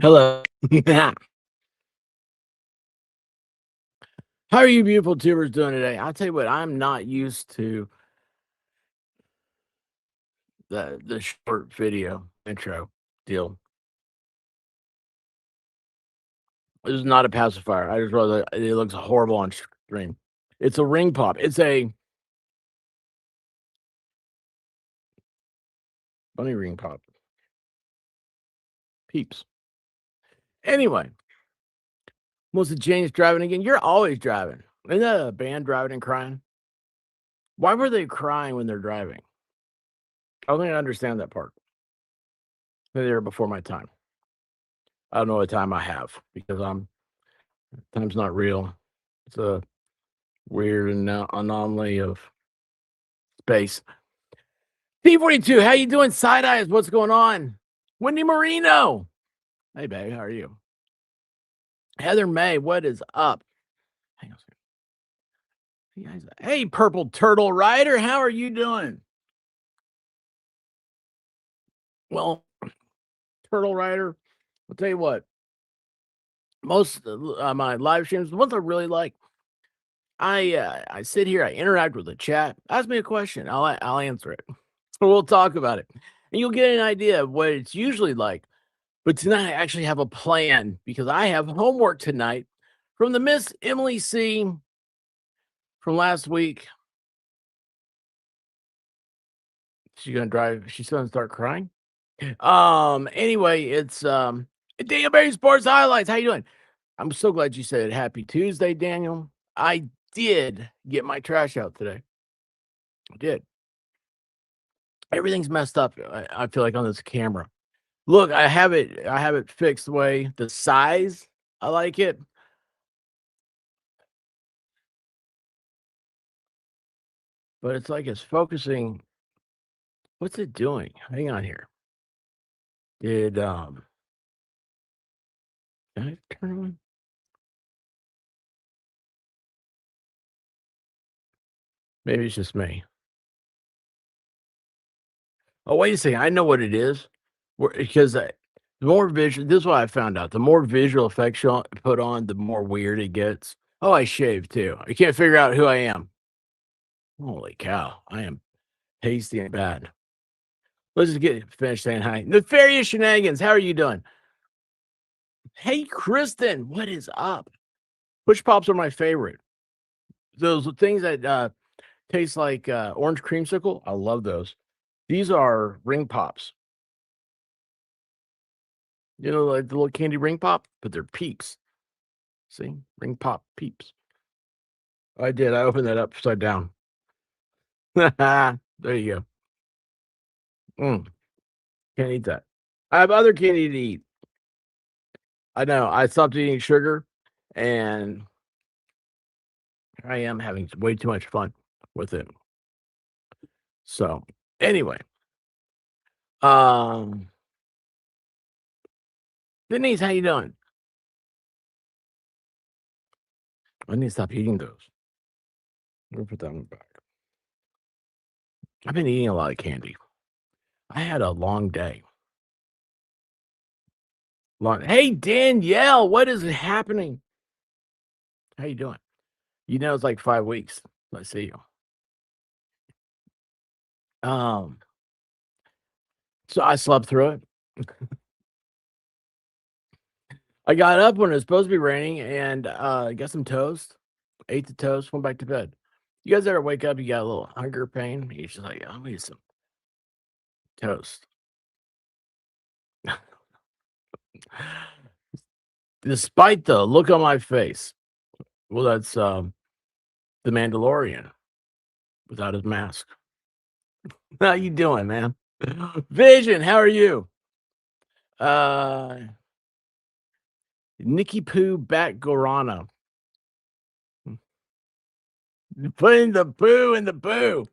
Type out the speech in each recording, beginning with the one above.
Hello. How are you beautiful tubers doing today? I'll tell you what, I'm not used to the short video intro deal. This is not a pacifier. I just rather it looks horrible on stream. It's a ring pop. It's a bunny ring pop. Peeps. Anyway, Melissa Jane's driving again. You're always driving. Isn't that a band driving and crying? Why were they crying when they're driving? I don't think I understand that part. Maybe they were before my time. I don't know what time I have because time's not real. It's a weird anomaly of space. P42, how you doing? Side eyes, what's going on? Wendy Marino. Hey, babe, how are you? Heather May, what is up? Hang on a second. Hey, Purple Turtle Rider, how are you doing? Well, Turtle Rider, I'll tell you what. Most of my live streams, the ones I really like, I sit here, I interact with the chat. Ask me a question, I'll answer it. We'll talk about it, and you'll get an idea of what it's usually like. But tonight I actually have a plan because I have homework tonight from the Miss Emily C from last week. She's gonna start crying. Anyway, it's Daniel Berry Sports Highlights. How you doing? I'm so glad you said happy Tuesday, Daniel. I did get my trash out today. I did. Everything's messed up. I feel like on this camera. Look, I have it fixed the way the size. I like it. But it's like it's focusing. What's it doing? Hang on here. Did did I turn on? Maybe it's just me. Oh, wait a second. I know what it is. Because the more visual, this is what I found out. The more visual effects you put on, the more weird it gets. Oh, I shaved too. I can't figure out who I am. Holy cow. I am pasty and bad. Let's just get finished saying hi. Nefarious Shenanigans. How are you doing? Hey, Kristen. What is up? Push pops are my favorite. Those things that taste like orange creamsicle. I love those. These are ring pops. You know, like the little candy ring pop, but they're peeps. See? Ring pop peeps. I did. I opened that upside down. There you go. Mm, can't eat that. I have other candy to eat. I know. I stopped eating sugar and I am having way too much fun with it. So, anyway, um, Denise, how you doing? I need to stop eating those. Let me put that one back. I've been eating a lot of candy. I had a long day. Hey, Danielle, what is happening? How you doing? You know, it's like 5 weeks. I see you. Um, so I slept through it. I got up when it was supposed to be raining and got some toast, ate the toast, went back to bed. You guys ever wake up, you got a little hunger pain? You're just like, I'll eat some toast. Despite the look on my face, well, that's the Mandalorian without his mask. How you doing, man? Vision, how are you? Uh Nikki Poo Bat Gorana. Putting the poo in the poo.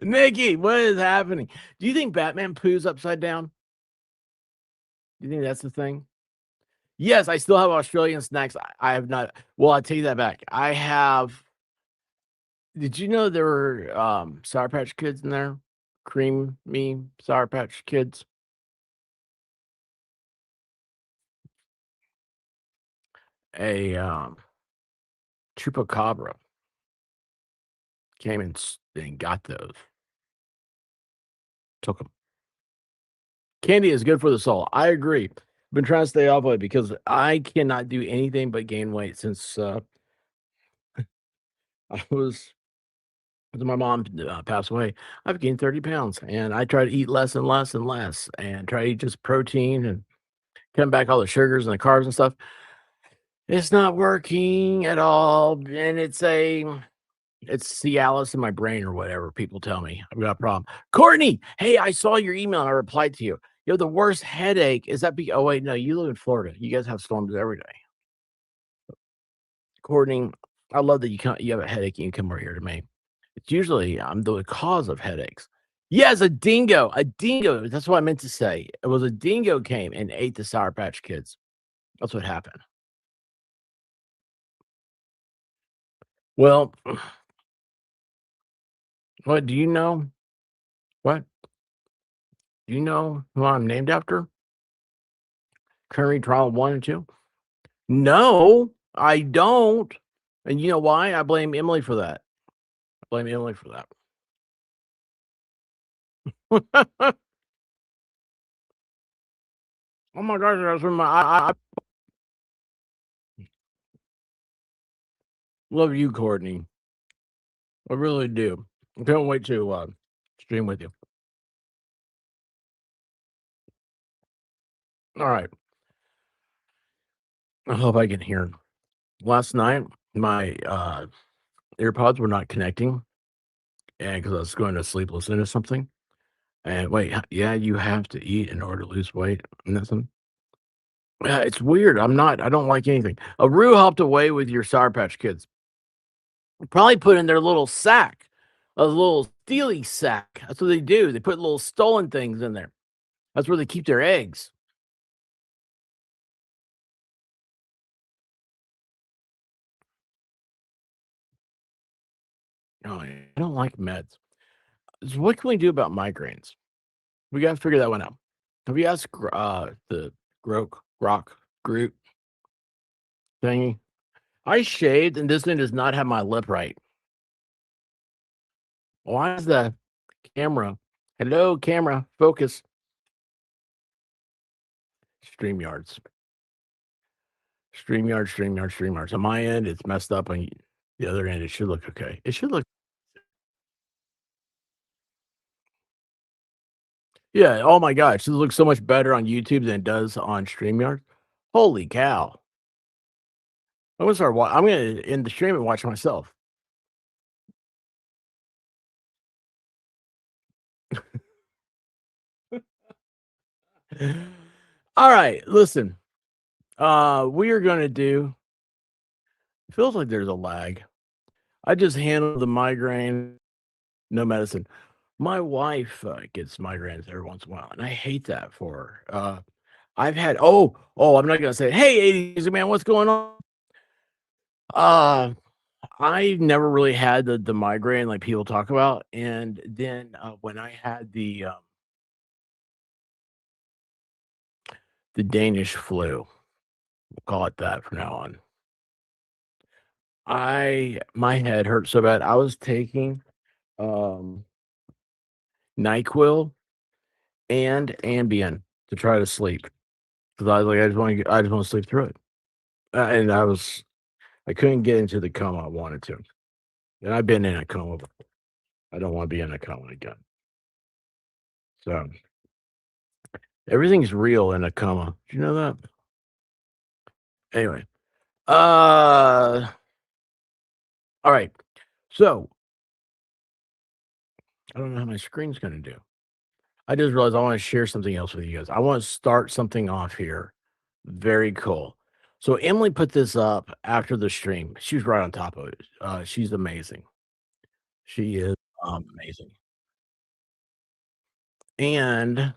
Nikki, what is happening? Do you think Batman poos upside down? Do you think that's the thing? Yes, I still have Australian snacks. I have not. Well, I take that back. I have. Did you know there were Sour Patch Kids in there? Creamy Sour Patch Kids. a chupacabra came and got those, took them. Candy is good for the soul. I agree. Been trying to stay off of it because I cannot do anything but gain weight since I was since my mom passed away. I've gained 30 pounds, and I try to eat less and less and less, and try to eat just protein and cutting back all the sugars and the carbs and stuff. It's not working at all, and it's Cialis in my brain or whatever people tell me. I've got a problem. Courtney, hey, I saw your email and I replied to you. You have the worst headache. Is that oh wait, no, you live in Florida. You guys have storms every day. Courtney, I love that you have a headache and you come over here to me. It's usually I'm the cause of headaches. Yes, a dingo. A dingo. That's what I meant to say. It was a dingo came and ate the Sour Patch Kids. That's what happened. Well, what do you know? What? Do you know who I'm named after? Curry trial 1 and 2? No, I don't. And you know why? I blame Emily for that. I blame Emily for that. Oh my gosh, that's when I love you, Courtney. I really do. I can't wait to stream with you. All right. I hope I can hear. Last night, my AirPods were not connecting, and because I was going to sleep listening to something. And wait, yeah, you have to eat in order to lose weight. And that's yeah, it's weird. I don't like anything. A Rue hopped away with your Sour Patch Kids. Probably put in their little sack, a little steely sack. That's what they do. They put little stolen things in there. That's where they keep their eggs. Oh, yeah. I don't like meds. So what can we do about migraines? We got to figure that one out. Have you asked the Grok Groot thingy? I shaved, and this one does not have my lip right. Why is the camera? Hello, camera, focus. StreamYards, StreamYards. On my end, it's messed up. On the other end, it should look okay. It should look, yeah. Oh my gosh, this looks so much better on YouTube than it does on StreamYard. Holy cow! I'm gonna start. I'm gonna end the stream and watch myself. All right, listen. We are gonna do. Feels like there's a lag. I just handle the migraine, no medicine. My wife gets migraines every once in a while, and I hate that for her. I've had I'm not gonna say, hey, 80s man, what's going on? Uh, I never really had the migraine like people talk about, and then when I had the Danish flu, we'll call it that from now on. My head hurt so bad. I was taking um NyQuil and Ambien to try to sleep because I was like, I just want to sleep through it. And I couldn't get into the coma I wanted to. And I've been in a coma before. I don't want to be in a coma again. So everything's real in a coma. Do you know that? Anyway, all right. So I don't know how my screen's going to do. I just realized I want to share something else with you guys. I want to start something off here. Very cool. So Emily put this up after the stream. She was right on top of it. She's amazing. She is amazing. And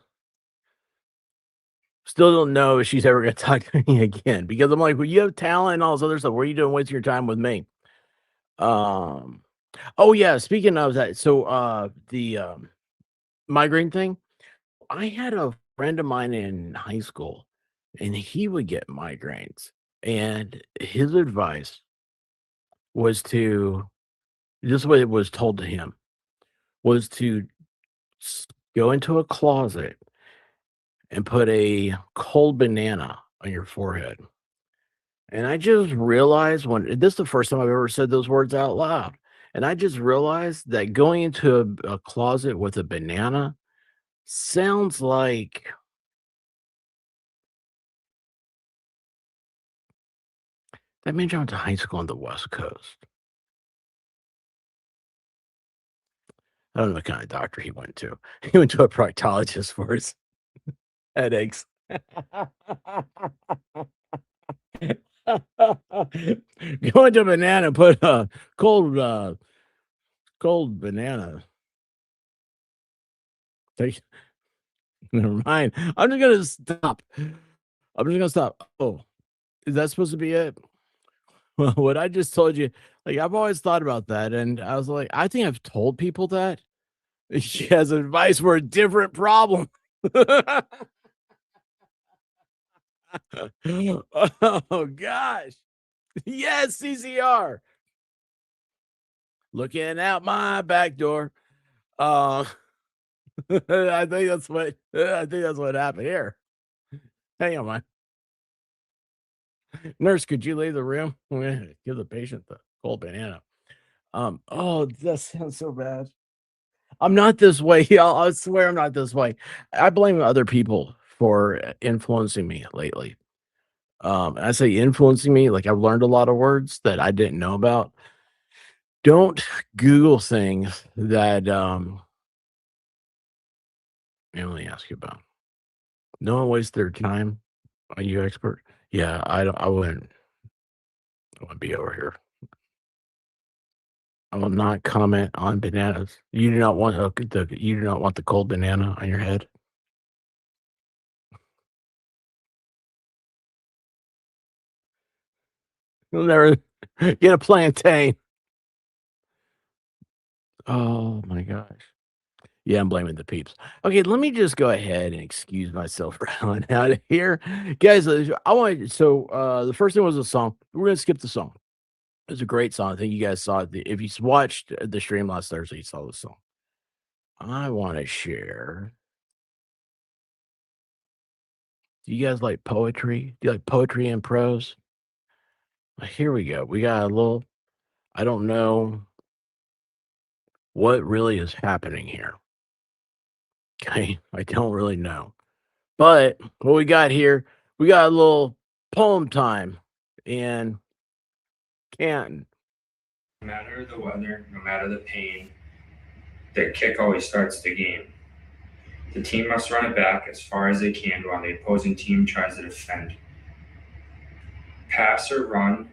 still don't know if she's ever gonna talk to me again because I'm like, "Well, you have talent and all this other stuff. What are you doing wasting your time with me?" Um, oh, yeah, speaking of that, so, the, migraine thing, I had a friend of mine in high school, and he would get migraines, And his advice was to this is what it was told to him, was to s go into a closet and put a cold banana on your forehead. And I just realized when this is the first time I've ever said those words out loud. And I just realized that going into a closet with a banana sounds like that means I went to high school on the West Coast. I don't know what kind of doctor he went to. He went to a proctologist for his headaches. Go into banana, put a cold banana. Take never mind. I'm just gonna stop. I'm just gonna stop. Oh, is that supposed to be it? Well, what I just told you, like I've always thought about that, and I was like, I think I've told people that. She has advice for a different problem. Oh gosh. Yes, CCR. Looking out my back door. Uh, I think that's what happened here. Hang on, my nurse. Could you leave the room? I'm gonna give the patient the cold banana. Oh, that sounds so bad. I'm not this way. I swear I'm not this way. I blame other people for influencing me lately. I say influencing me, like I've learned a lot of words that I didn't know about. Don't Google things that let me ask you about. No one waste their time. Are you expert? Yeah, I don't. I wouldn't be over here. I will not comment on bananas. You do not want you do not want the cold banana on your head. You'll never get a plantain. Oh my gosh. Yeah, I'm blaming the peeps. Okay, let me just go ahead and excuse myself running out of here. Guys, I want the first thing was a song. We're gonna skip the song. It was a great song. I think you guys saw it. If you watched the stream last Thursday, you saw the song. I want to share. Do you guys like poetry? Do you like poetry and prose? Here we go. We got a little, I don't know what really is happening here. Okay. I don't really know. But what we got here, we got a little poem time in Canton. No matter the weather, no matter the pain, the kick always starts the game. The team must run it back as far as they can while the opposing team tries to defend. Pass or run,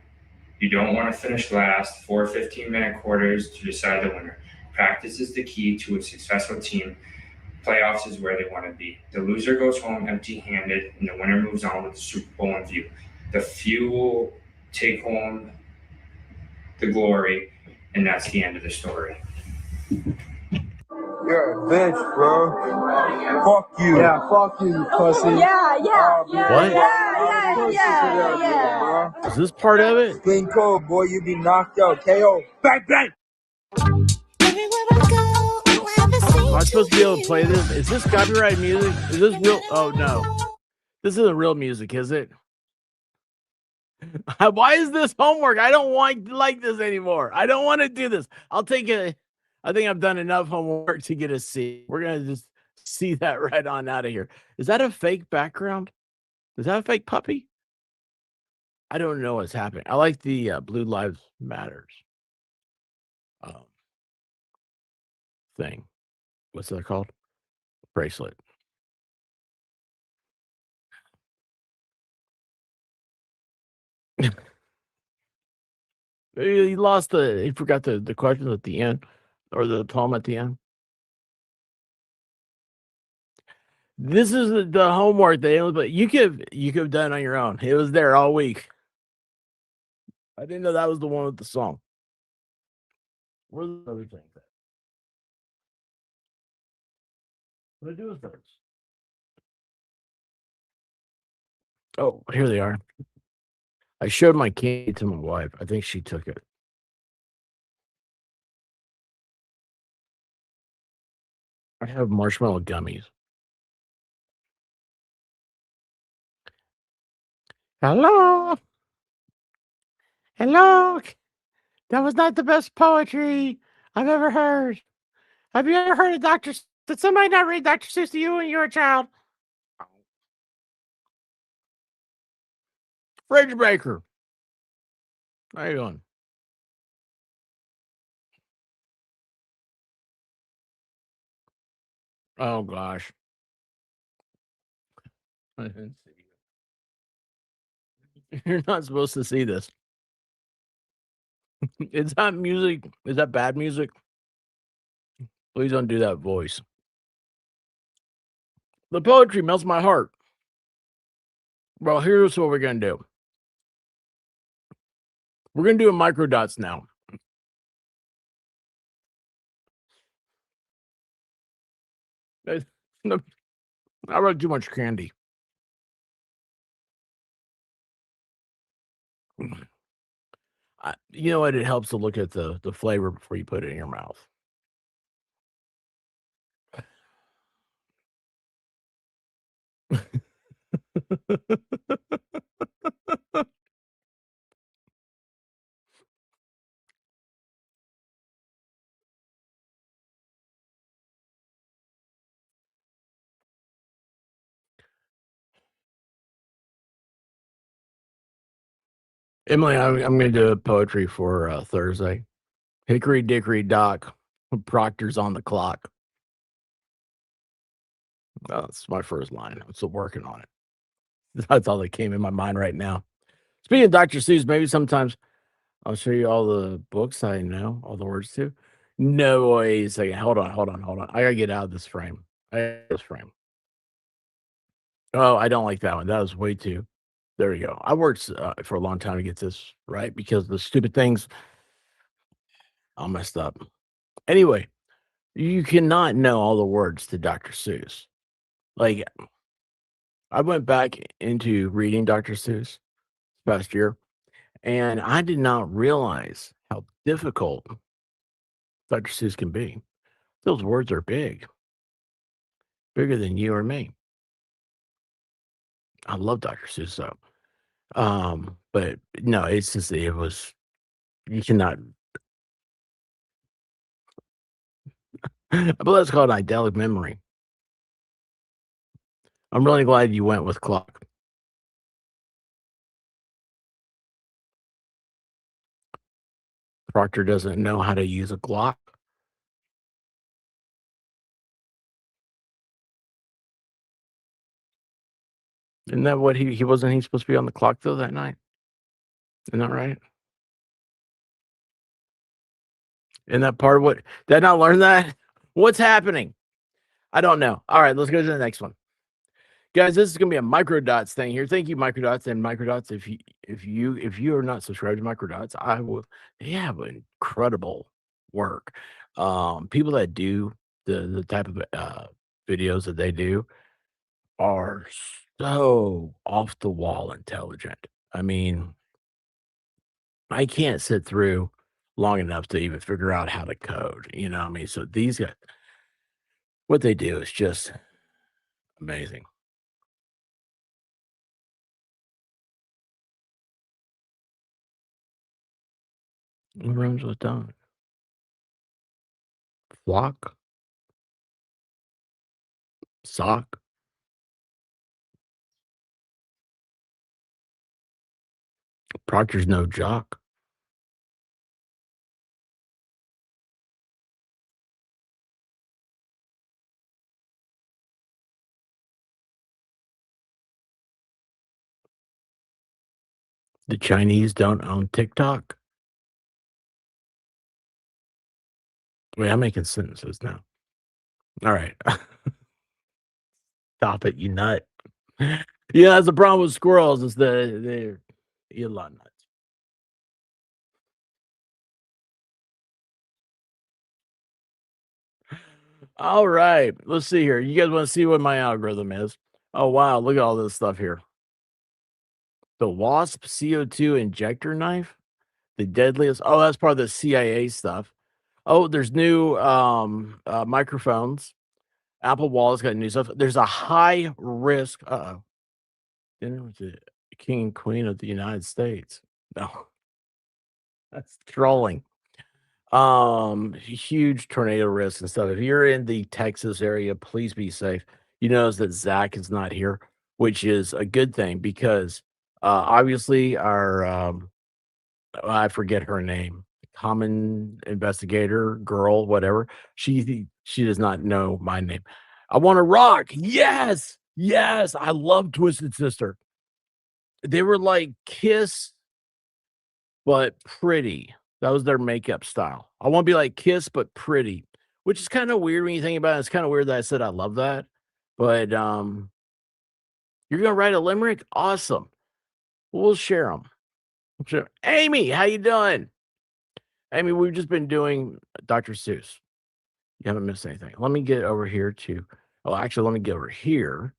you don't want to finish last 4 15-minute quarters to decide the winner. Practice is the key to a successful team. Playoffs is where they want to be. The loser goes home empty handed, and the winner moves on with the Super Bowl in view. The few will take home the glory, and that's the end of the story. You're a bitch, bro. Fuck you. Yeah, fuck you, you pussy. What? Bro. Is this part of it? Clean cold, boy. You be knocked out. KO. Bang, bang. Am I supposed to be able to play this? Is this copyright music? Is this real? Oh no. This isn't real music, is it? Why is this homework? I don't want like this anymore. I don't want to do this. I'll take it. I think I've done enough homework to get a C. We're gonna just see that right on out of here. Is that a fake background? Is that a fake puppy? I don't know what's happening. I like the Blue Lives Matters um, thing. What's that called? Bracelet. He lost he forgot the question at the end or the poem at the end. This is the homework but you could have done it on your own. It was there all week. I didn't know that was the one with the song. Where are the other things at? What do I do with those? Oh, here they are. I showed my candy to my wife. I think she took it. I have marshmallow gummies. Hello? Hello? That was not the best poetry I've ever heard. Have you ever heard of Dr. Did somebody not read Dr. Seuss to you when you were a child? Fridge breaker. How you doing? Oh gosh. I didn't see it. You're not supposed to see this. Is that music? Is that bad music? Please don't do that voice. The poetry melts my heart. Well, here's what we're gonna do. We're gonna do a microdots now. I I read too much candy. You know what? It helps to look at the flavor before you put it in your mouth. Emily, I'm gonna do poetry for Thursday. Hickory dickory dock, Proctor's on the clock. That's my first line. I'm still working on it. That's all that came in my mind right now. Speaking of Dr. Seuss, maybe sometimes I'll show you all the books I know, all the words to. No, wait a second. Hold on. I gotta get out of this frame. This frame. Oh, I don't like that one. That was way too. There we go. I worked for a long time to get this right because the stupid things all messed up. Anyway, you cannot know all the words to Dr. Seuss. Like, I went back into reading Dr. Seuss past year, and I did not realize how difficult Dr. Seuss can be. Those words are big, bigger than you or me. I love Dr. Seuss though. But no, it's just it was you cannot but let's call it idyllic memory. I'm really glad you went with clock. Proctor doesn't know how to use a Glock. Isn't that what he wasn't he supposed to be on the clock though that night? Isn't that right? Isn't that part of what did I not learn that? What's happening? I don't know. All right, let's go to the next one. Guys, this is gonna be a microdots thing here. Thank you, microdots and microdots. If you are not subscribed to microdots, I will they have incredible work. People that do the type of videos that they do are so off the wall intelligent. I mean, I can't sit through long enough to even figure out how to code. You know what I mean? So these guys, what they do is just amazing. What rhymes with dog? Flock, sock. Proctor's no jock. The Chinese don't own TikTok. Wait, I'm making sentences now. All right. Stop it, you nut. Yeah, that's the problem with squirrels is they're eat a lot of nuts. All right. Let's see here. You guys want to see what my algorithm is? Oh wow, look at all this stuff here. The Wasp CO2 injector knife? The deadliest. Oh, that's part of the CIA stuff. Oh, there's new microphones. Apple Wall's got new stuff. There's a high risk. Dinner with the king and queen of the United States. No, that's trolling. Huge tornado risk and stuff. If you're in the Texas area, please be safe. You notice that Zach is not here, which is a good thing because obviously our I forget her name, common investigator girl, whatever. She does not know my name. I want to rock. Yes, yes. I love Twisted Sister. They were like Kiss, but pretty. That was their makeup style. I want to be like Kiss, but pretty, which is kind of weird when you think about it. It's kind of weird that I said I love that, but you're gonna write a limerick? Awesome. We'll share them. Sure. Amy, how you doing? Amy, we've just been doing Dr. Seuss. You haven't missed anything. Let me get over here to. Oh, actually, let me get over here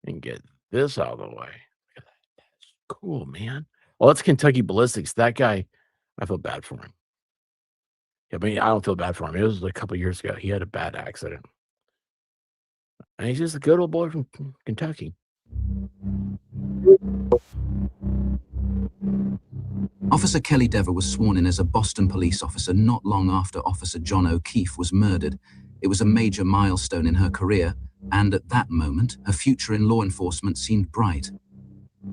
and get this out of the way. Look at that. That's cool, man. Well, that's Kentucky Ballistics. That guy, I feel bad for him. I mean, I don't feel bad for him. It was a couple years ago. He had a bad accident. And he's just a good old boy from Kentucky. Officer Kelly Dever was sworn in as a Boston police officer not long after Officer John O'Keefe was murdered. It was a major milestone in her career, and at that moment, her future in law enforcement seemed bright.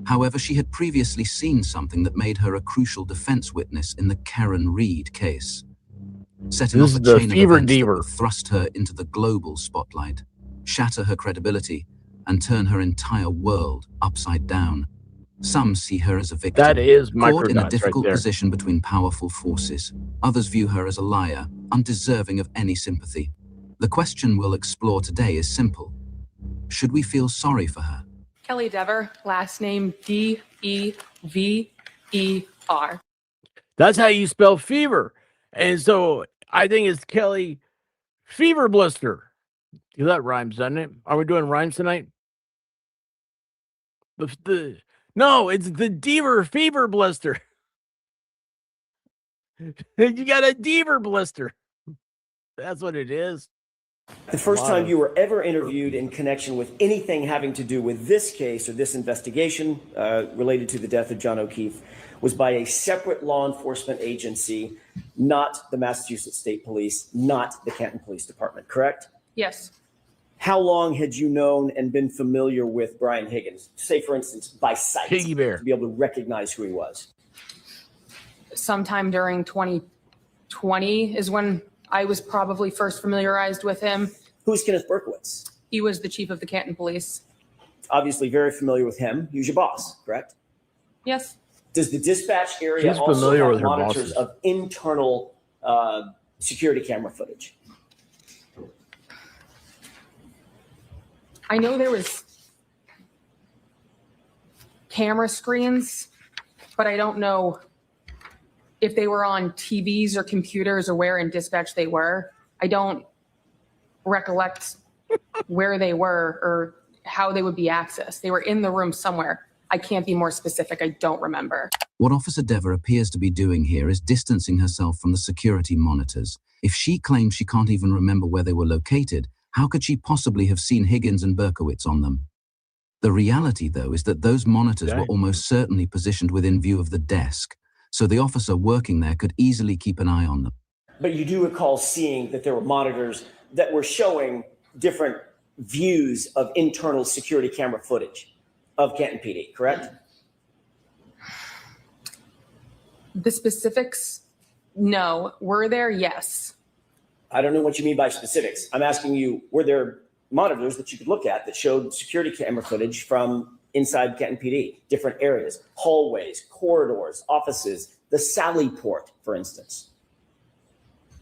However, she had previously seen something that made her a crucial defense witness in the Karen Reed case, setting off a chain of events that would thrust her into the global spotlight, shatter her credibility, and turn her entire world upside down. Some see her as a victim, that is caught in a difficult position between powerful forces. Others view her as a liar, undeserving of any sympathy. The question we'll explore today is simple. Should we feel sorry for her? Kelly Dever, last name Dever. That's how you spell fever. And so I think it's Kelly Fever Blister. That rhymes, doesn't it? Are we doing rhymes tonight? No, it's the Dever Fever Blister. You got a Dever Blister. That's what it is. The first time you were ever interviewed in connection with anything having to do with this case or this investigation related to the death of John O'Keefe was by a separate law enforcement agency, not the Massachusetts State Police, not the Canton Police Department, correct? Yes. How long had you known and been familiar with Brian Higgins? Say, for instance, by sight, to be able to recognize who he was. Sometime during 2020 is when I was probably first familiarized with him. Who's Kenneth Berkowitz? He was the chief of the Canton Police. Obviously very familiar with him. He was your boss, correct? Yes. Does the dispatch area also have monitors of internal security camera footage? I know there was camera screens, but I don't know if they were on TVs or computers or where in dispatch they were. I don't recollect where they were or how they would be accessed. They were in the room somewhere. I can't be more specific. I don't remember. What Officer Dever appears to be doing here is distancing herself from the security monitors. If she claims she can't even remember where they were located, how could she possibly have seen Higgins and Berkowitz on them? The reality, though, is that those monitors were almost certainly positioned within view of the desk, so the officer working there could easily keep an eye on them. But you do recall seeing that there were monitors that were showing different views of internal security camera footage of Canton PD, correct? The specifics, no. Were there? Yes. I don't know what you mean by specifics. I'm asking you, were there monitors that you could look at that showed security camera footage from inside Canton PD, different areas, hallways, corridors, offices, the Sally Port, for instance?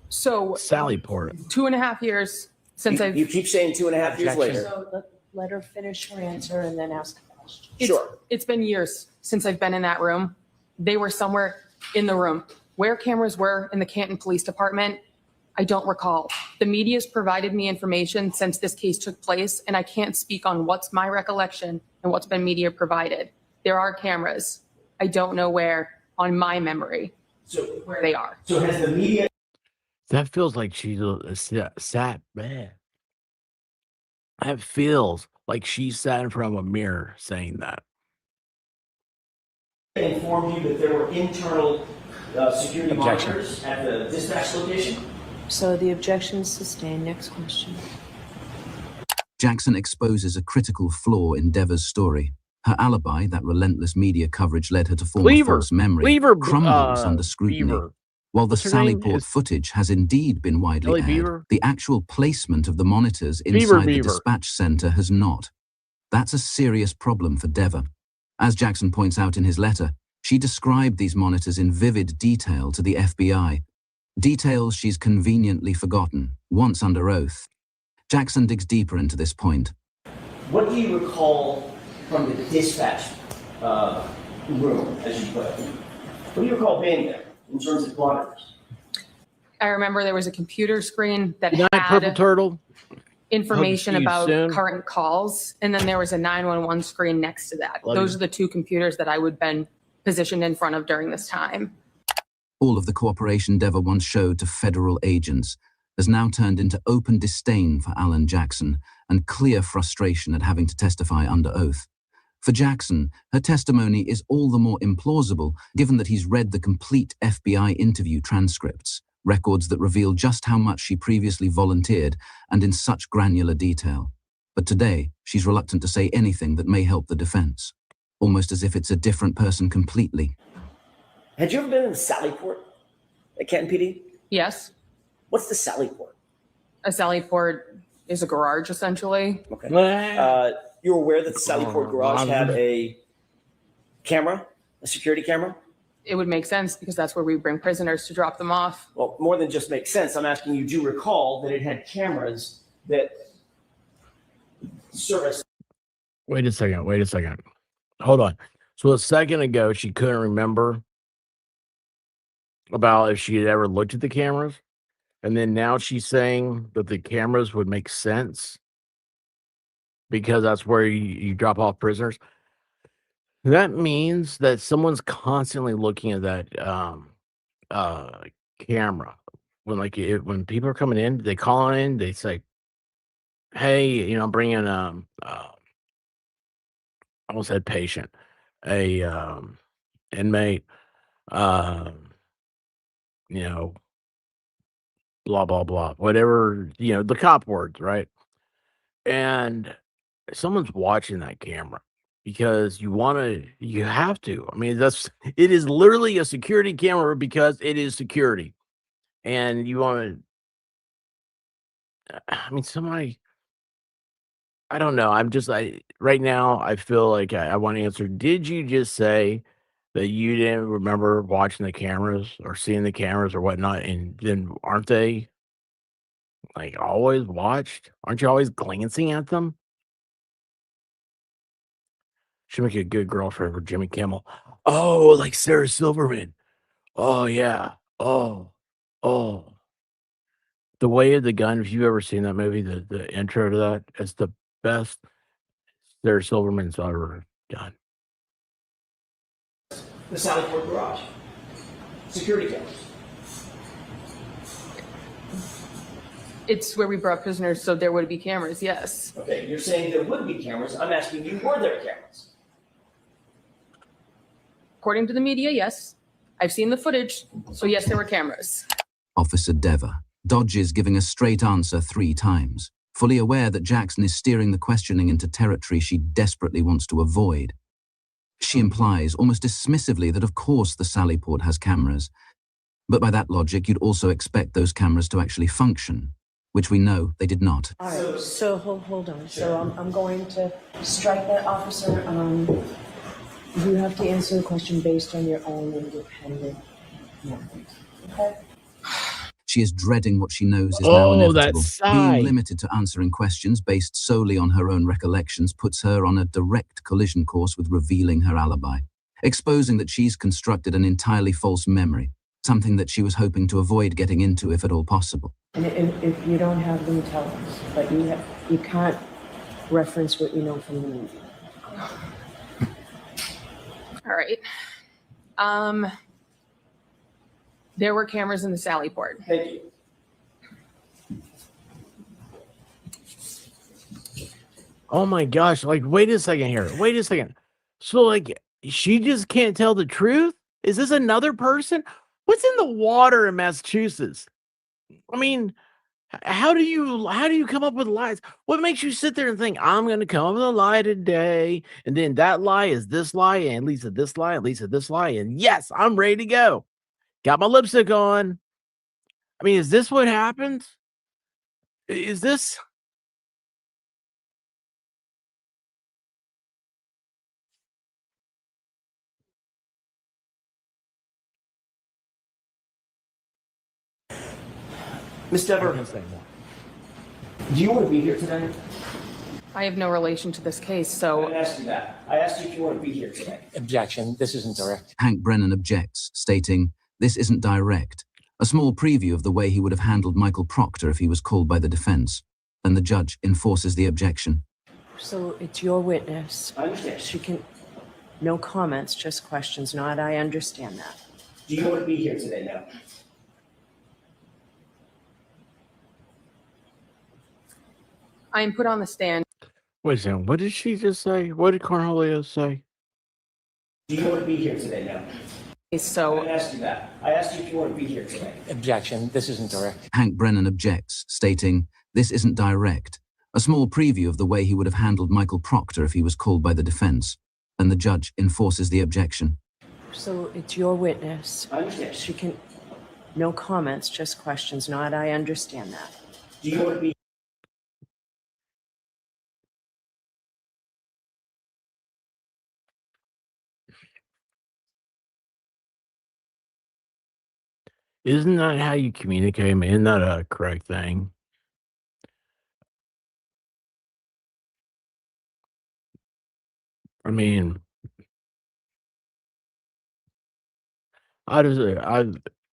So Sally Port. 2.5 years since I've... You keep saying 2.5 years later. So let her finish her answer and then ask a question. Sure. It's been years since I've been in that room. They were somewhere in the room. Where cameras were in the Canton Police Department, I don't recall. The media's provided me information since this case took place, and I can't speak on what's my recollection and what's been media provided. There are cameras. I don't know where on my memory So, where they are. so has the media That feels like she's sat bad. That feels like she sat in front of a mirror saying that. informed you that there were internal security Objection. monitors at the dispatch location? So the objection is sustained. Next question. Jackson exposes a critical flaw in Deva's story. Her alibi, that relentless media coverage led her to form a Cleaver. false memory, Cleaver, crumbles under scrutiny. Beaver. While the What's her name? Sallyport footage has indeed been widely Ellie aired, Beaver? the actual placement of the monitors Beaver, inside the Beaver. dispatch center has not. That's a serious problem for Deva. As Jackson points out in his letter, she described these monitors in vivid detail to the FBI, details she's conveniently forgotten, once under oath. Jackson digs deeper into this point. What do you recall from the dispatch room, as you put it? What do you recall being there in terms of monitors? I remember there was a computer screen that Good night, Purple had Turtle. information Hope to see you about soon. current calls, and then there was a 911 screen next to that. Love Those you. are the two computers that I would been positioned in front of during this time. All of the cooperation Deva once showed to federal agents has now turned into open disdain for Alan Jackson and clear frustration at having to testify under oath. For Jackson, her testimony is all the more implausible given that he's read the complete FBI interview transcripts, records that reveal just how much she previously volunteered and in such granular detail. But today, she's reluctant to say anything that may help the defense, almost as if it's a different person completely. Had you ever been in the Sallyport at Canton PD? Yes, What's the Sallyport? a Sallyport is a garage essentially. Okay. Ah. You were aware that the Sallyport garage had a camera, a security camera? It would make sense because that's where we bring prisoners to drop them off. Well, more than just makes sense. I'm asking you, do you recall that it had cameras that service? Wait a second. Hold on. So a second ago, she couldn't remember about if she had ever looked at the cameras. And then now she's saying that the cameras would make sense because that's where you drop off prisoners. That means that someone's constantly looking at that camera. When people are coming in, they call in, they say, hey, I'm bringing I almost said patient, a inmate, you know, blah blah blah, whatever, the cop words, right? And someone's watching that camera because you have to. I mean, it is literally a security camera because it is security, and you want to. I mean, somebody. I don't know. Right now I feel like I want to answer. Did you just say that you didn't remember watching the cameras or seeing the cameras or whatnot? And then aren't they like always watched? Aren't you always glancing at them? Should make a good girlfriend for Jimmy Kimmel. Oh, like Sarah Silverman. Oh yeah. Oh. The Way of the Gun. If you've ever seen that movie, the intro to that, it's the best Sarah Silverman's ever done. The Sallyport garage. Security cameras. It's where we brought prisoners, so there would be cameras, yes. Okay, you're saying there would be cameras. I'm asking you, were there cameras? According to the media, yes. I've seen the footage, so yes, there were cameras. Officer Deva dodges giving a straight answer 3 times, fully aware that Jackson is steering the questioning into territory she desperately wants to avoid. She implies, almost dismissively, that of course the Sallyport has cameras, but by that logic you'd also expect those cameras to actually function, which we know they did not. All right, so hold on. So I'm going to strike that, officer. You have to answer the question based on your own independent knowledge. Okay? She is dreading what she knows is now inevitable. sigh. Being limited to answering questions based solely on her own recollections puts her on a direct collision course with revealing her alibi, exposing that she's constructed an entirely false memory, something that she was hoping to avoid getting into if at all possible. And if you don't have them, tell us. But you can't reference what you know from the movie. All right. There were cameras in the Sally port. Thank you. Oh my gosh. Like, wait a second here. Wait a second. So, like, she just can't tell the truth? Is this another person? What's in the water in Massachusetts? I mean, how do you come up with lies? What makes you sit there and think I'm going to come up with a lie today, and then that lie is this lie, and Lisa this lie, and Lisa this lie, and yes, I'm ready to go. Got my lipstick on. I mean, is this what happens? Is this? Ms. Dever, do you want to be here today? I have no relation to this case, I so didn't ask you that. I asked you if you want to be here today. Objection. This isn't direct. Hank Brennan objects, stating, "This isn't direct." A small preview of the way he would have handled Michael Proctor if he was called by the defense. And the judge enforces the objection. So it's your witness. I understand. She can, no comments, just questions, not, I understand that. Do you want to be here today now? I am put on the stand. Wait a second. What did she just say? What did Cornelio say? Do you want to be here today now? I So didn't ask you that. I asked you if you want to be here today. Objection. This isn't direct. Hank Brennan objects, stating, "This isn't direct." A small preview of the way he would have handled Michael Proctor if he was called by the defense. And the judge enforces the objection. So it's your witness. I understand. She can, no comments, just questions, not, I understand that. Do you want to be Isn't that how you communicate? I mean, isn't that a correct thing? I mean, I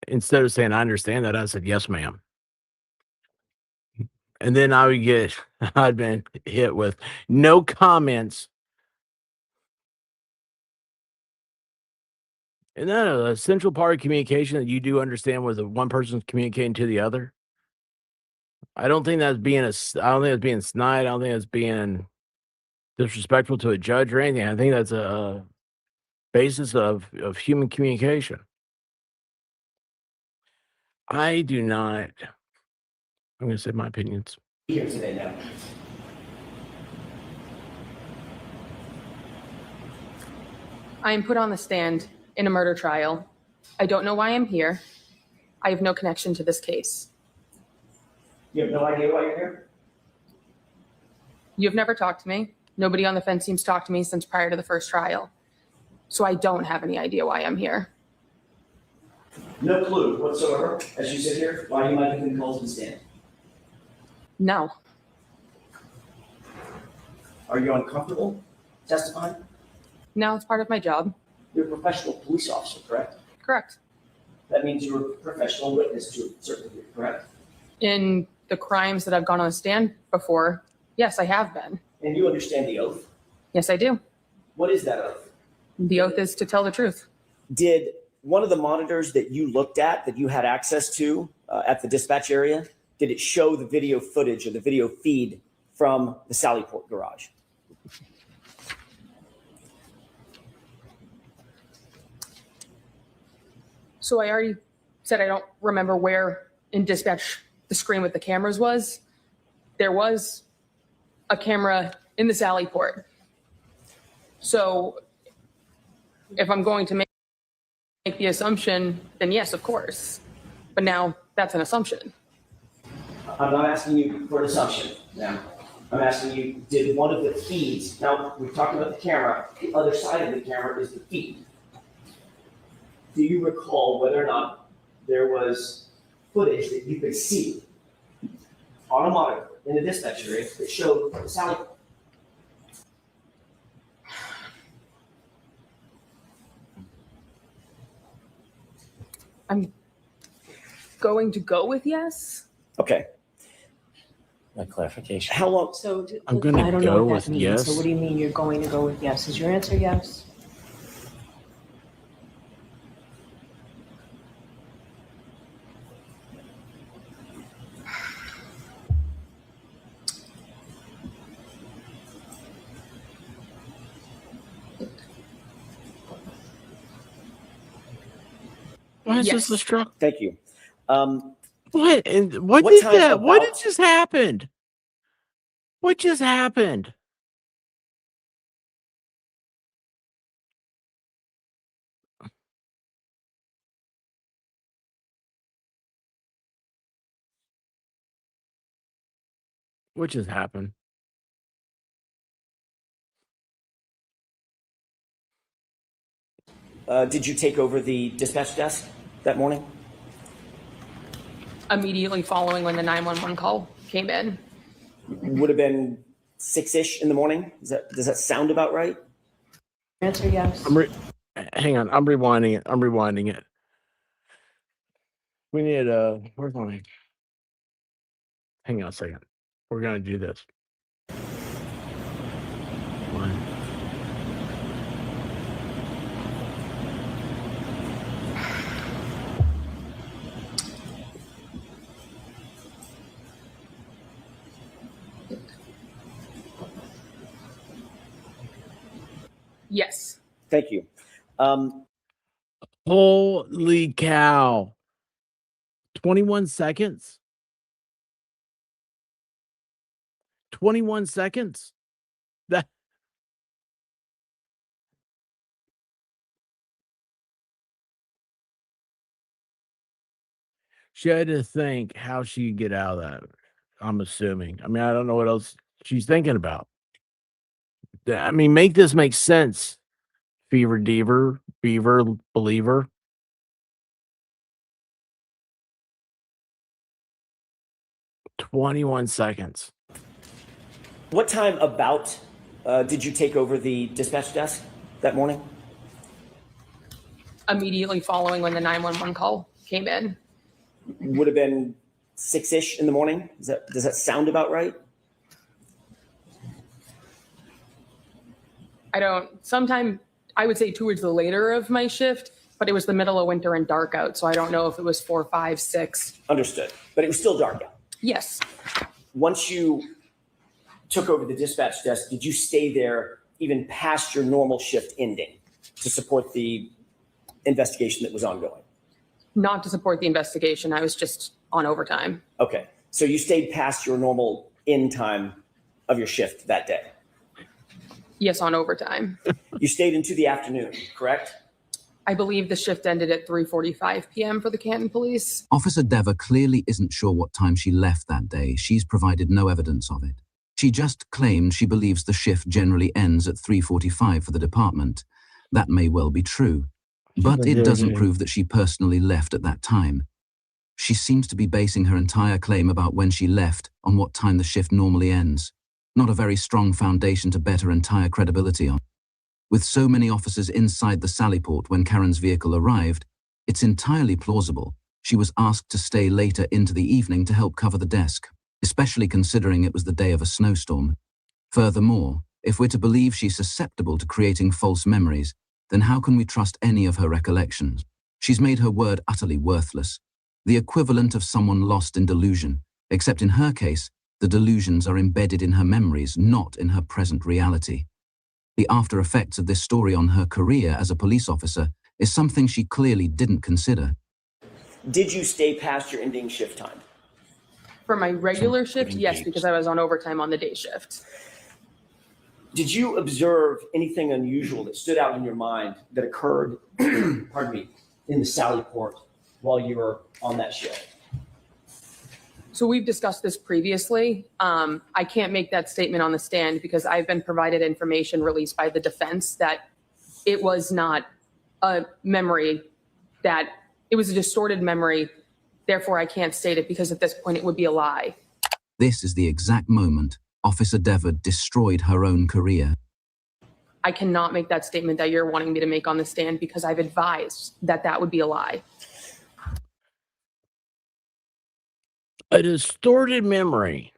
instead of saying I understand that, I said yes, ma'am. And then I would get I'd been hit with no comments. Isn't that a essential part of communication that you do understand whether one person's communicating to the other? I don't think that's being I don't think that's being snide. I don't think that's being disrespectful to a judge or anything. I think that's a basis of human communication. I do not. I'm going to say my opinions. here today now? I am put on the stand in a murder trial. I don't know why I'm here. I have no connection to this case. You have no idea why you're here? You've never talked to me. Nobody on the fence seems to talk to me since prior to the first trial. So I don't have any idea why I'm here. No clue whatsoever, as you sit here, why you might have been called to the stand. No. Are you uncomfortable testifying? No, it's part of my job. You're a professional police officer, correct? Correct. That means you're a professional witness to a certain degree, correct? In the crimes that I've gone on the stand before, yes, I have been. And you understand the oath? Yes, I do. What is that oath? The oath is to tell the truth. Did one of the monitors that you looked at, that you had access to at the dispatch area, did it show the video footage or the video feed from the Sallyport garage? So I already said I don't remember where in dispatch the screen with the cameras was. There was a camera in the Sallyport. So if I'm going to make the assumption, then yes, of course. But now that's an assumption. I'm not asking you for an assumption now. I'm asking you, did one of the feeds, now we're talking about the camera, the other side of the camera is the feed. Do you recall whether or not there was footage that you could see on a monitor in the dispatch area that showed the Sallyport? I'm going to go with yes. Okay. My clarification. How long? So I'm gonna I don't know go what with that means. yes. So what do you mean you're going to go with yes? Is your answer yes? Why is Yes. this a struggle? Thank you. What? And what What did time that? What about- just happened? What just happened? What just happened? Did you take over the dispatch desk that morning? Immediately following when the 911 call came in. Would have been 6-ish in the morning. Does that sound about right? Answer yes. Hang on. I'm rewinding it. I'm rewinding it. We need where's my? Hang on a second. We're gonna do this. One. Yes. Thank you. Holy cow. 21 seconds. 21 seconds. That she had to think how she could get out of that. I'm assuming. I mean, I don't know what else she's thinking about. I mean, make this make sense. Beaver believer. "21 seconds. What time about did you take over the dispatch desk that morning? Immediately following when the 911 call came in. Would have been 6-ish in the morning. Does that sound about right? Sometime I would say towards the later of my shift, but it was the middle of winter and dark out. So I don't know if it was 4, 5, 6. Understood. But it was still dark out. Yes. Once you took over the dispatch desk, did you stay there even past your normal shift ending to support the investigation that was ongoing? Not to support the investigation. I was just on overtime. Okay. So you stayed past your normal end time of your shift that day. Yes, on overtime. You stayed into the afternoon, correct? I believe the shift ended at 3:45 p.m. for the Canton Police. Officer Dever clearly isn't sure what time she left that day. She's provided no evidence of it. She just claimed she believes the shift generally ends at 3:45 for the department. That may well be true, but it doesn't prove that she personally left at that time. She seems to be basing her entire claim about when she left on what time the shift normally ends. Not a very strong foundation to bet her entire credibility on. With so many officers inside the Sallyport when Karen's vehicle arrived, it's entirely plausible she was asked to stay later into the evening to help cover the desk, especially considering it was the day of a snowstorm. Furthermore, if we're to believe she's susceptible to creating false memories, then how can we trust any of her recollections? She's made her word utterly worthless, the equivalent of someone lost in delusion, except in her case, the delusions are embedded in her memories, not in her present reality. The after effects of this story on her career as a police officer is something she clearly didn't consider. Did you stay past your ending shift time? For my regular shift, yes, because I was on overtime on the day shift. Did you observe anything unusual that stood out in your mind that occurred, pardon me, in the Sallyport while you were on that shift? So we've discussed this previously. I can't make that statement on the stand because I've been provided information released by the defense that it was not a memory, that it was a distorted memory. Therefore, I can't state it because at this point it would be a lie. This is the exact moment Officer Dever destroyed her own career. I cannot make that statement that you're wanting me to make on the stand because I've advised that that would be a lie. A distorted memory,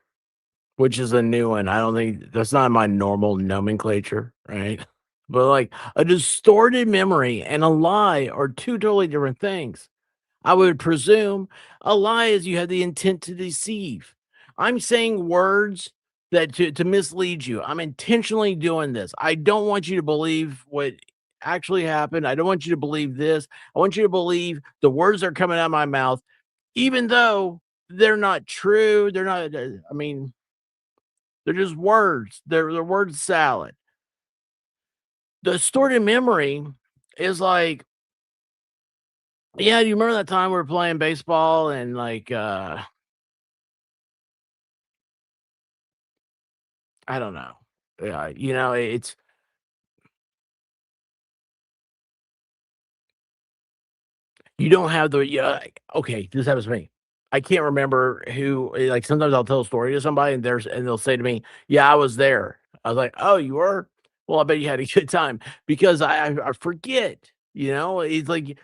which is a new one. I don't think that's not my normal nomenclature, right? But like a distorted memory and a lie are two totally different things. I would presume a lie is you have the intent to deceive. I'm saying words that to mislead you. I'm intentionally doing this. I don't want you to believe what actually happened. I don't want you to believe this. I want you to believe the words that are coming out of my mouth, even though they're not true. They're not, I mean, they're just words. They're word salad. The distorted memory is like, yeah, do you remember that time we were playing baseball and like I don't know. Yeah, you know, it's you don't have the yeah. Okay, this happens to me. I can't remember who. Like sometimes I'll tell a story to somebody, and they'll say to me, "Yeah, I was there." I was like, "Oh, you were? Well, I bet you had a good time," because I forget. You know, it's like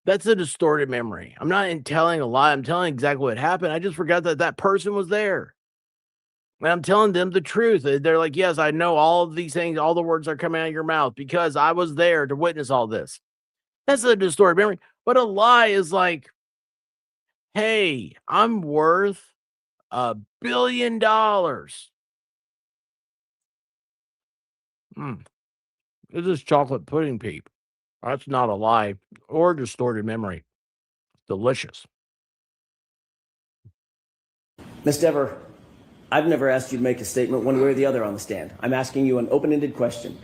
that's a distorted memory. I'm not telling a lie. I'm telling exactly what happened. I just forgot that that person was there. And I'm telling them the truth. They're like, yes, I know all of these things. All the words are coming out of your mouth because I was there to witness all this. That's a distorted memory. But a lie is like, hey, I'm worth $1 billion. This is chocolate pudding, peep. That's not a lie or distorted memory. Delicious. Ms. Dever, I've never asked you to make a statement one way or the other on the stand. I'm asking you an open-ended question.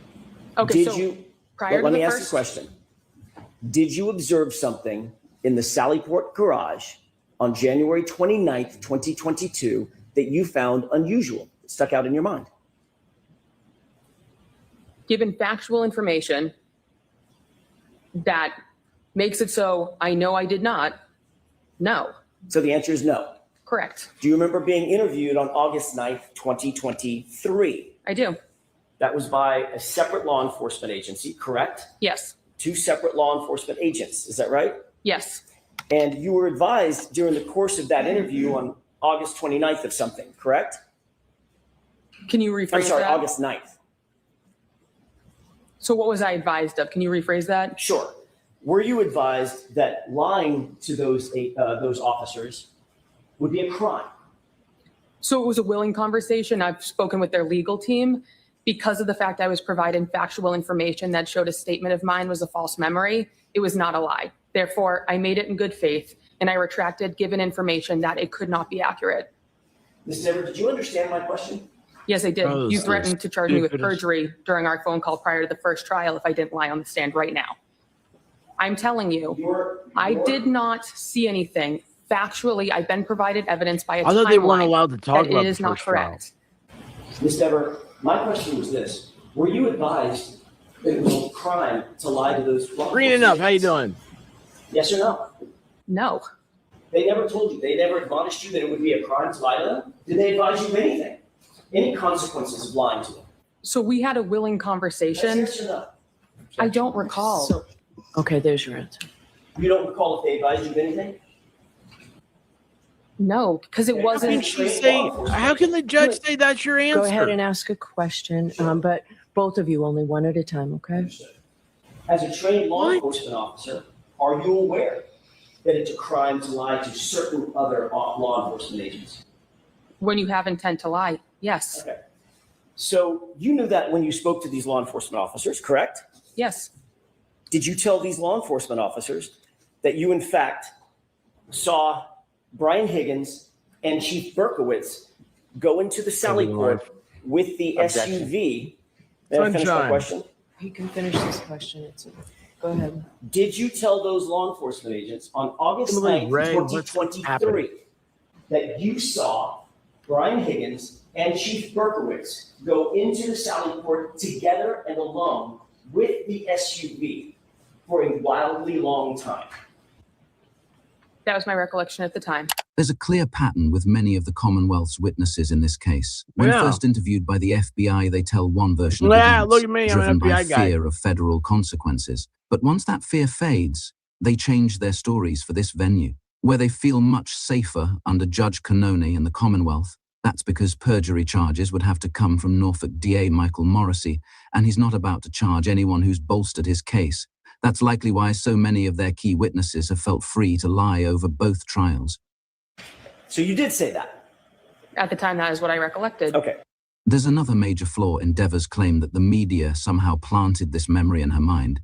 Okay, Did so you, prior let to me the ask you a first, question. Did you observe something in the Sallyport garage on January 29th, 2022 that you found unusual, that stuck out in your mind? given factual information that makes it so I know I did not, no. So the answer is no. Correct. Do you remember being interviewed on August 9th, 2023? I do. That was by a separate law enforcement agency, correct? Yes. 2 separate law enforcement agents, is that right? Yes. And you were advised during the course of that interview on August 29th of something, correct? Can you rephrase I'm sorry, that? August 9th. So what was I advised of? Can you rephrase that? Sure. Were you advised that lying to those officers would be a crime? So it was a willing conversation. I've spoken with their legal team. Because of the fact I was providing factual information that showed a statement of mine was a false memory, it was not a lie. Therefore, I made it in good faith, and I retracted given information that it could not be accurate. Ms. Dever, did you understand my question? Yes, I did. Oh, You this threatened is to charge me with stupidest. perjury during our phone call prior to the first trial if I didn't lie on the stand right now. I'm telling you, I did not see anything. Factually, I've been provided evidence by a I thought they weren't timeline allowed to talk that about it the is not first trial. correct. Ms. Dever, my question was this. Were you advised that it was a crime to lie to those law Green enforcement enough. How you agents? doing? Yes or no? No. They never told you. They never admonished you that it would be a crime to lie to them? Did they advise you of anything? Any consequences of lying to them? So we had a willing conversation. Yes or no? I don't recall. So, okay, there's your answer. You don't recall if they advised you of anything? No, because it How can wasn't. she say? How can the judge say that's your answer? Go ahead and ask a question, but both of you only one at a time, okay? As a trained law What? enforcement officer, are you aware that it's a crime to lie to certain other law enforcement agents? When you have intent to lie, yes. Okay. So you knew that when you spoke to these law enforcement officers, correct? Yes. Did you tell these law enforcement officers that you, in fact, saw Brian Higgins and Chief Berkowitz go into the Sallyport with the Objection. SUV? May I finish my Sunshine. question? He can finish this question. Go ahead. Did you tell those law enforcement agents on August Emily 9th, Ray, what's 2023, that you saw Brian Higgins and Chief Berkowitz go into the Sallyport together and alone with the SUV for a wildly long time? That was my recollection at the time. There's a clear pattern with many of the Commonwealth's witnesses in this case. When Yeah. first interviewed by the FBI, they tell one version of Yeah, events, look at me, I'm an driven by FBI guy. fear of federal consequences. But once that fear fades, they change their stories for this venue, where they feel much safer under Judge Cannone and the Commonwealth. That's because perjury charges would have to come from Norfolk DA Michael Morrissey, and he's not about to charge anyone who's bolstered his case. That's likely why so many of their key witnesses have felt free to lie over both trials. So you did say that? At the time, that is what I recollected. Okay. There's another major flaw in Dever's claim that the media somehow planted this memory in her mind.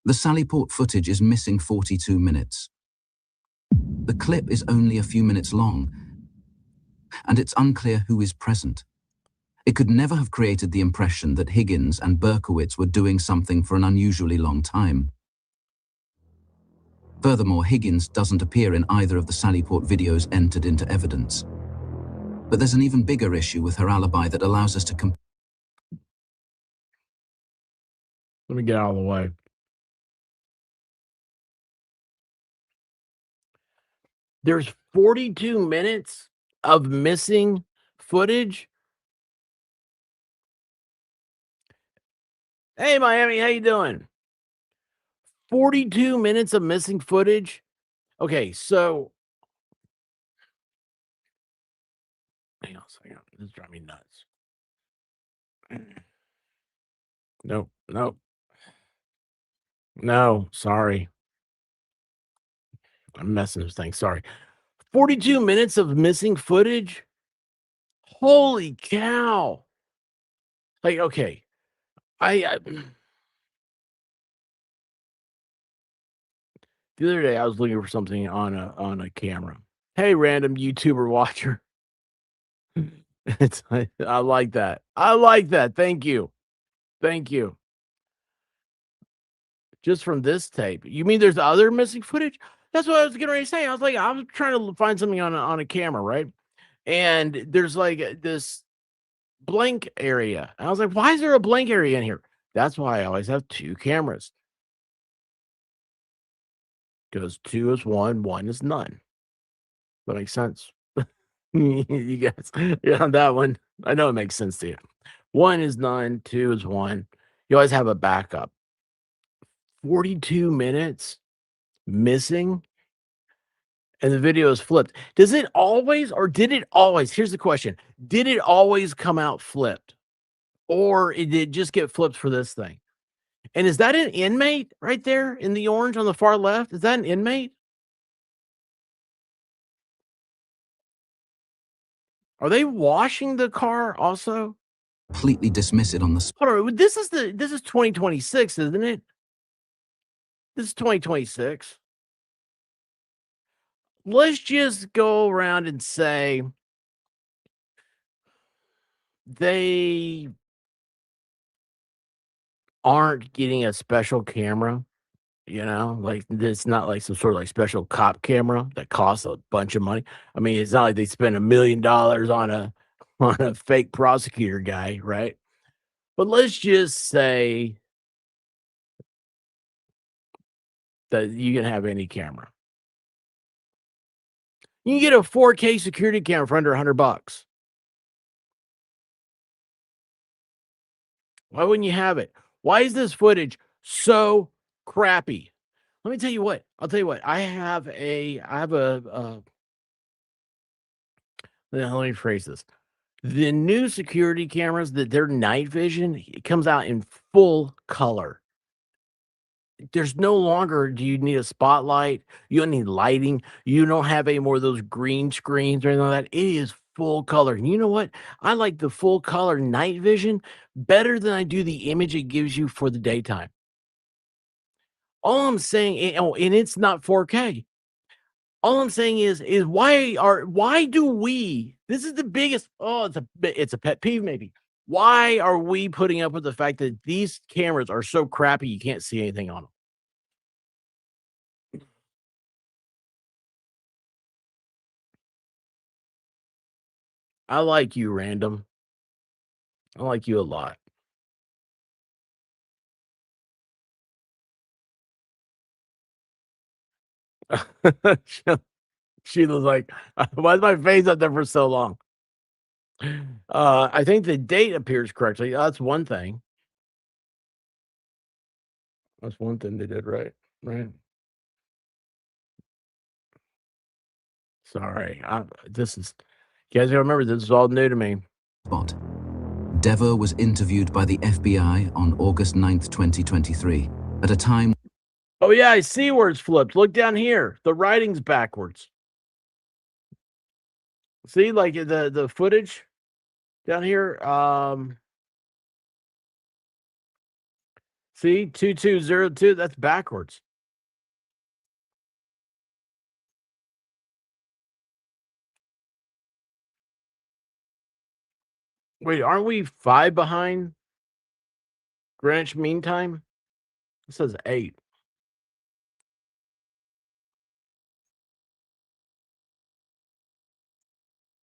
The Sallyport footage is missing 42 minutes. The clip is only a few minutes long, and it's unclear who is present. It could never have created the impression that Higgins and Berkowitz were doing something for an unusually long time. Furthermore, Higgins doesn't appear in either of the Sallyport videos entered into evidence. But there's an even bigger issue with her alibi that allows us to Let me get out of the way. There's 42 minutes of missing footage. Hey, Miami, how you doing? 42 minutes of missing footage. Okay, so hang on a second. This is driving me nuts. Nope, nope. No, sorry. I'm messing this thing. Sorry. 42 minutes of missing footage. Holy cow. Like, okay. I the other day I was looking for something on a camera. Hey, random YouTuber watcher. I like that. I like that. Thank you. Thank you. Just from this tape. You mean there's other missing footage? That's what I was getting ready to say. I was like, I'm trying to find something on a camera, right? And there's like this blank area. And I was like, why is there a blank area in here? That's why I always have two cameras. Because 2 is 1, 1 is none. That makes sense. You guys, yeah, on that one. I know it makes sense to you. 1 is none, 2 is 1. You always have a backup. 42 minutes missing, and the video is flipped. Does it always, or did it always? Here's the question: did it always come out flipped, or did it just get flipped for this thing? And is that an inmate right there in the orange on the far left? Is that an inmate? Are they washing the car also? completely dismiss it on the Hold on, this is 2026, isn't it? This is 2026. Let's just go around and say they aren't getting a special camera, like it's not like some sort of like special cop camera that costs a bunch of money. I mean, it's not like they spend $1 million on a fake prosecutor guy, right? But let's just say that you can have any camera. You can get a 4K security camera for under $100. Why wouldn't you have it? Why is this footage so crappy? Let me tell you what. I'll tell you what. I have a let me phrase this. The new security cameras that they're night vision, it comes out in full color. There's no longer do you need a spotlight, you don't need lighting, you don't have any more of those green screens or anything like that. It is full color. And you know what? I like the full color night vision better than I do the image it gives you for the daytime. All I'm saying, and it's not 4K. All I'm saying is why do we? This is the biggest. Oh, it's a pet peeve maybe. Why are we putting up with the fact that these cameras are so crappy you can't see anything on them? I like you, random. I like you a lot. Sheila's like, why's my face up there for so long? I think the date appears correctly. That's one thing. That's one thing they did right. Right. Sorry. You guys gotta remember this is all new to me. spot. Dever was interviewed by the FBI on August 9th, 2023, at a time Oh yeah, I see where it's flipped. Look down here. The writing's backwards. See, like the footage down here. See, 2202, that's backwards. Wait, aren't we 5 behind Greenwich Mean Time? It says 8.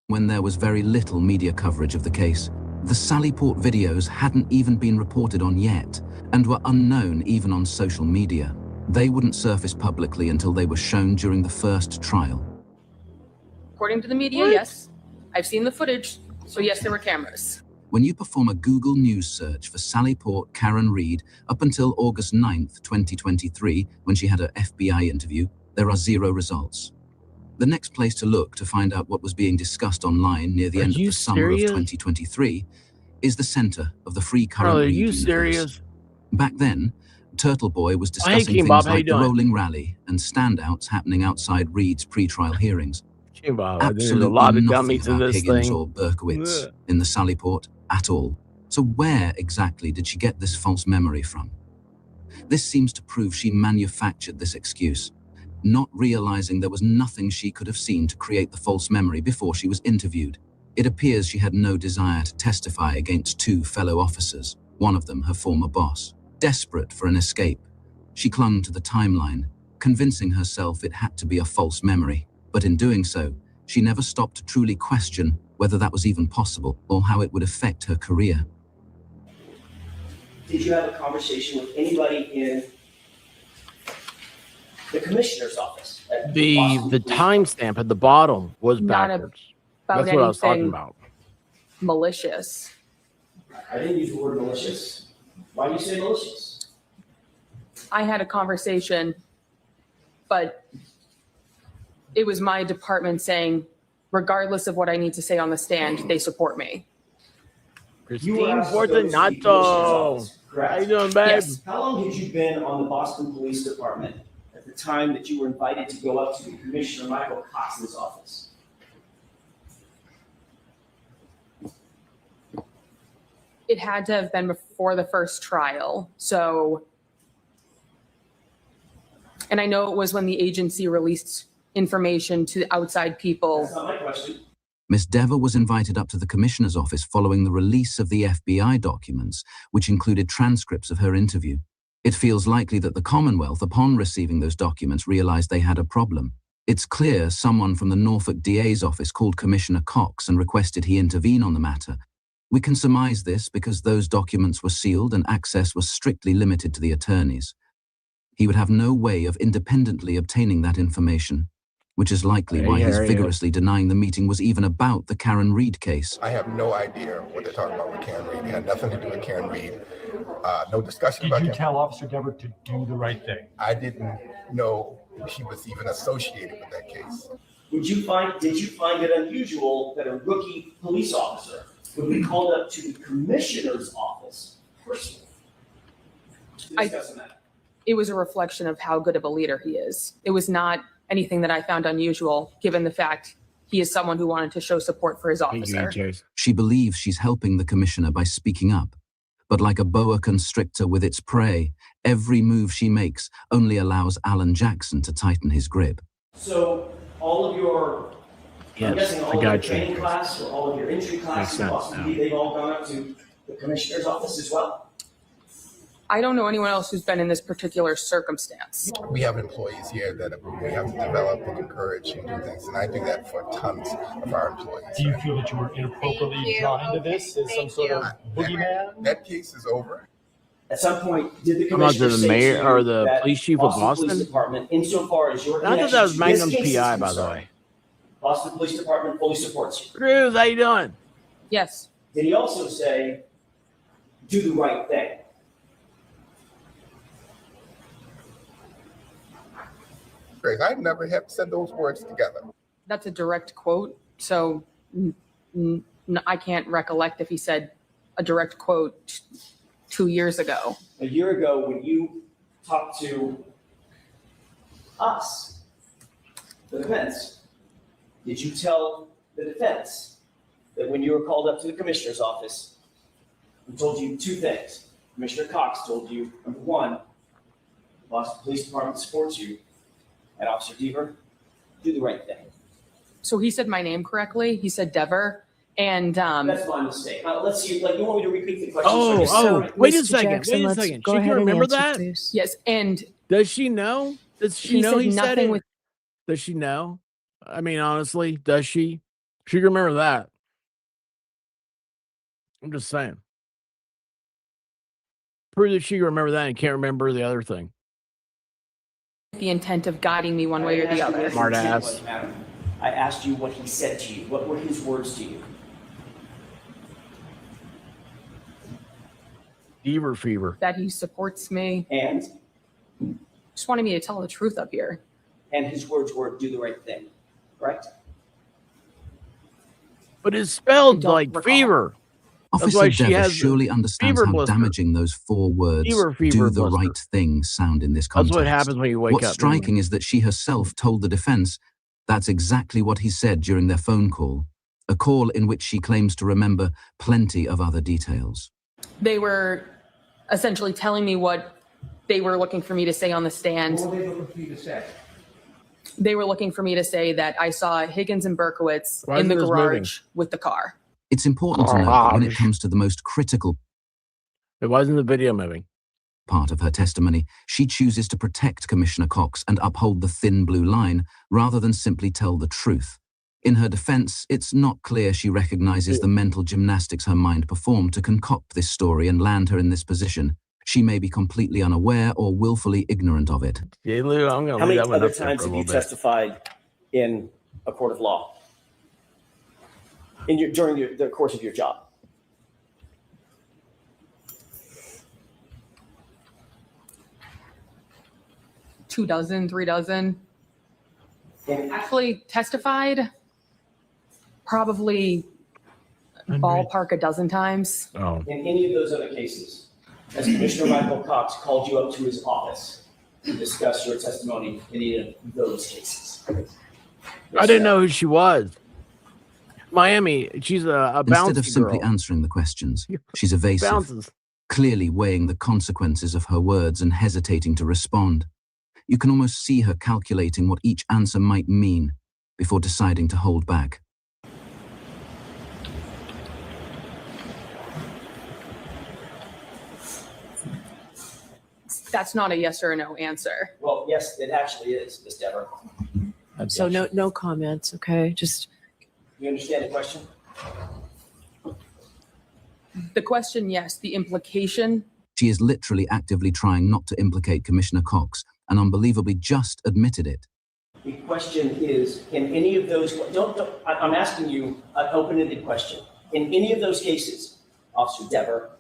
When there was very little media coverage of the case, the Sallyport videos hadn't even been reported on yet and were unknown even on social media. They wouldn't surface publicly until they were shown during the first trial. According to the media, yes. I've seen the footage, so yes, there were cameras. When you perform a Google News search for Sallyport Karen Reid up until August 9th, 2023, when she had her FBI interview, there are 0 results. The next place to look to find out what was being discussed online near the end of the summer of 2023 is the center of the Free Current Reid universe. Serious? Back then, Turtle Boy was Hey, discussing King things Bob, how you like the doing? rolling rally and standouts happening outside Reid's pre-trial hearings. King Bob, there's a Absolutely lot of nothing dummies in about this Higgins thing. or Berkowitz Ugh. in the Sallyport at all. So where exactly did she get this false memory from? This seems to prove she manufactured this excuse, not realizing there was nothing she could have seen to create the false memory before she was interviewed. It appears she had no desire to testify against 2 fellow officers, one of them her former boss. Desperate for an escape, she clung to the timeline, convincing herself it had to be a false memory. But in doing so, she never stopped to truly question whether that was even possible or how it would affect her career. Did you have a conversation with anybody in the commissioner's office? at The Boston Police timestamp at the bottom was Not backwards. About That's what I was talking anything about. malicious. I didn't use the word malicious. Why do you say malicious? I had a conversation, but it was my department saying, regardless of what I need to say on the stand, they support me. You were Christine asked to go to the commissioner's Fortunato. office, How correct? you doing, babe? Yes. How long had you been on the Boston Police Department at the time that you were invited to go up to Commissioner Michael Cox's office? It had to have been before the first trial. So, and I know it was when the agency released information to outside people. That's not my question. Miss Dever was invited up to the commissioner's office following the release of the FBI documents, which included transcripts of her interview. It feels likely that the Commonwealth, upon receiving those documents, realized they had a problem. It's clear someone from the Norfolk DA's office called Commissioner Cox and requested he intervene on the matter. We can surmise this because those documents were sealed and access was strictly limited to the attorneys. He would have no way of independently obtaining that information, which is likely why he's vigorously denying the meeting was even about the Karen Reid case. I have no idea what they're talking about with Karen Reid. It had nothing to do with Karen Reid. No discussion about Did you Karen. tell Officer Dever to do the right thing? I didn't know she was even associated with that case. Did you find it unusual that a rookie police officer would be called up to the commissioner's office personally to discuss a matter? It was a reflection of how good of a leader he is. It was not anything that I found unusual, given the fact he is someone who wanted to show support for his officer. She believes she's helping the commissioner by speaking up. But like a boa constrictor with its prey, every move she makes only allows Alan Jackson to tighten his grip. So all of your, I'm Yes, guessing I all of your got you. training class or all of your entry class in sense Boston, now. they've all gone up to the commissioner's office as well? I don't know anyone else who's been in this particular circumstance. We have employees here that we have to develop and encourage and do things, and I do that for tons of our employees. Do you feel that you were inappropriately drawn into this as some sort of boogeyman? That case is over. At some point, did the Come on, commissioner to the say mayor to you or the that police chief of Police Boston? Department, insofar as your I thought connection that was to this Magnum case is PI, by the concerned, way. Boston Police Department fully supports you. Cruz, how you doing? Yes. Did he also say, do the right thing? Grace, I never have said those words together. That's a direct quote. So I can't recollect if he said a direct quote 2 years ago. A year ago, when you talked to us, the defense, did you tell the defense that when you were called up to the commissioner's office, we told you two things? Commissioner Cox told you, number one, Boston Police Department supports you, and Officer Deaver, do the right thing. So he said my name correctly. He said Dever. And That's my mistake. Let's see, like, you want me to repeat the question? Wait a Mr. second. Jackson, Wait a let's second. go She ahead can and remember answer, that? please. yes, and Does she know? Does she he know said he said nothing it? with Does she know? I mean, honestly, does she? She can remember that. I'm just saying. Prove that she can remember that and can't remember the other thing. the intent of guiding me one way or the other. Smart ass. I asked you what he said to you. What were his words to you? Deaver fever. That he supports me. And Just wanted me to tell the truth up here. his words were, do the right thing, correct? But it's spelled Don't like recall. fever. Officer why she Dever has surely understands fever how blister. damaging those 4 words, Fever do the blister. right thing, sound in this That's context. what happens when you wake What's up. striking is that she herself told the defense that's exactly what he said during their phone call, a call in which she claims to remember plenty of other details. They were essentially telling me what they were looking for me to say on the stand. What were they looking for you to say? They were looking for me to say that I saw Higgins and Berkowitz Why in the isn't this garage moving? with the car. It's important to note that when it Garage. comes to the most critical It wasn't the video moving. part of her testimony, she chooses to protect Commissioner Cox and uphold the thin blue line rather than simply tell the truth. In her defense, it's not clear she recognizes the mental gymnastics her mind performed to concoct this story and land her in this position. She may be completely unaware or willfully ignorant of it. Yeah, Lou, I'm going to How leave many that one other up there times for a have you little bit. testified in a court of law? During the course of your job? Two dozen, 3 dozen. And Actually testified probably ballpark a dozen times. Oh. in any of those other cases, has Commissioner Michael Cox called you up to his office to discuss your testimony in any of those cases? I didn't know who she was. Miami, she's a bouncy Instead of simply girl. answering the questions, she's evasive, Bounces. clearly weighing the consequences of her words and hesitating to respond. You can almost see her calculating what each answer might mean before deciding to hold back. That's not a yes or a no answer. Well, yes, it actually is, Ms. Dever. So no comments, okay? Just, You understand the question? The question, yes. The implication, She is literally actively trying not to implicate Commissioner Cox and unbelievably just admitted it. The question is, in any of those, I'm asking you an open-ended question. In any of those cases, Officer Dever,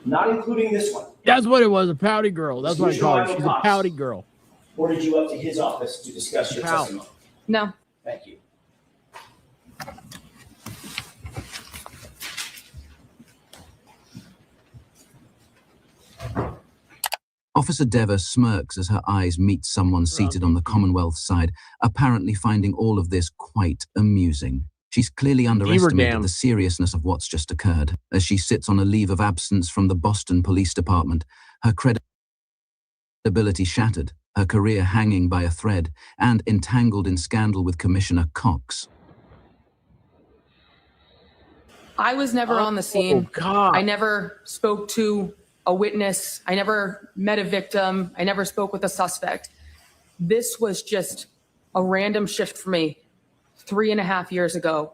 not including this one, That's what it was, a pouty girl. That's what I call her. She's a pouty girl. ordered you up to his office to discuss your Pout. testimony. no. Thank you. Officer Dever smirks as her eyes meet someone seated on the Commonwealth side, apparently finding all of this quite amusing. She's clearly underestimated damn. the seriousness of what's just occurred. As she sits on a leave of absence from the Boston Police Department, her credibility shattered, her career hanging by a thread, and entangled in scandal with Commissioner Cox. I was never on the scene. Oh, God. I never spoke to a witness. I never met a victim. I never spoke with a suspect. This was just a random shift for me 3.5 years ago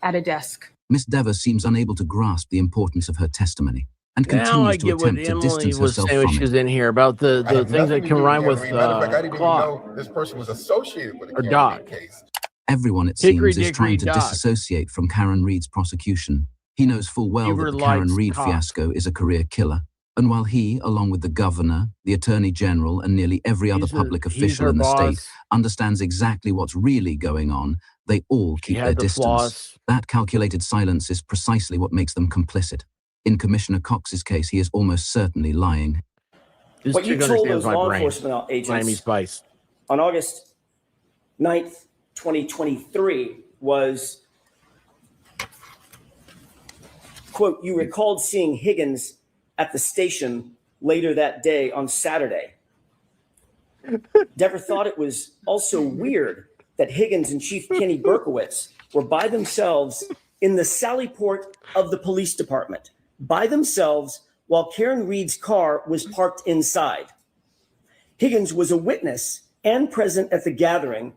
at a desk. Miss Dever seems unable to grasp the importance of her testimony and Now I continues to get what attempt to Emily distance was herself saying when from she was it. in here about the I have things that nothing to can do rhyme with Henry. Matter of fact, I didn't even clock. know this person was associated with the Or Karen Doc. Reed case. Everyone, it Hickory seems, is dickory trying to dock. disassociate from Karen Reed's prosecution. He knows full well Fever that the Karen likes Reed cock. fiasco is a career killer. And while he, along with the governor, the attorney general, and nearly every other public He's official her in the state boss. understands exactly what's really going on, they all She keep their had the distance. floss. That calculated silence is precisely what makes them complicit. In Commissioner Cox's case, he is almost certainly lying. This What you chick told understands those my law brain. enforcement Miami agents Spice. on August 9th, 2023 was, Quote, you recalled seeing Higgins at the station later that day on Saturday. Dever thought it was also weird that Higgins and Chief Kenny Berkowitz were by themselves in the sally port of the police department, by themselves while Karen Reed's car was parked inside. Higgins was a witness and present at the gathering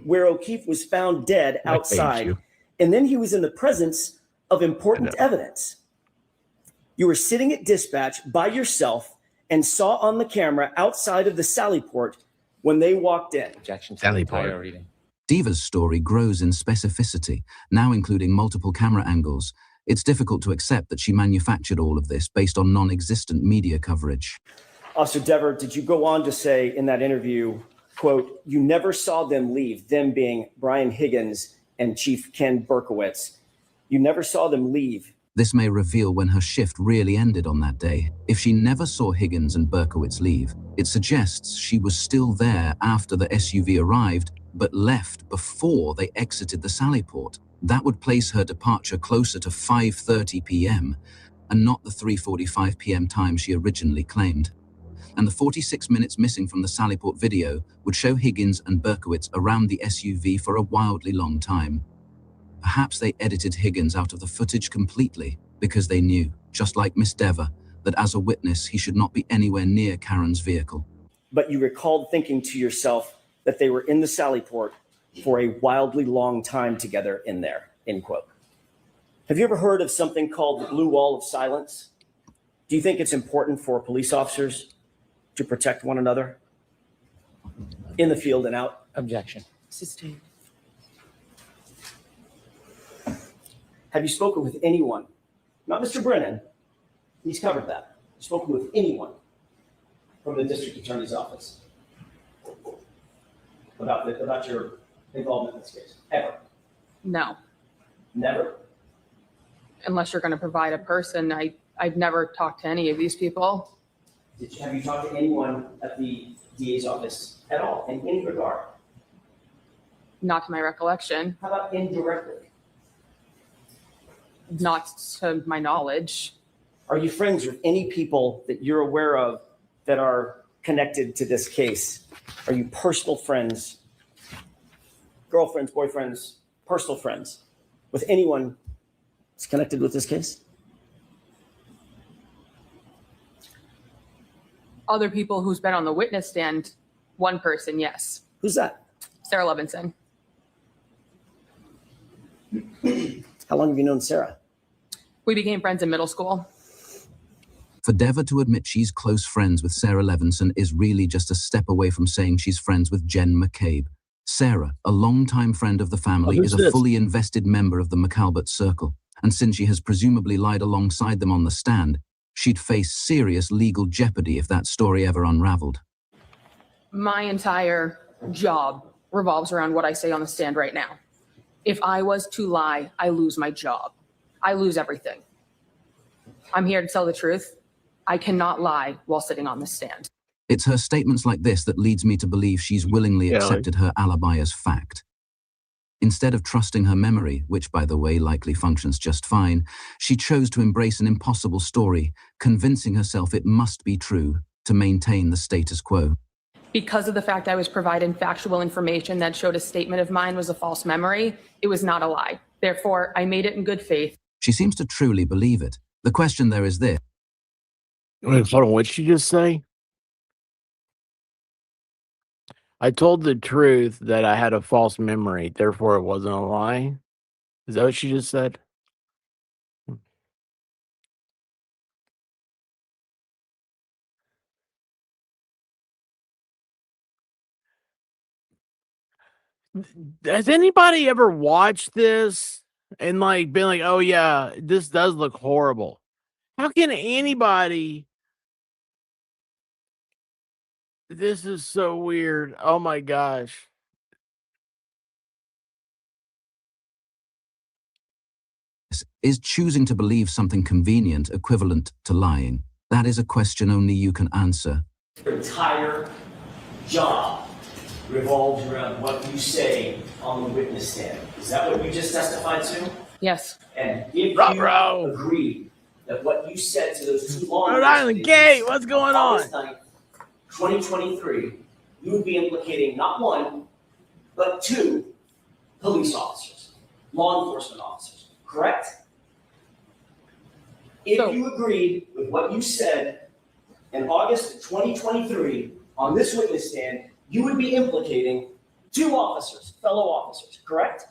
where O'Keefe was found dead outside, and then he was in the presence of important evidence. You were sitting at dispatch by yourself and saw on the camera outside of the sally port when they walked in. Objection to the entire reading. Deva's story grows in specificity, now including multiple camera angles. It's difficult to accept that she manufactured all of this based on non-existent media coverage. Officer Dever, did you go on to say in that interview, quote, you never saw them leave, them being Brian Higgins and Chief Ken Berkowitz. You never saw them leave. This may reveal when her shift really ended on that day. If she never saw Higgins and Berkowitz leave, it suggests she was still there after the SUV arrived, but left before they exited the sally port. That would place her departure closer to 5:30 p.m. and not the 3:45 p.m. time she originally claimed. And the 46 minutes missing from the Sallyport video would show Higgins and Berkowitz around the SUV for a wildly long time. Perhaps they edited Higgins out of the footage completely because they knew, just like Miss Dever, that as a witness he should not be anywhere near Karen's vehicle. But you recalled thinking to yourself that they were in the Sallyport for a wildly long time together in there, end quote. Have you ever heard of something called the blue wall of silence? Do you think it's important for police officers to protect one another in the field and out? Objection. Sustained. Have you spoken with anyone, not Mr. Brennan, he's covered that, spoken with anyone from the district attorney's office about your involvement in this case? Ever? No, Never? unless you're going to provide a person. I've never talked to any of these people. Have you talked to anyone at the DA's office at all, in any regard? Not to my recollection, How about indirectly? not to my knowledge. Are you friends with any people that you're aware of that are connected to this case? Are you personal friends, girlfriends, boyfriends, personal friends with anyone that's connected with this case? Other people who's been on the witness stand, one person, yes. Who's that? Sarah Levinson. How long have you known Sarah? We became friends in middle school. For Dever to admit she's close friends with Sarah Levinson is really just a step away from saying she's friends with Jen McCabe. Sarah, a longtime friend of the family, is a fully invested member of the McAlbert Circle, and since she has presumably lied alongside them on the stand, she'd face serious legal jeopardy if that story ever unraveled. My entire job revolves around what I say on the stand right now. If I was to lie, I lose my job. I lose everything. I'm here to tell the truth. I cannot lie while sitting on the stand. It's her statements like this that leads me to believe she's willingly accepted her alibi as fact. Instead of trusting her memory, which by the way likely functions just fine, she chose to embrace an impossible story, convincing herself it must be true to maintain the status quo. Because of the fact I was provided factual information that showed a statement of mine was a false memory, it was not a lie. Therefore, I made it in good faith. She seems to truly believe it. The question there is this. Wait, hold on, what'd she just say? I told the truth that I had a false memory, therefore it wasn't a lie. Is that what she just said? Has anybody ever watched this and like been like, oh yeah, this does look horrible? How can anybody? This is so weird. Oh my gosh. Is choosing to believe something convenient equivalent to lying? That is a question only you can answer. Your entire job revolves around what you say on the witness stand. Is that what you just testified to? Yes. And if Ruh-roh. you agree that what you said to those two law Rhode enforcement Island agents gate. What's going on? August 9th, 2023, you would be implicating not one, but two police officers, law enforcement officers, correct? If So- you agreed with what you said in August of 2023 on this witness stand, you would be implicating two officers, fellow officers, correct?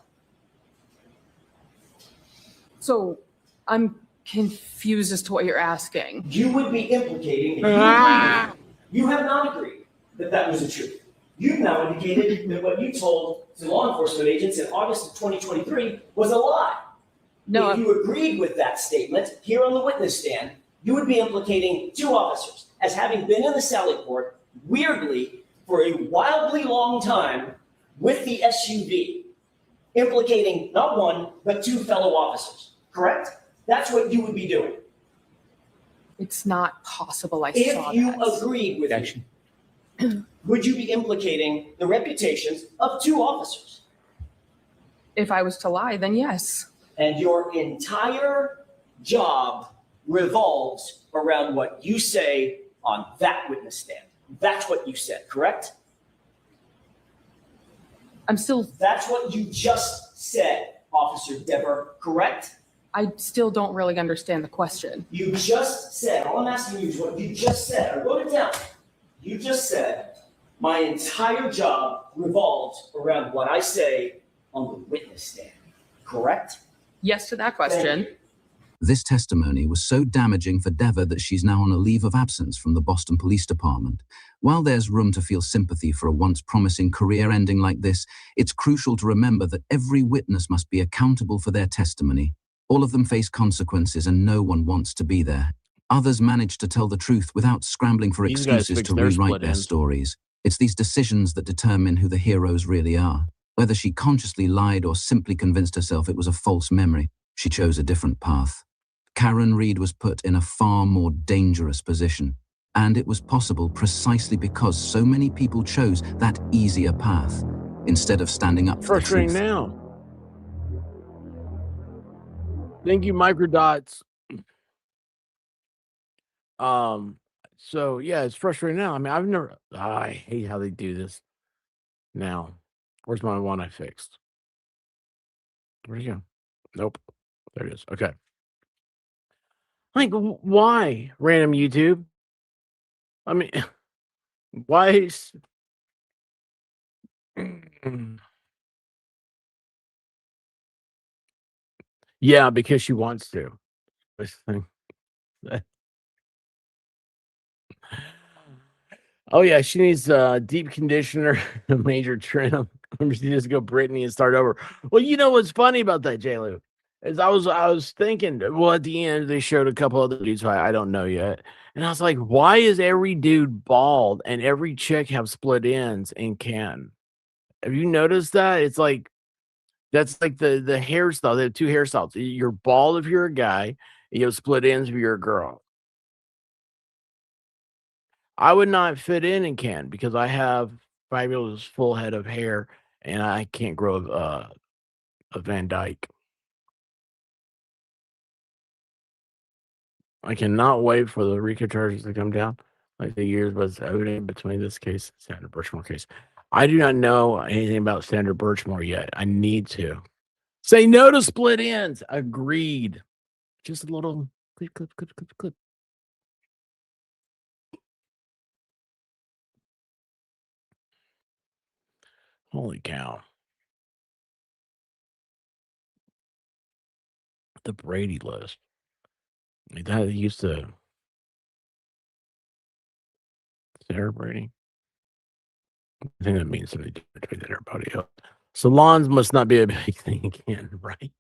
So I'm confused as to what you're asking. You would be implicating, if you agreed, you have not agreed that that was the truth. You've now indicated that what you told to law enforcement agents in August of 2023 was a lie. No, If you agreed with that statement here on the witness stand, you would be implicating two officers as having been in the Sally Port, weirdly, for a wildly long time with the SUV, implicating not one, but two fellow officers, correct? That's what you would be doing. it's not possible I saw If you that. agreed with Objection. me, would you be implicating the reputations of two officers? If I was to lie, then yes. And your entire job revolves around what you say on that witness stand. That's what you said, correct? I'm still, That's what you just said, Officer Dever, correct? I still don't really understand the question. You just said, all I'm asking you is what you just said. I wrote it down. You just said, my entire job revolves around what I say on the witness stand, correct? Yes to that Thank question. you. This testimony was so damaging for Dever that she's now on a leave of absence from the Boston Police Department. While there's room to feel sympathy for a once promising career ending like this, it's crucial to remember that every witness must be accountable for their testimony. All of them face consequences and no one wants to be there. Others manage to tell the truth without scrambling for These guys excuses fixed to their rewrite split their ends. stories. It's these decisions that determine who the heroes really are. Whether she consciously lied or simply convinced herself it was a false memory, she chose a different path. Karen Reed was put in a far more dangerous position. And it was possible precisely because so many people chose that easier path, instead of standing up for the Frustrating truth. now. Thank you, Microdots. So yeah, it's frustrating now. I mean, I've never. I hate how they do this now. Where's my one I fixed? Where'd you go? Nope. There it is. Okay. Like, why random YouTube? I mean, why is yeah, because she wants to. This thing. Oh yeah, she needs a deep conditioner, a major trim. She just go Brittany and start over. Well, you know what's funny about that, J. Lou? Is I was thinking, well, at the end they showed a couple other dudes who I don't know yet. And I was like, why is every dude bald and every chick have split ends and can? Have you noticed that? It's like that's like the hairstyle. They have two hairstyles. You're bald if you're a guy, and you have split ends if you're a girl. I would not fit in can because I have fabulous full head of hair and I can't grow a Van Dyke. I cannot wait for the RICO charges to come down. Like the years was evident between this case and Sandra Birchmore case. I do not know anything about Sandra Birchmore yet. I need to. Say no to split ends. Agreed. Just a little clip. Holy cow. The Brady list. Like that used to Sarah Brady. I think that means something different between everybody else. Salons must not be a big thing again, right?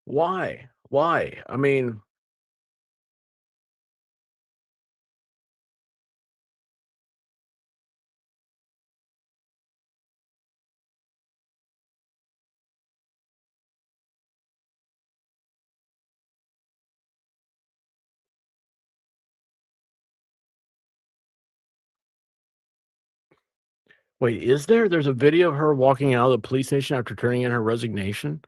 Why? Why? I mean, Wait, is there? There's a video of her walking out of the police station after turning in her resignation?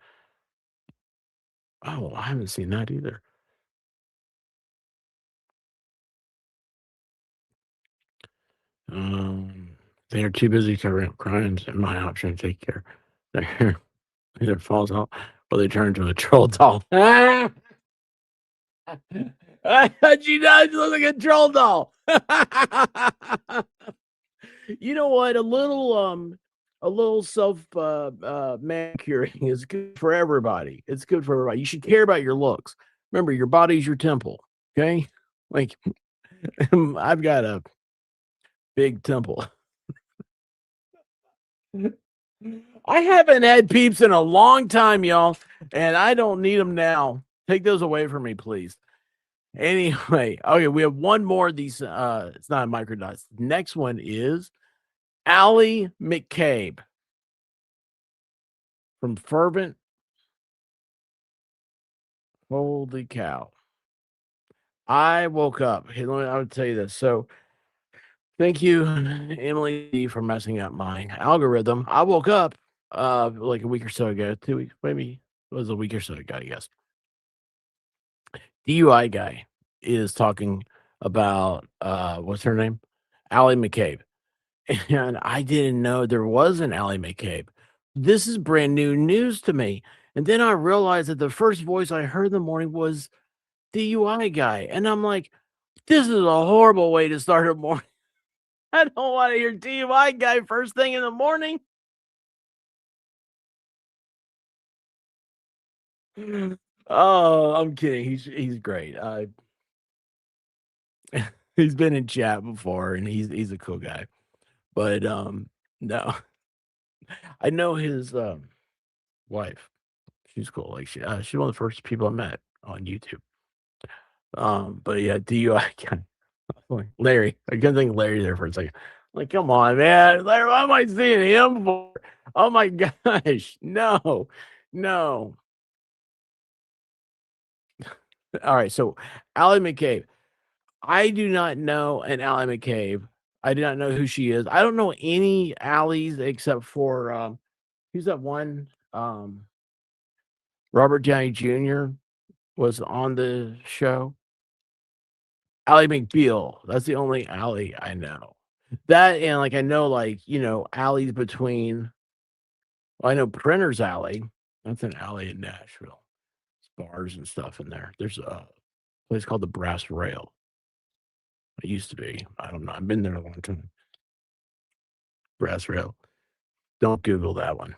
Oh, I haven't seen that either. They are too busy covering up crimes, and my option to take care. Their hair either falls out or they turn into a troll doll. She does look like a troll doll. You know what? A little self manicuring is good for everybody. It's good for everybody. You should care about your looks. Remember, your body's your temple. Okay, like I've got a big temple. I haven't had peeps in a long time, y'all, and I don't need them now. Take those away from me, please. Anyway, okay, we have one more of these. It's not a microdots. Next one is Allie McCabe from Fervent. Holy cow. I woke up. Hey, I would tell you this. So thank you, Emily, for messing up my algorithm. I woke up like a week or so ago, 2 weeks, maybe it was a week or so ago, I guess. DUI guy is talking about what's her name? Allie McCabe. And I didn't know there was an Allie McCabe. This is brand new news to me. And then I realized that the first voice I heard in the morning was DUI guy. And I'm like, this is a horrible way to start a morning. I don't want to hear DUI guy first thing in the morning. Oh, I'm kidding. He's great. He's been in chat before and he's a cool guy. But no. I know his wife. She's cool. Like she's one of the first people I met on YouTube. But yeah, DUI guy. Larry. I couldn't think of Larry there for a second. Like, come on, man. Larry, why am I seeing him for? Oh my gosh. No. No. All right. So Allie McCabe. I do not know an Allie McCabe. I do not know who she is. I don't know any Allies except for who's that one? Robert Downey Jr. was on the show. Ally McBeal. That's the only Allie I know. That and like I know alleys between. Well, I know Printer's Alley. That's an alley in Nashville. There's bars and stuff in there. There's a place called the Brass Rail. It used to be. I don't know. I've been there a long time. Brass Rail. Don't Google that one.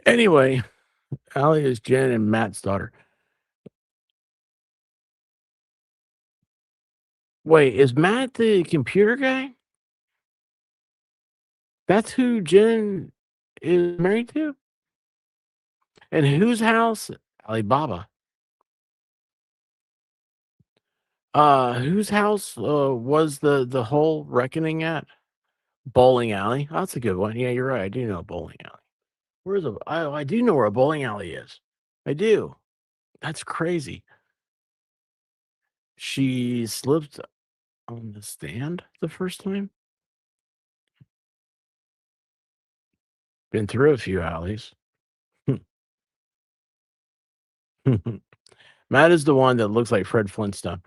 Anyway, Allie is Jen and Matt's daughter. Wait, is Matt the computer guy? That's who Jen is married to? And whose house? Alibaba. Whose house was the whole reckoning at? Bowling alley. Oh, that's a good one. Yeah, you're right. I do know a bowling alley. Where's a? I do know where a bowling alley is. I do. That's crazy. She slipped on the stand the first time. Been through a few alleys. Matt is the one that looks like Fred Flintstone.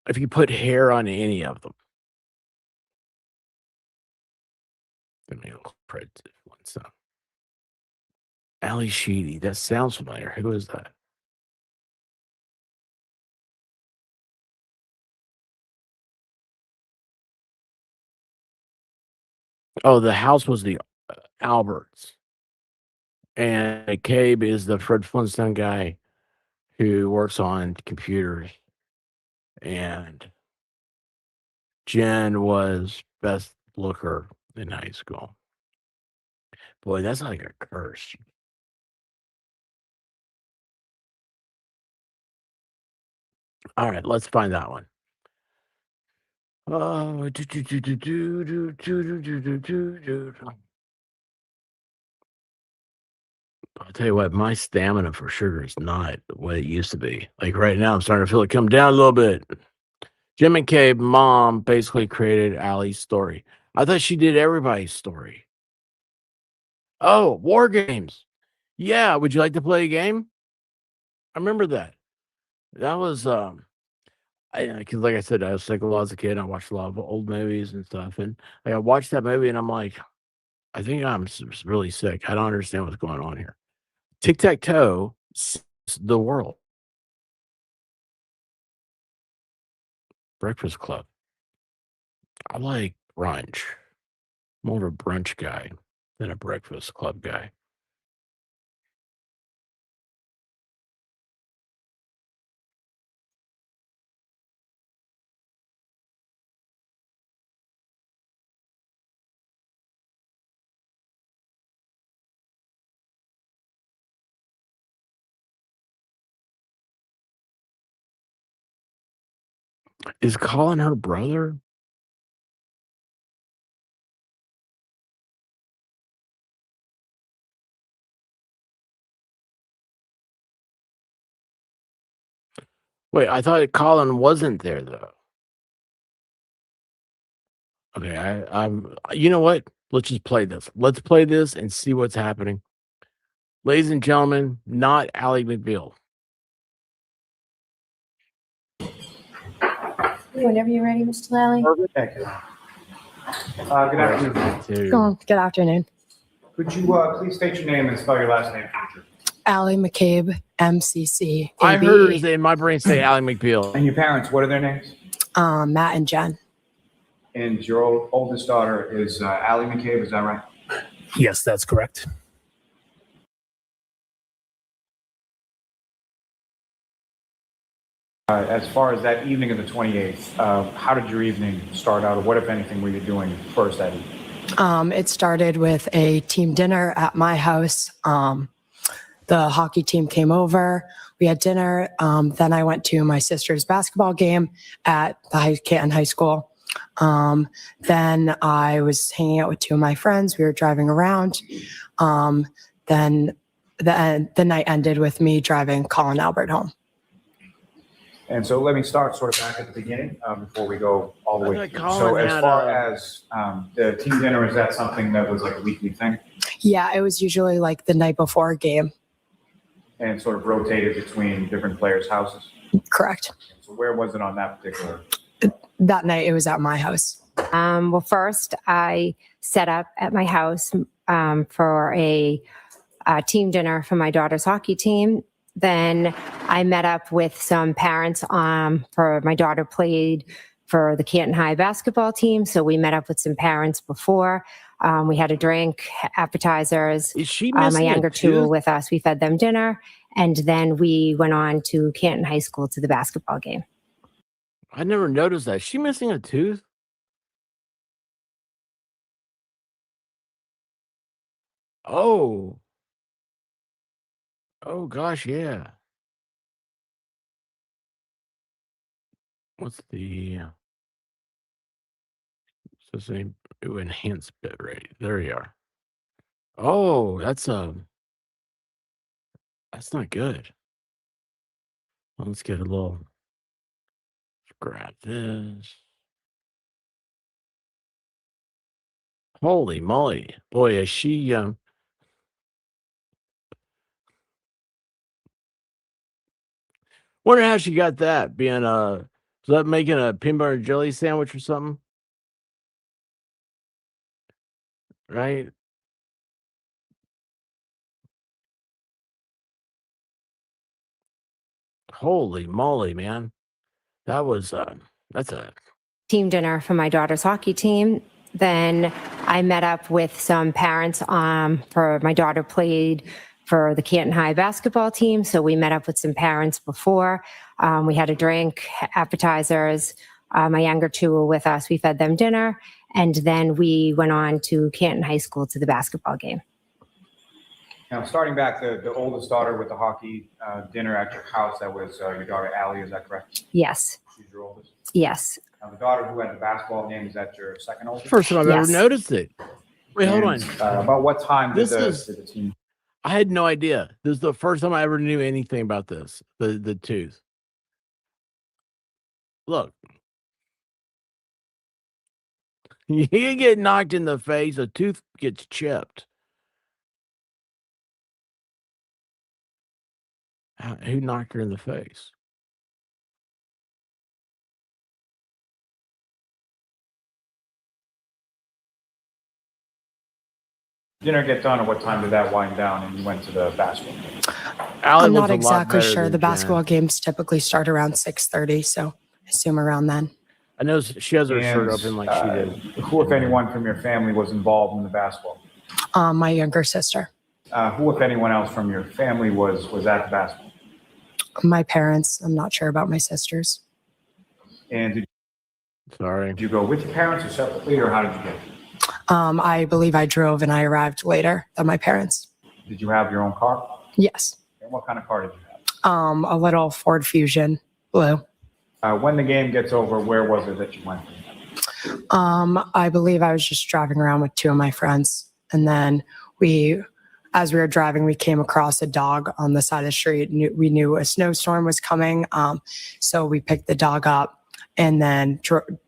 If you put hair on any of them. Let me look Fred Flintstone. Ali Sheedy. That sounds familiar. Who is that? Oh, the house was the Alberts. And McCabe is the Fred Flintstone guy who works on computers. And Jen was best looker in high school. Boy, that's like a curse. All right, let's find that one. Oh, I'll tell you what, my stamina for sugar is not what it used to be. Like right now, I'm starting to feel it come down a little bit. Jim and Cabe mom basically created Allie's story. I thought she did everybody's story. Oh, war games. Yeah, would you like to play a game? I remember that. That was because like I said, I was sick a lot as a kid. I watched a lot of old movies and stuff, and like, I watched that movie, and I'm like, I think I'm really sick. I don't understand what's going on here. Tic Tac Toe saves the world. Breakfast Club. I like brunch. More of a brunch guy than a Breakfast Club guy. Is Colin her brother? Wait, I thought Colin wasn't there though. Okay, I'm. You know what? Let's just play this. Let's play this and see what's happening, ladies and gentlemen. Not Ally McBeal. Whenever you're ready, Mr. Lally. Thank you. Good afternoon. Oh, good afternoon. Could you please state your name and spell your last name, teacher? Ally McCabe, MCC. I heard her say in my brain say Ally McBeal. And your parents, what are their names? Matt and Jen. And your oldest daughter is Allie McCabe, is that right? Yes, that's correct. As far as that evening of the 28th, how did your evening start out, or what, if anything, were you doing first that evening? It started with a team dinner at my house. The hockey team came over. We had dinner. Then I went to my sister's basketball game at the Canton High School. Then I was hanging out with two of my friends. We were driving around. Then the night ended with me driving Colin Albert home. And so let me start sort of back at the beginning before we go all the way through. Colin So as had far as the team dinner, is that something that was like a weekly thing? Yeah, it was usually like the night before a game. And sort of rotated between different players' houses? Correct. So where was it on that particular? That night, it was at my house. Well, first, I set up at my house for a team dinner for my daughter's hockey team. Then I met up with some parents for my daughter played for the Canton High basketball team. So we met up with some parents before. We had a drink, appetizers. Is she my missing younger a two were tooth? with us. We fed them dinner. And then we went on to Canton High School to the basketball game. I never noticed that. Is she missing a tooth? Oh. Oh gosh, yeah. What's the same enhance bit rate? There you are. Oh, that's not good. Let's get a little grab this. Holy moly. Boy, is she wonder how she got that. Being is that making a peanut butter and jelly sandwich or something? Right? Holy moly, man. That was that's a Team dinner for my daughter's hockey team. Then I met up with some parents for my daughter played for the Canton High basketball team. So we met up with some parents before. We had a drink, appetizers. My younger two were with us. We fed them dinner. And then we went on to Canton High School to the basketball game. Now, starting back, the oldest daughter with the hockey dinner at your house, that was your daughter Allie, is that correct? Yes. She's your oldest? Yes. Now, the daughter who had the basketball game, is that your second oldest? first time I've ever Yes. noticed it. Wait, hold on. About what time did This the team? I had no idea. This is the first time I ever knew anything about this. The tooth. Look, You get knocked in the face, a tooth gets chipped. Who knocked her in the face? Dinner get done, or what time did that wind down and you went to the basketball game? Allie I'm was not a lot exactly better sure. than The Jen. basketball games typically start around 6:30, so I assume around then. I know she has her shirt And, open like she did. Who, if anyone, from your family was involved in the basketball? My younger sister. Who, if anyone else from your family was at the basketball? My parents. I'm not sure about my sisters. And did Sorry. you go with your parents or separately, or how did you get there? I believe I drove and I arrived later than my parents. Did you have your own car? Yes. And what kind of car did you have? A little Ford Fusion blue. When the game gets over, where was it that you went? I believe I was just driving around with two of my friends. And then as we were driving, we came across a dog on the side of the street. We knew a snowstorm was coming. So we picked the dog up and then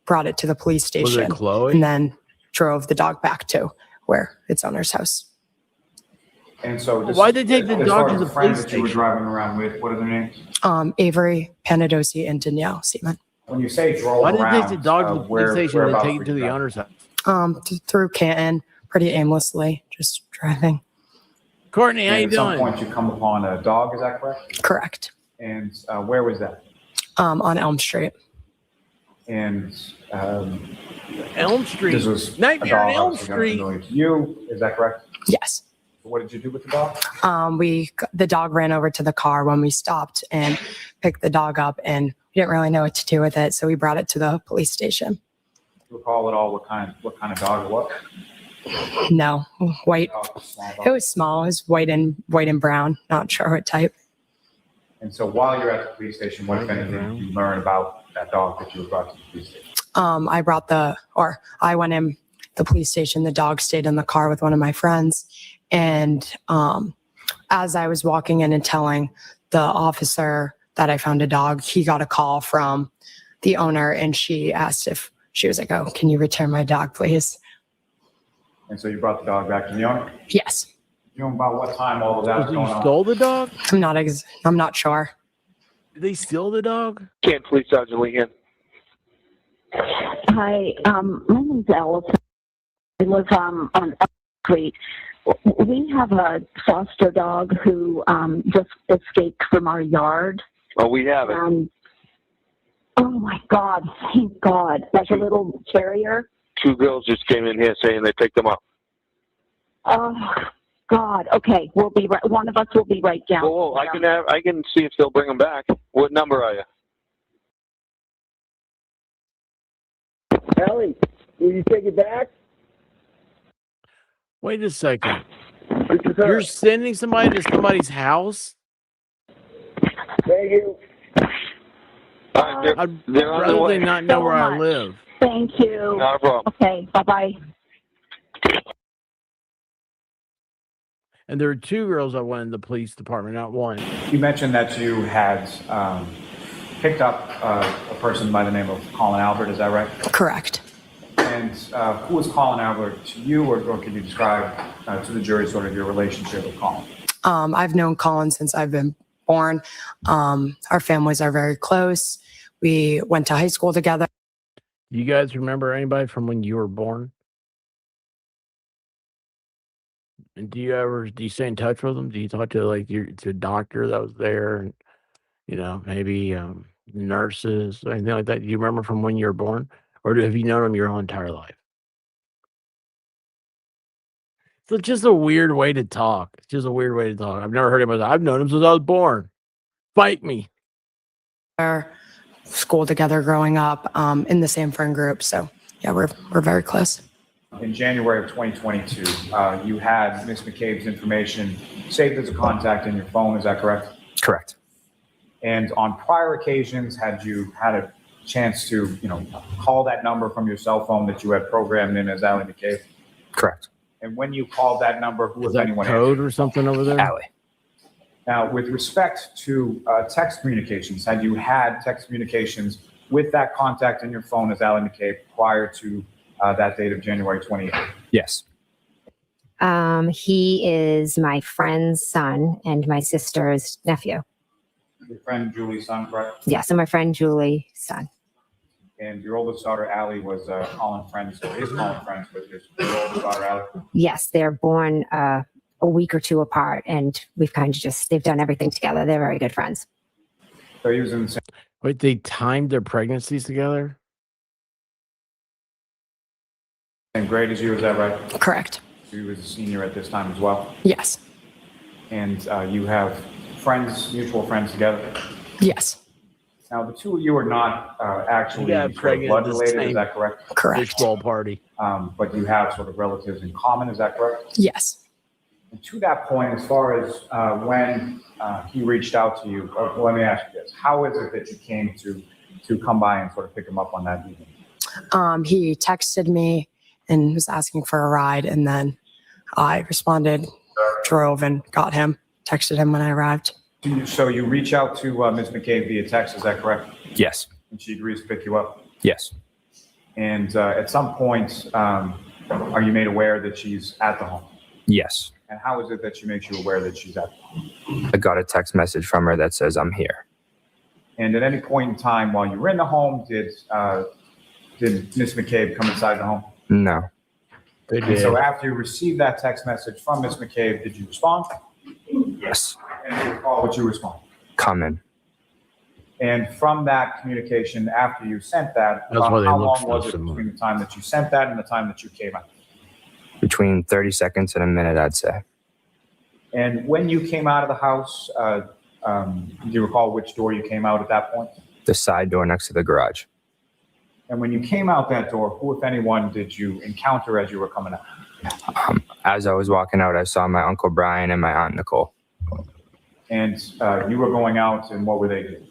brought it to the police station. Was it Chloe? And then drove the dog back to where its owner's house. And so why'd they take the dog to the friends police that you were station? driving around with? What are their names? Avery, Panadosi, and Danielle Seaman. When you say drove Why did around, they take the dog to the police station and then take it to the owner's house? Through Canton, pretty aimlessly, just driving. Courtney, how you At some doing? point, you come upon a dog. Is that correct? Correct. And where was that? On Elm Street. And Elm Street. this was Nightmare a dog on Elm obviously Street. unfamiliar to you. Is that correct? Yes. What did you do with the dog? The dog ran over to the car when we stopped and picked the dog up, and we didn't really know what to do with it, so we brought it to the police station. Do you recall at all what kind of dog it was? No, white. Small It dog. was small. It was white and brown. Not sure what type. And so while you're at the police station, what if anything did you learn about that dog that you were brought to the police station? I went in the police station. The dog stayed in the car with one of my friends. And as I was walking in and telling the officer that I found a dog, he got a call from the owner, and she asked if she was like, "Oh, can you return my dog, please?" And so you brought the dog back to the owner? Yes. You know about what time all of that was You going on? stole the dog? I'm not sure. Did they steal the dog? Can't Police Sergeant Lehan. Hi, my name's Allison. I live on Elm Street. We have a foster dog who just escaped from our yard. Oh, we have it. Oh my God! Thank God! Like a little terrier. 2 girls just came in here saying they picked them up. Oh God! Okay, we'll be right. One of us will be right down. Oh, I can see if they'll bring them back. What number are you? Ellie, will you take it back? Wait a second. You're sending somebody to somebody's house? Thank you. I'd they're on the rather way. they not know So where I much. live. Thank you. Not a problem. Okay, bye-bye. And there were 2 girls that went in the police department, not one. You mentioned that you had picked up a person by the name of Colin Albert. Is that right? Correct. And who was Colin Albert to you, or can you describe to the jury sort of your relationship with Colin? I've known Colin since I've been born. Our families are very close. We went to high school together. You guys remember anybody from when you were born? And do you stay in touch with them? Do you talk to the doctor that was there, and maybe nurses or anything like that? Do you remember from when you were born, or have you known them your whole entire life? So it's just a weird way to talk. It's just a weird way to talk. I've never heard anybody say, I've known him since I was born. Fight me. School together growing up in the same friend group. So yeah, we're very close. In January of 2022, you had Ms. McCabe's information saved as a contact in your phone. Is that correct? Correct. And on prior occasions, had you had a chance to, call that number from your cell phone that you had programmed in as Allie McCabe? Correct. And when you called that number, who Is was that anyone code or something over there? Allie. Now, with respect to text communications, had you had text communications with that contact in your phone as Allie McCabe prior to that date of January 28th? Yes. He is my friend's son and my sister's nephew. Your friend Julie's son, correct? Yes, and my friend Julie's son. And your oldest daughter, Allie, was calling friends, or is calling friends with your oldest daughter, Allie? Yes, they're born a week or two apart, and we've kind of they've done everything together. They're very good friends. So he was in the same. Wait, they timed their pregnancies together? Same grade as you, is that right? Correct. So he was a senior at this time as well? Yes. And you have friends, mutual friends together? Yes. Now, the two of you are not actually Yeah, sort of pregnant blood at the related, is same that correct? Correct. Baseball party. But you have sort of relatives in common, is that correct? Yes. And to that point, as far as when he reached out to you, let me ask you this. How is it that you came to come by and sort of pick him up on that evening? He texted me and was asking for a ride, and then I responded, drove, and got him, texted him when I arrived. So you reach out to Ms. McCabe via text, is that correct? Yes. And she agrees to pick you up? Yes. And at some point, are you made aware that she's at the home? Yes. And how is it that she makes you aware that she's at the home? I got a text message from her that says I'm here. And at any point in time while you were in the home, did Ms. McCabe come inside the home? No. And so after you received that text message from Ms. McCabe, did you respond? Yes. And do you recall what you responded? Come in. And from that communication, after you sent that, That's why they how look long so was it similar. between the time that you sent that and the time that you came out? Between 30 seconds and a minute, I'd say. And when you came out of the house, do you recall which door you came out at that point? The side door next to the garage. And when you came out that door, who, if anyone, did you encounter as you were coming out? As I was walking out, I saw my Uncle Brian and my Aunt Nicole. And you were going out, and what were they doing?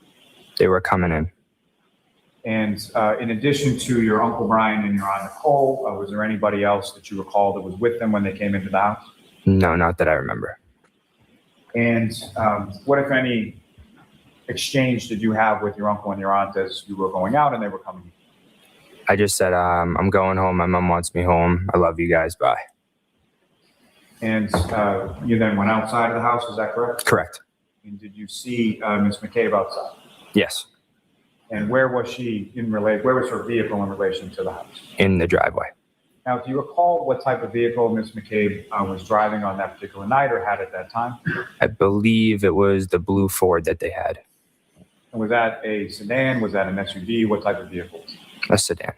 They were coming in. And in addition to your Uncle Brian and your Aunt Nicole, was there anybody else that you recall that was with them when they came into the house? No, not that I remember. And what, if any, exchange did you have with your uncle and your aunt as you were going out and they were coming in? I just said, I'm going home. My mom wants me home. I love you guys. Bye. And you then went outside of the house, is that correct? Correct. And did you see Ms. McCabe outside? Yes. And where was she where was her vehicle in relation to the house? In the driveway. Now, do you recall what type of vehicle Ms. McCabe was driving on that particular night or had at that time? I believe it was the blue Ford that they had. And was that a sedan? Was that an SUV? What type of vehicle? A sedan.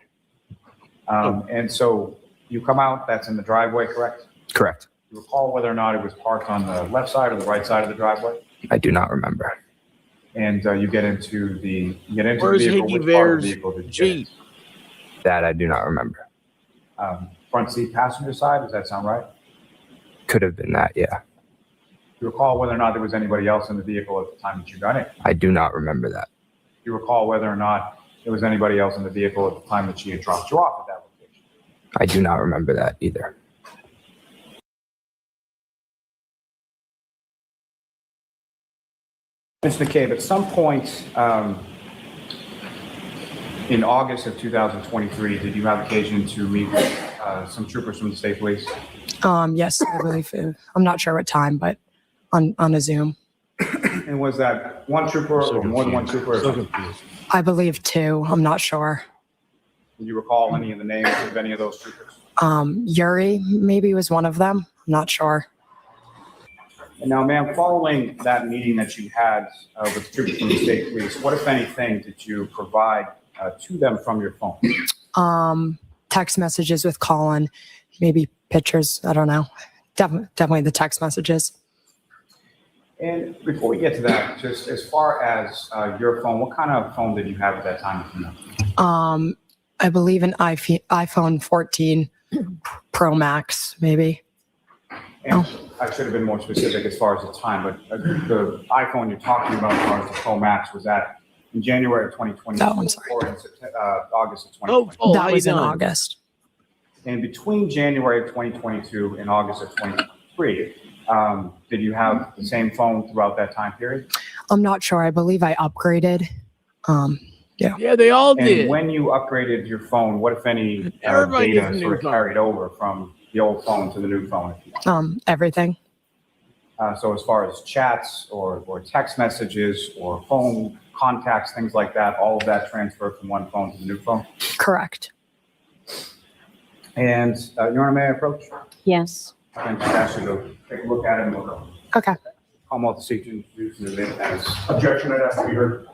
And so you come out, that's in the driveway, correct? Correct. Do you recall whether or not it was parked on the left side or the right side of the driveway? I do not remember. And you get into the Where's vehicle. Hickey Which part of Bear's the vehicle did you get in? Jeep? That I do not remember. Front seat passenger side, does that sound right? Could have been that, yeah. Do you recall whether or not there was anybody else in the vehicle at the time that you got in? I do not remember that. Do you recall whether or not there was anybody else in the vehicle at the time that she had dropped you off at that location? I do not remember that either. Ms. McCabe, at some point in August of 2023, did you have occasion to meet with some troopers from the state police? Yes, I believe. I'm not sure what time, but on a Zoom. And was that one trooper or more than one trooper? I believe 2. I'm not sure. Do you recall any of the names of any of those troopers? Yuri maybe was one of them. I'm not sure. And now, ma'am, following that meeting that you had with troopers from the state police, what, if anything, did you provide to them from your phone? Text messages with Colin, maybe pictures. I don't know. Definitely the text messages. And before we get to that, just as far as your phone, what kind of phone did you have at that time? I believe an iPhone 14 Pro Max, maybe. And I should have been more specific as far as the time, but the iPhone you're talking about as far as the Pro Max, was that in January of 2020 or in August of 2020? That was in August. And between January of 2022 and August of 2023, did you have the same phone throughout that time period? I'm not sure. I believe I upgraded. Yeah, they all did. And when you upgraded your phone, what, if any, Everybody gets a data new sort of phone. carried over from the old phone to the new phone? Everything. So as far as chats or text messages or phone contacts, things like that, all of that transferred from one phone to the new phone? Correct. And Your Honor, may I approach? Yes. I can just ask you to take a look at it and we'll go. Okay. Call to seek to introduce the witness. Objection, I'd ask to be heard.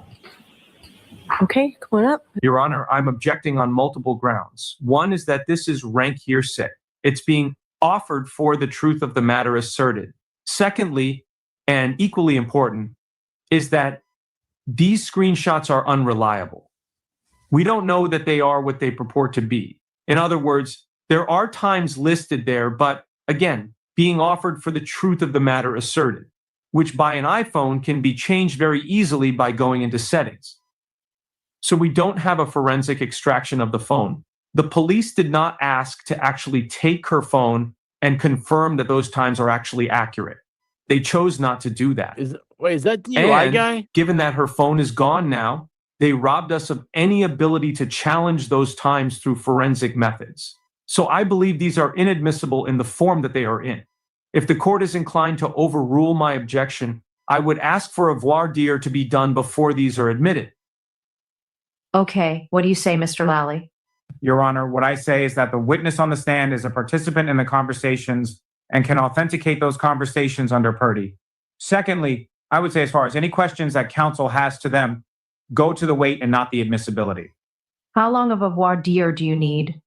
Okay, come on up. Your Honor, I'm objecting on multiple grounds. One is that this is rank hearsay. It's being offered for the truth of the matter asserted. Secondly, and equally important, is that these screenshots are unreliable. We don't know that they are what they purport to be. In other words, there are times listed there, but again, being offered for the truth of the matter asserted, which by an iPhone can be changed very easily by going into settings. So we don't have a forensic extraction of the phone. The police did not ask to actually take her phone and confirm that those times are actually accurate. They chose not to do that. Is that the UI guy? Given that her phone is gone now, they robbed us of any ability to challenge those times through forensic methods. So I believe these are inadmissible in the form that they are in. If the court is inclined to overrule my objection, I would ask for a voir dire to be done before these are admitted. Okay, what do you say, Mr. Lally? Your Honor, what I say is that the witness on the stand is a participant in the conversations and can authenticate those conversations under Purdy. Secondly, I would say as far as any questions that counsel has to them, go to the weight and not the admissibility. How long of a voir dire do you need?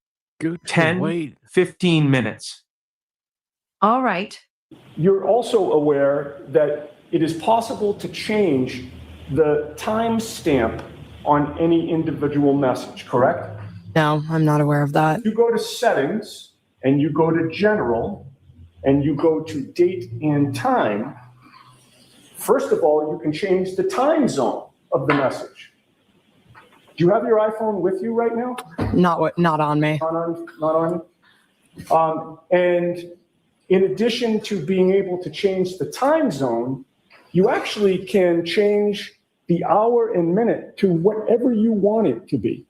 10, 15 minutes. All right. You're also aware that it is possible to change the timestamp on any individual message, correct? No, I'm not aware of that. You go to settings and you go to general and you go to date and time. First of all, you can change the time zone of the message. Do you have your iPhone with you right now? Not on me. Not on you? And in addition to being able to change the time zone, you actually can change the hour and minute to whatever you want it to be.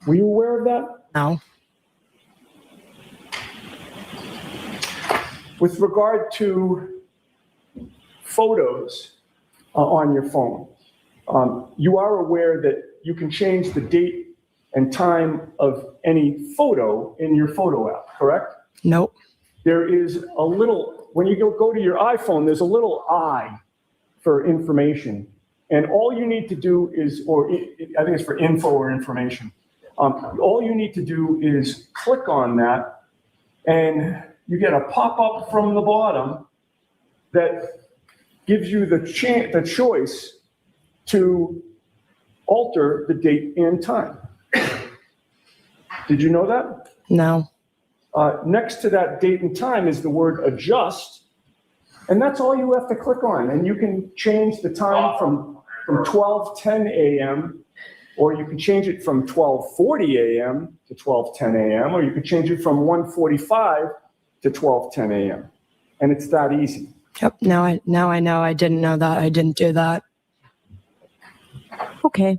Were you aware of that? No. With regard to photos on your phone, you are aware that you can change the date and time of any photo in your photo app, correct? Nope. There is a little, when you go to your iPhone, there's a little I for information. And all you need to do is, I think it's for info or information. All you need to do is click on that and you get a pop-up from the bottom that gives you the choice to alter the date and time. Did you know that? No. Next to that date and time is the word adjust, and that's all you have to click on. And you can change the time from 12:10 a.m., or you can change it from 12:40 a.m. to 12:10 a.m., or you can change it from 1:45 to 12:10 a.m. And it's that easy. Yep. Now I know. I didn't know that. I didn't do that. Okay.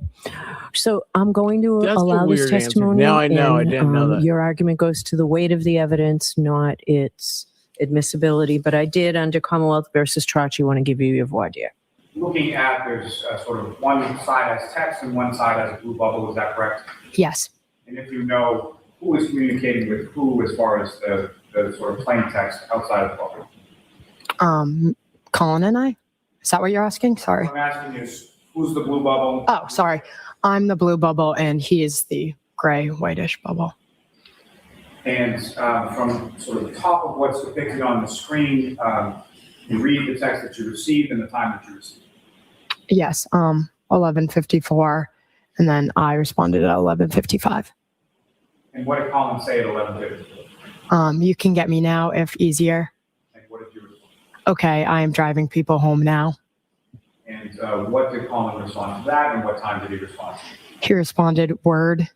So I'm going to allow this testimony. Now I know. I didn't know that. Your argument goes to the weight of the evidence, not its admissibility. But I did, under Commonwealth versus Trotch, want to give you your voir dire. Looking at, there's sort of one side has text and one side has a blue bubble, is that correct? Yes. And if you know who is communicating with who as far as the sort of plain text outside of the bubble? Colin and I? Is that what you're asking? Sorry. What I'm asking is, who's the blue bubble? Oh, sorry. I'm the blue bubble and he is the gray, whitish bubble. And from sort of the top of what's depicted on the screen, you read the text that you received and the time that you received. Yes, 11:54, and then I responded at 11:55. And what did Colin say at 11:54? You can get me now if easier. And what did you respond? Okay, I am driving people home now. And what did Colin respond to that, and what time did he respond? He responded, word,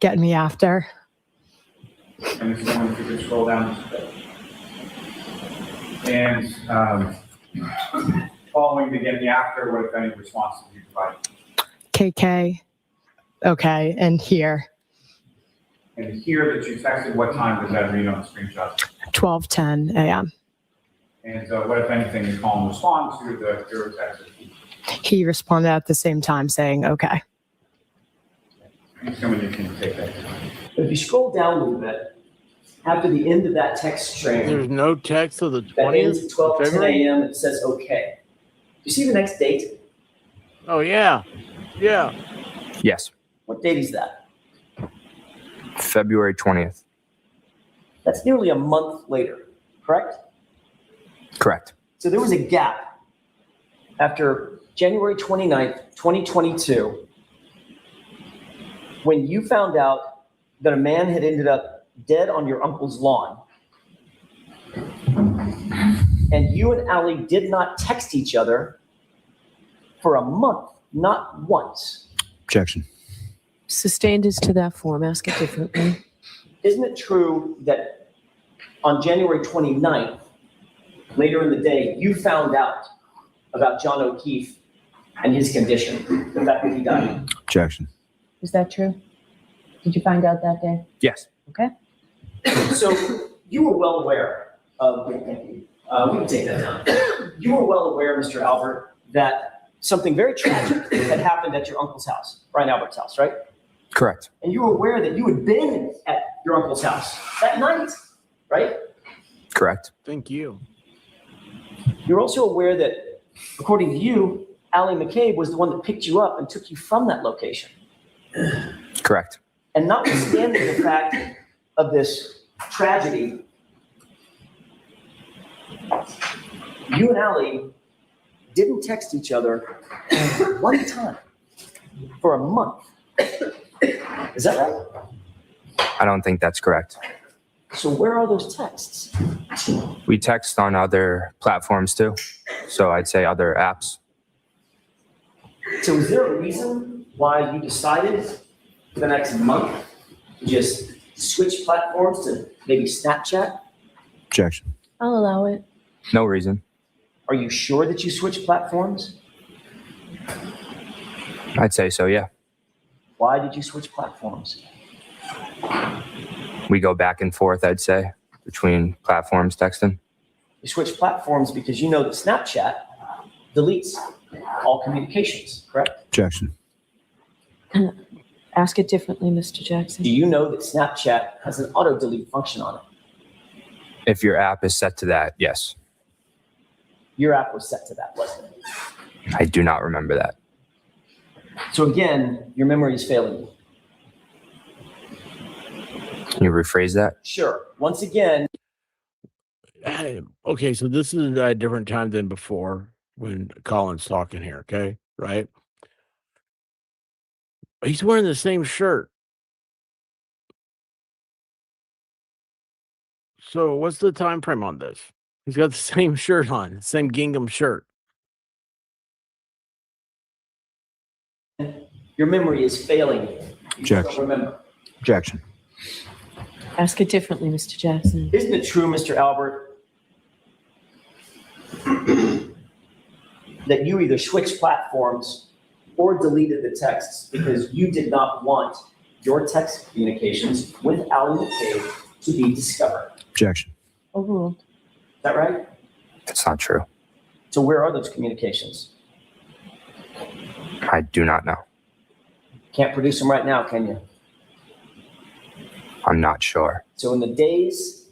get me after. And if you could scroll down. And following the getting after, what if any response did you provide? KK, okay, and here, And here that you texted, what time does that read on the screenshot? 12:10 a.m. And what, if anything, did Colin respond to your text? He responded at the same time saying, okay. Somebody can take that. But if you scroll down a little bit, after the end of that text string, There's no text of the that ends 20th at 12:10 February? a.m., it says okay. You see the next date? Oh, yeah. Yeah. Yes. What date is that? February 20th. That's nearly a month later, correct? Correct. So there was a gap after January 29th, 2022, when you found out that a man had ended up dead on your uncle's lawn. And you and Allie did not text each other for a month, not once. Objection. Sustained is to that form. Ask it differently. Isn't it true that on January 29th, later in the day, you found out about John O'Keefe and his condition, the fact that he died? Objection. Is that true? Did you find out that day? Yes. Okay. So you were well aware of, we can take that down. You were well aware, Mr. Albert, that something very tragic had happened at your uncle's house, Brian Albert's house, right? Correct. And you were aware that you had been at your uncle's house that night, right? Correct. Thank you. You're also aware that, according to you, Allie McCabe was the one that picked you up and took you from that location. Correct. And notwithstanding the fact of this tragedy, you and Allie didn't text each other one time for a month. Is that right? I don't think that's correct. So where are those texts? We text on other platforms too. So I'd say other apps. So is there a reason why you decided for the next month to just switch platforms to maybe Snapchat? Objection. I'll allow it. No reason. Are you sure that you switched platforms? I'd say so, yeah. Why did you switch platforms? We go back and forth, I'd say, between platforms texting. You switched platforms because you know that Snapchat deletes all communications, correct? Objection. Ask it differently, Mr. Jackson. Do you know that Snapchat has an auto delete function on it? If your app is set to that, yes. Your app was set to that, wasn't it? I do not remember that. So again, your memory is failing you. Can you rephrase that? Sure. Once again. Okay, so this is a different time than before when Colin's talking here, okay? Right? He's wearing the same shirt. So what's the time frame on this? He's got the same shirt on, same gingham shirt. Your memory is failing you. You just don't Objection. remember. Objection. Ask it differently, Mr. Jackson. Isn't it true, Mr. Albert, that you either switched platforms or deleted the texts because you did not want your text communications with Allie McCabe to be discovered? Objection. Overruled. Is that right? That's not true. So where are those communications? I do not know. Can't produce them right now, can you? I'm not sure. So in the days,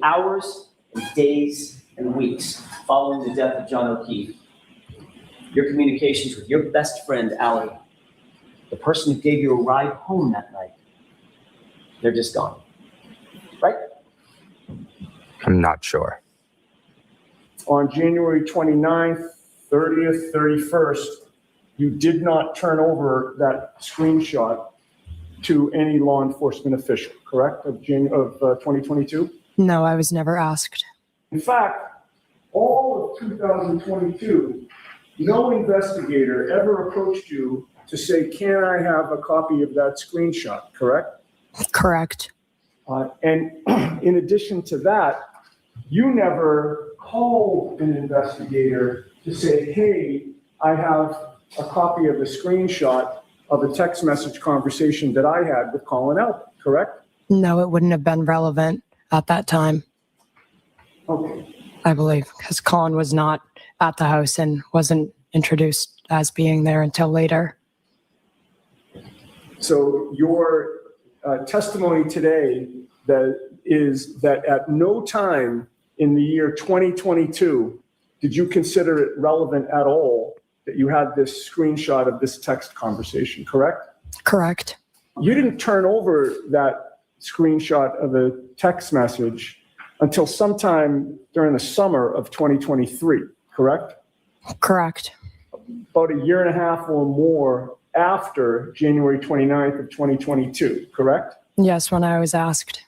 hours, and days and weeks following the death of John O'Keefe, your communications with your best friend, Allie, the person who gave you a ride home that night, they're just gone. Right? I'm not sure. On January 29th, 30th, 31st, you did not turn over that screenshot to any law enforcement official, correct, of 2022? No, I was never asked. In fact, all of 2022, no investigator ever approached you to say, can I have a copy of that screenshot, correct? Correct. And in addition to that, you never called an investigator to say, hey, I have a copy of the screenshot of a text message conversation that I had with Colin Albert, correct? No, it wouldn't have been relevant at that time, Okay. I believe, because Colin was not at the house and wasn't introduced as being there until later. So your testimony today is that at no time in the year 2022 did you consider it relevant at all that you had this screenshot of this text conversation, correct? Correct. You didn't turn over that screenshot of a text message until sometime during the summer of 2023, correct? Correct. About a year and a half or more after January 29th of 2022, correct? Yes, when I was asked.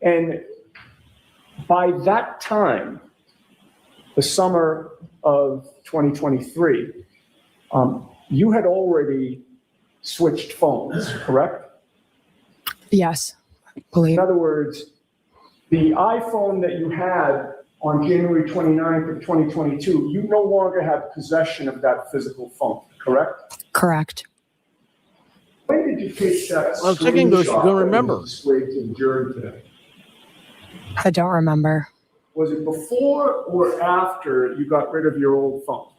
And by that time, the summer of 2023, you had already switched phones, correct? Yes, I believe. In other words, the iPhone that you had on January 29th of 2022, you no longer have possession of that physical phone, correct? Correct. When did you take that Well, second goes, you don't remember. displayed to the jury today? I don't remember. Was it before or after you got rid of your old phone?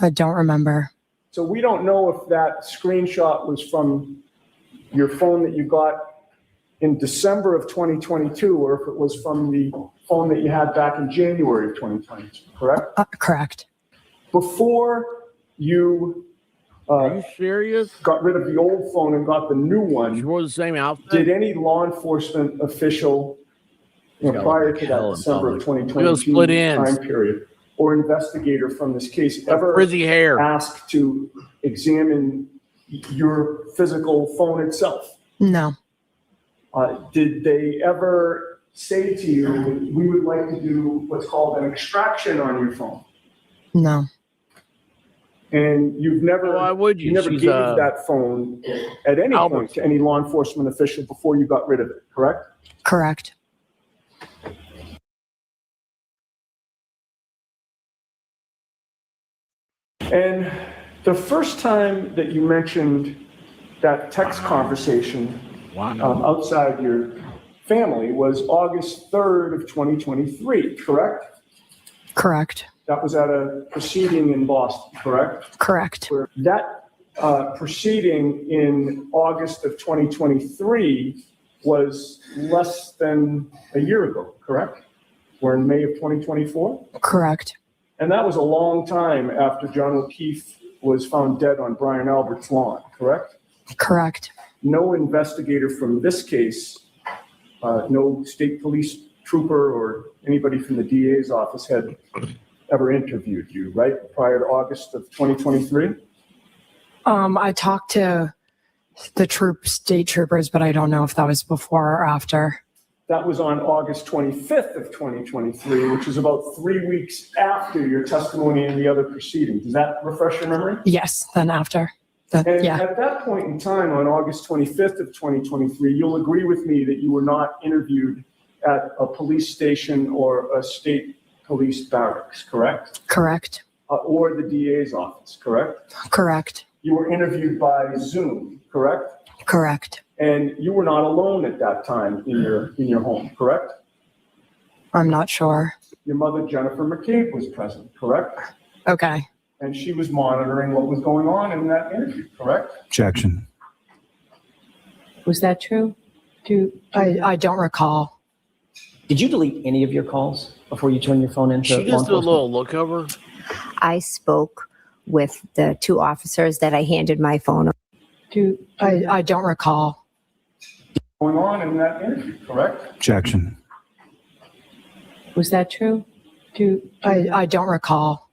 I don't remember. So we don't know if that screenshot was from your phone that you got in December of 2022 or if it was from the phone that you had back in January of 2022, correct? Correct. Before you Are you serious? got rid of the old phone and got the new one, You wore the same outfit? did any law enforcement official prior to that December of 2022 split ends. time period or investigator from this case ever Frizzy hair. asked to examine your physical phone itself? No. Did they ever say to you, we would like to do what's called an extraction on your phone? No. And you've never, Why would you? you never She's, gave that phone at any Albert. point to any law enforcement official before you got rid of it, correct? Correct. And the first time that you mentioned that text conversation outside your family was August 3rd of 2023, correct? Correct. That was at a proceeding in Boston, correct? Correct. That proceeding in August of 2023 was less than a year ago, correct? We're in May of 2024? Correct. And that was a long time after John O'Keefe was found dead on Brian Albert's lawn, correct? Correct. No investigator from this case, no state police trooper or anybody from the DA's office had ever interviewed you, right? Prior to August of 2023? I talked to the state troopers, but I don't know if that was before or after. That was on August 25th of 2023, which is about 3 weeks after your testimony in the other proceeding. Does that refresh your memory? Yes, then after. And Yeah. at that point in time, on August 25th of 2023, you'll agree with me that you were not interviewed at a police station or a state police barracks, correct? Correct. Or the DA's office, correct? Correct. You were interviewed by Zoom, correct? Correct. And you were not alone at that time in your home, correct? I'm not sure. Your mother, Jennifer McCabe, was present, correct? Okay. And she was monitoring what was going on in that interview, correct? Objection. Was that true? I don't recall. Did you delete any of your calls before you turned your phone into She law just did a enforcement? little look over. I spoke with the two officers that I handed my phone over. I don't recall. Going on in that interview, correct? Objection. Was that true? I don't recall.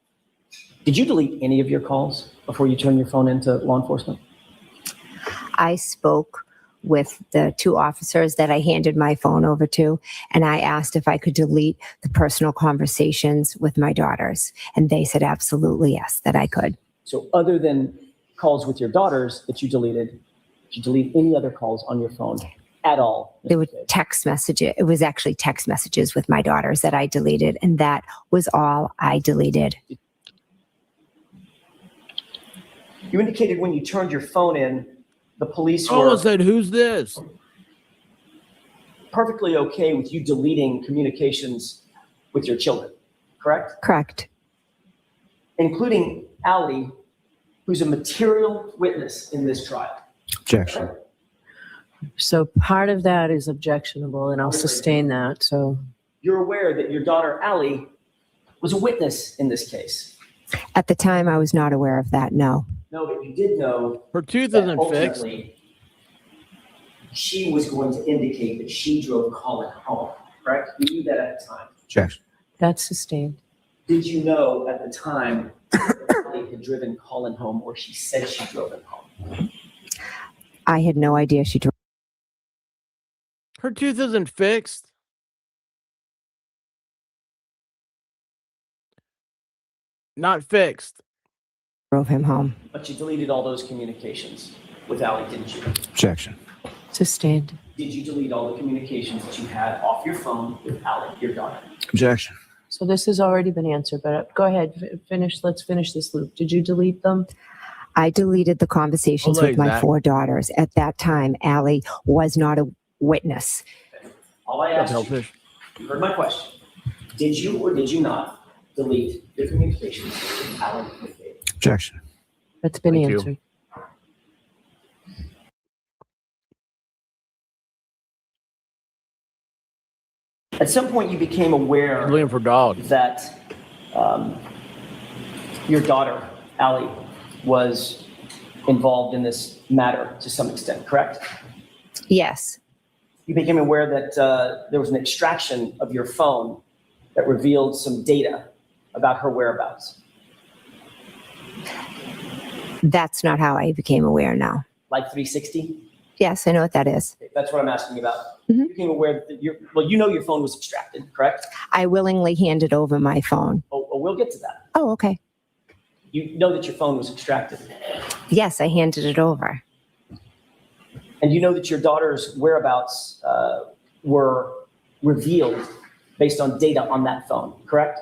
Did you delete any of your calls before you turned your phone into law enforcement? I spoke with the two officers that I handed my phone over to, and I asked if I could delete the personal conversations with my daughters. And they said absolutely yes, that I could. So other than calls with your daughters that you did you delete any other calls on your phone at all? There were text messages. It was actually text messages with my daughters that I deleted, and that was all I deleted. You indicated when you turned your phone in, the police Almost were said, "Who's this?" perfectly okay with you deleting communications with your children, correct? Correct. Including Allie, who's a material witness in this trial. Objection. So part of that is objectionable, and I'll sustain that. So You're aware that your daughter Allie was a witness in this case. At the time, I was not aware of that, no. No, but you did know Her tooth that isn't fixed. ultimately she was going to indicate that she drove Colin home, correct? You knew that at the time. Objection. that's sustained. Did you know at the time that Allie had driven Colin home, or she said she drove him home? I had no idea she drove. Her tooth isn't fixed. Not fixed. Drove him home. But you deleted all those communications with Allie, didn't you? Objection. Sustained. Did you delete all the communications that you had off your phone with Allie, your daughter? Objection. So this has already been answered, but go ahead, finish. Let's finish this loop. Did you delete them? I deleted the conversations with my 4 daughters. At that time, Allie was not a witness. All I asked you heard my question. Did you or did you not delete your communications with Allie McCabe? Objection. That's been Thank you. answered. At some point, you became aware Looking for dogs. that your daughter, Allie, was involved in this matter to some extent, correct? Yes. You became aware that there was an extraction of your phone that revealed some data about her whereabouts. That's not how I became aware now. Like 360? Yes, I know what that is. That's what I'm asking about. You became aware that you know your phone was extracted, correct? I willingly handed over my phone. Oh, we'll get to that. Oh, okay. You know that your phone was extracted. Yes, I handed it over. And you know that your daughter's whereabouts were revealed based on data on that phone, correct?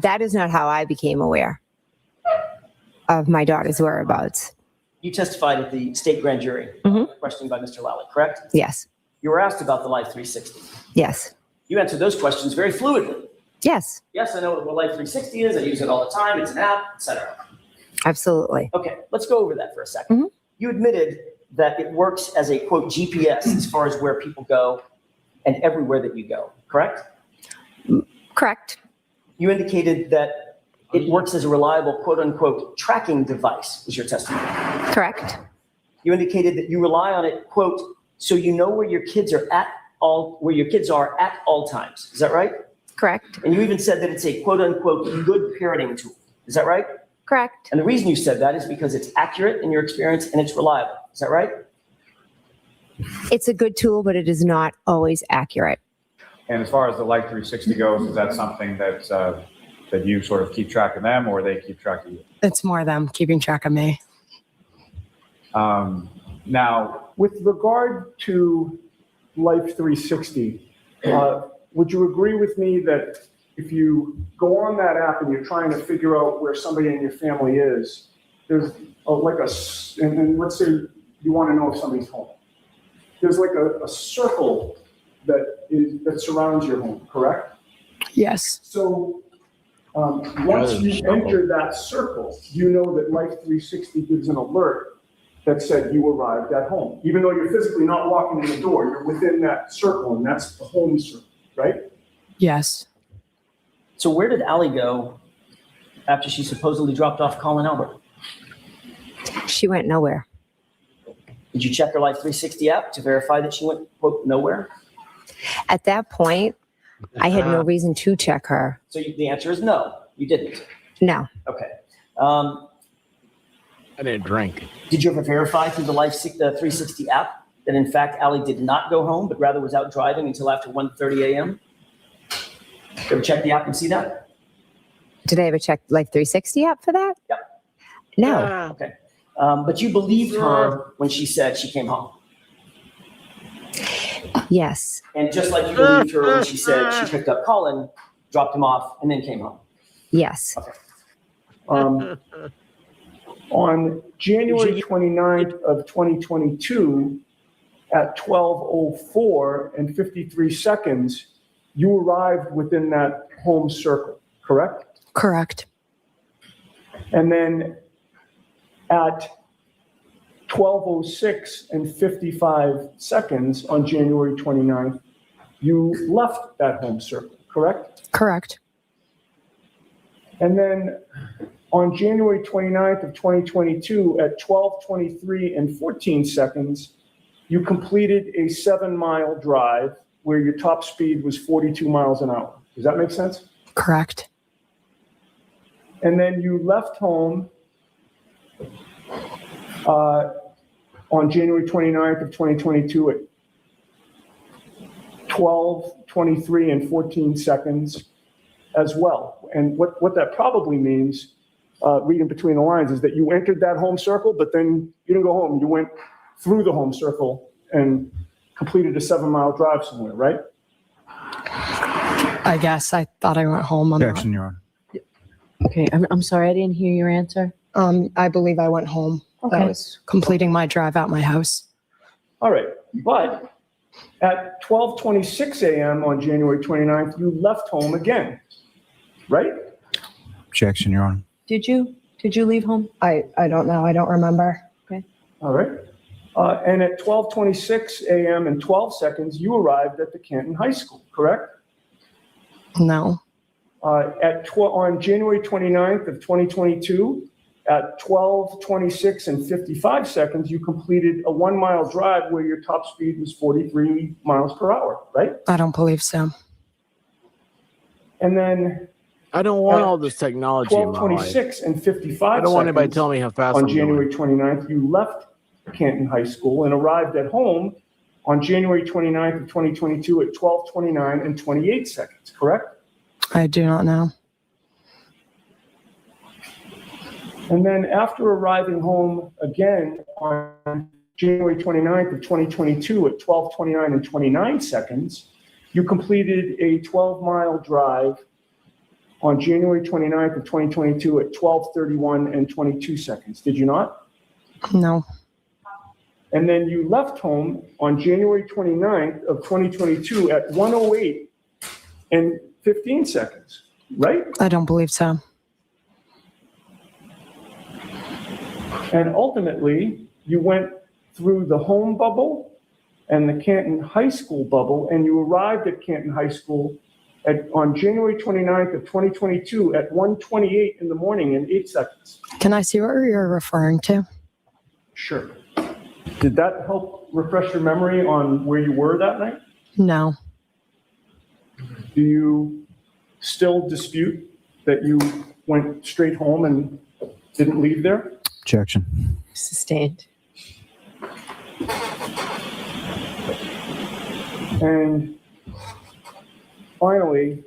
That is not how I became aware of my daughter's whereabouts. You testified at the state grand jury, questioning by Mr. Lally, correct? Yes. You were asked about the Life 360. Yes. You answered those questions very fluidly. Yes. Yes, I know what Life 360 is. I use it all the time. It's an app, etc. Absolutely. Okay, let's go over that for a second. You admitted that it works as a, quote, GPS as far as where people go and everywhere that you go, correct? Correct. You indicated that it works as a reliable, quote, unquote, tracking device, was your testimony. Correct. You indicated that you rely on it, quote, so you know where your kids are at all times. Is that right? Correct. And you even said that it's a, quote, unquote, good parenting tool. Is that right? Correct. And the reason you said that is because it's accurate in your experience and it's reliable. Is that right? It's a good tool, but it is not always accurate. And as far as the Life 360 goes, is that something that that you sort of keep track of them, or they keep track of you? It's more them keeping track of me. Now, With regard to Life 360, would you agree with me that if you go on that app and you're trying to figure out where somebody in your family is, there's and let's say you want to know if somebody's home. There's like a circle that surrounds your home, correct? Yes. So once you enter that circle, you know that Life 360 gives an alert that said you arrived at home. Even though you're physically not walking in the door, you're within that circle, and that's the home circle, right? Yes. So where did Allie go after she supposedly dropped off Colin Albert? She went nowhere. Did you check her Life 360 app to verify that she went, quote, nowhere? At that point, I had no reason to check her. So the answer is no, you didn't. No. Okay. I didn't drink. Did you ever verify through the Life 360 app that in fact Allie did not go home, but rather was out driving until after 1:30 a.m.? You ever check the app and see that? Did I ever check Life 360 app for that? Yep. No. Okay. But you believed her when she said she came home. Yes. And just like you believed her when she said she picked up Colin, dropped him off, and then came home. Yes. On January 29th of 2022, at 12:04 and 53 seconds, you arrived within that home circle, correct? Correct. And then at 12:06 and 55 seconds on January 29th, you left that home circle, correct? Correct. And then on January 29th of 2022 at 12:23 and 14 seconds, you completed a 7-mile drive where your top speed was 42 miles an hour. Does that make sense? Correct. And then you left home on January 29th of 2022 at 12:23 and 14 seconds as well. And what that probably means, reading between the lines, is that you entered that home circle, but then you didn't go home. You went through the home circle and completed a 7-mile drive somewhere, right? I guess I thought I went home on Objection, Your Honor. Okay, I'm sorry, I didn't hear your answer. I believe I went home. Okay. That was completing my drive out my house. All right, but at 12:26 a.m. on January 29th, you left home again, right? Objection, Your Honor. Did you leave home? I don't know. I don't remember. All right. And at 12:26 a.m. and 12 seconds, you arrived at the Canton High School, correct? No. On January 29th of 2022, at 12:26 and 55 seconds, you completed a 1-mile drive where your top speed was 43 miles per hour, right? I don't believe so. And then I don't want all this technology in my life. 12:26 and 55 I don't want anybody seconds telling me how fast on I'm January going. 29th, you left Canton High School and arrived at home on January 29th of 2022 at 12:29 and 28 seconds, correct? I do not know. And then after arriving home again on January 29th of 2022 at 12:29 and 29 seconds, you completed a 12-mile drive on January 29th of 2022 at 12:31 and 22 seconds. Did you not? No. And then you left home on January 29th of 2022 at 1:08 and 15 seconds, right? I don't believe so. And ultimately, you went through the home bubble and the Canton High School bubble, and you arrived at Canton High School on January 29th of 2022 at 1:28 in the morning and 8 seconds. Can I see what you're referring to? Sure. Did that help refresh your memory on where you were that night? No. Do you still dispute that you went straight home and didn't leave there? Objection. Sustained. And finally,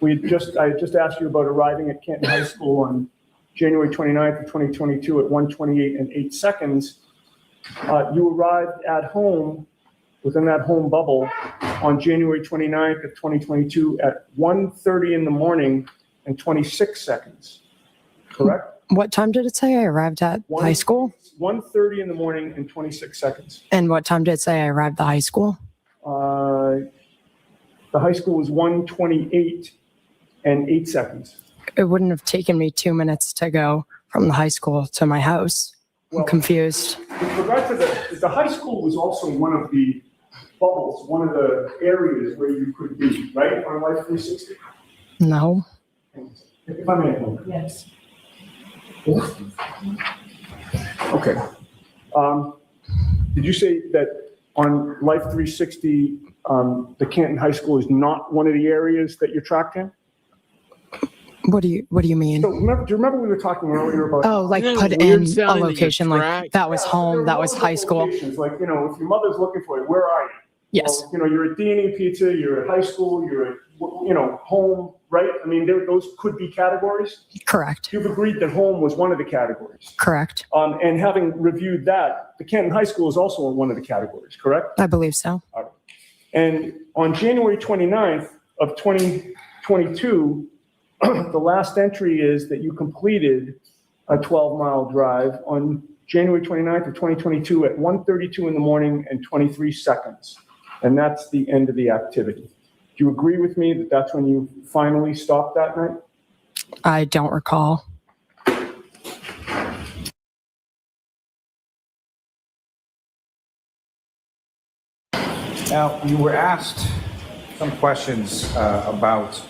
I just asked you about arriving at Canton High School on January 29th of 2022 at 1:28 and 8 seconds. You arrived at home within that home bubble on January 29th of 2022 at 1:30 in the morning and 26 seconds, correct? What time did it say I arrived at high school? 1:30 in the morning and 26 seconds. And what time did it say I arrived at high school? The high school was 1:28 and 8 seconds. It wouldn't have taken me 2 minutes to go from the high school to my house. I'm confused. With regard to the high school was also one of the bubbles, one of the areas where you could be, right, on Life 360? No. If I may. Yes. Okay. Did you say that on Life 360, the Canton High School is not one of the areas that you're tracked in? What do you mean? So do you remember we were talking earlier about? Oh, like put in a location like that was home, that was high school. Like, if your mother's looking for you, where are you? Yes. Well, you're at D&E Pizza, you're at high school, you're at, home, right? I mean, those could be categories. Correct. You've agreed that home was one of the categories. Correct. And having reviewed that, the Canton High School is also in one of the categories, correct? I believe so. All right. And on January 29th of 2022, 22, the last entry is that you completed a 12-mile drive on January 29th of 2022 at 1:32 in the morning and 23 seconds. And that's the end of the activity. Do you agree with me that that's when you finally stopped that night? I don't recall. Now, you were asked some questions about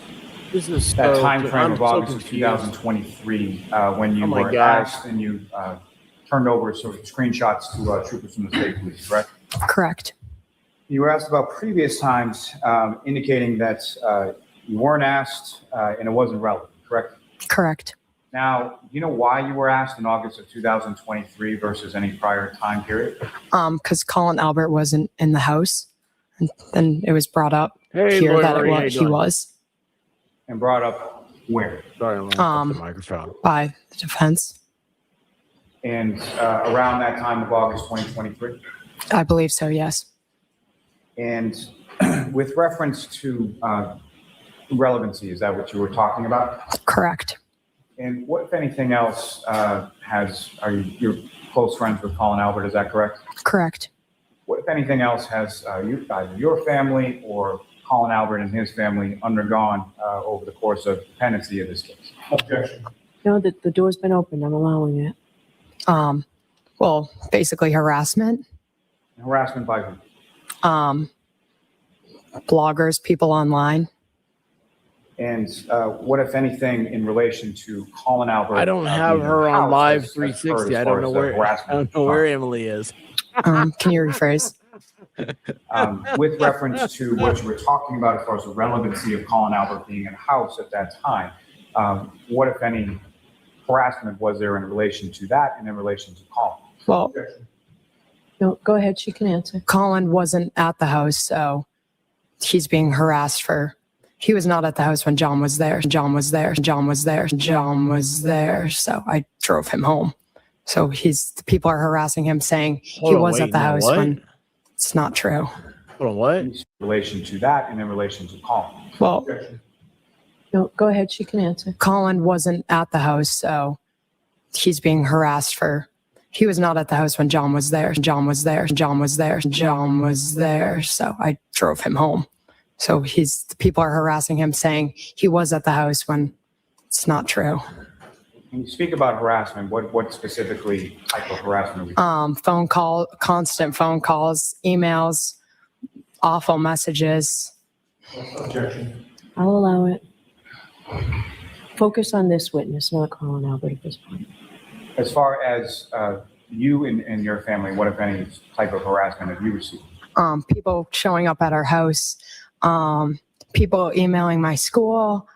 This is that so time frame I'm of so August of confused. 2023 when you Oh my were gosh. asked and you turned over sort of screenshots to troopers from the state police, correct? Correct. You were asked about previous times indicating that you weren't asked and it wasn't relevant, correct? Correct. Now, do you know why you were asked in August of 2023 versus any prior time period? Because Colin Albert wasn't in the house, and then it was brought up Hey, here Lloyd that Murray, how you he doing? was And brought up where? Sorry, I'm off the microphone. by the defense. And around that time of August 2023? I believe so. Yes. And with reference to relevancy, is that what you were talking about? Correct. And what, if anything else, you're close friends with Colin Albert, is that correct? Correct. What, if anything else, has either your family or Colin Albert and his family undergone over the course of pendency of this case? Objection. No, the door's been opened. I'm allowing it. Well, basically harassment. Harassment by who? Bloggers, people online. And what, if anything, in relation to Colin Albert? I don't have being her on housed live as 360. as I far don't know as the where harassment Emily is. Can you rephrase? With reference to what you were talking about as far as the relevancy of Colin Albert being in the house at that time, what, if any, harassment was there in relation to that and in relation to Colin? Well, No, go ahead. She can answer. Colin wasn't at the house, so he's being harassed for. He was not at the house when John was there. John was there. John was there. John was there. So I drove him home. So people are harassing him, saying he was at the house when it's not true. Hold on, what? In relation to that and in relation to Colin? Well, No, go ahead. She can answer. Colin wasn't at the house, so he's being harassed for. He was not at the house when John was there. John was there. John was there. John was there. So I drove him home. So people are harassing him, saying he was at the house when it's not true. When you speak about harassment, what specifically type of harassment are we Constant phone calls, emails, awful messages. Objection. I'll allow it. Focus on this witness, not Colin Albert at this point. As far as you and your family, what, if any, type of harassment have you received? People showing up at our house, people emailing my school,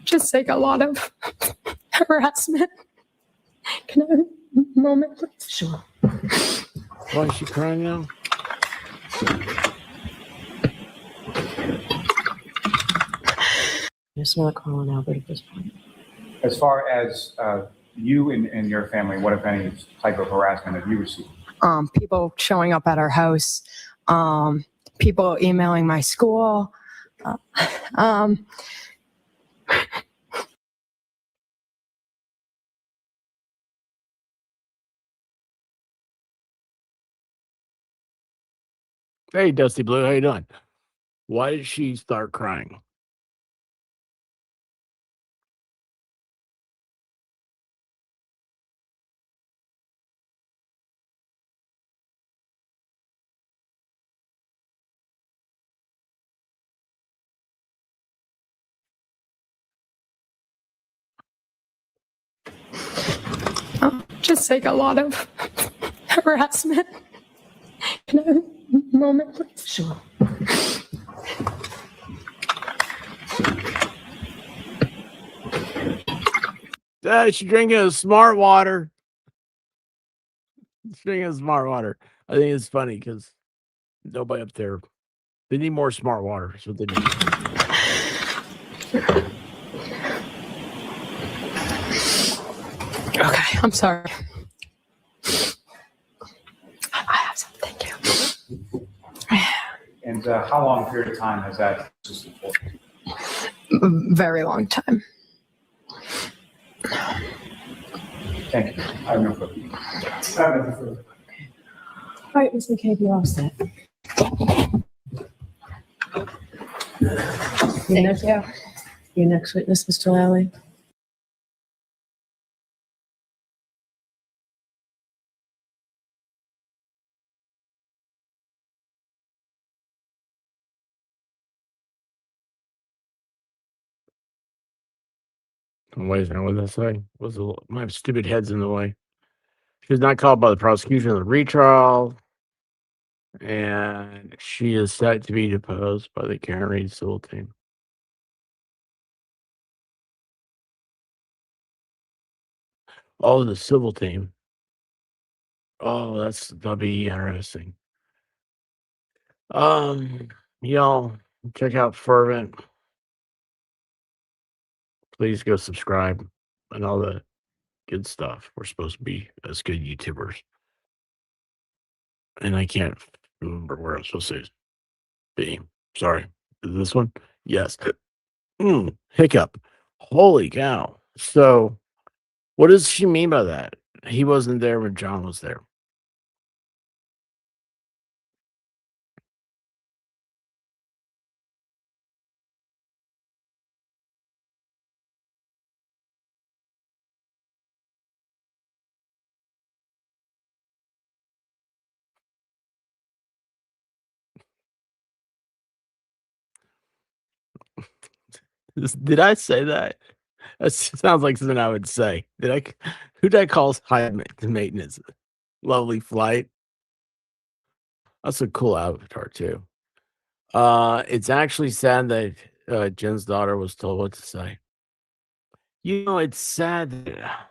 just like a lot of harassment. Can I have a moment, please? Sure. Why is she crying now? It's not Colin Albert at this point. As far as you and your family, what, if any, type of harassment have you received? People showing up at our house, people emailing my school, Hey, Dusty Blue, how you doing? Why did she start crying? just like a lot of harassment. Can I have a moment, please? Sure. She's drinking a smart water. She's drinking a smart water. I think it's funny because nobody up there. They need more smart water. That's what they need. Okay, I'm sorry. I have some. Thank you. And how long a period of time has that existed for? Very long time. Thank you. I have no further. All right, Ms. McCabe, you're all set. Thank you. Your next witness, Mr. Lally. Wait a second, what did I say? My stupid head's in the way. She was not called by the prosecution in the retrial, and she is set to be deposed by the Karen Reed civil team. Oh, the civil team. Oh, that'll be interesting. Y'all check out Fervent. Please go subscribe and all the good stuff. We're supposed to be as good YouTubers. And I can't remember where I'm supposed to be. Sorry. Is this one? Yes. Hiccup. Holy cow. So, what does she mean by that? He wasn't there when John was there. Did I say that? That sounds like something I would say. Who did I call high maintenance? Lovely flight. That's a cool avatar too. It's actually sad that Jen's daughter was told what to say. It's sad that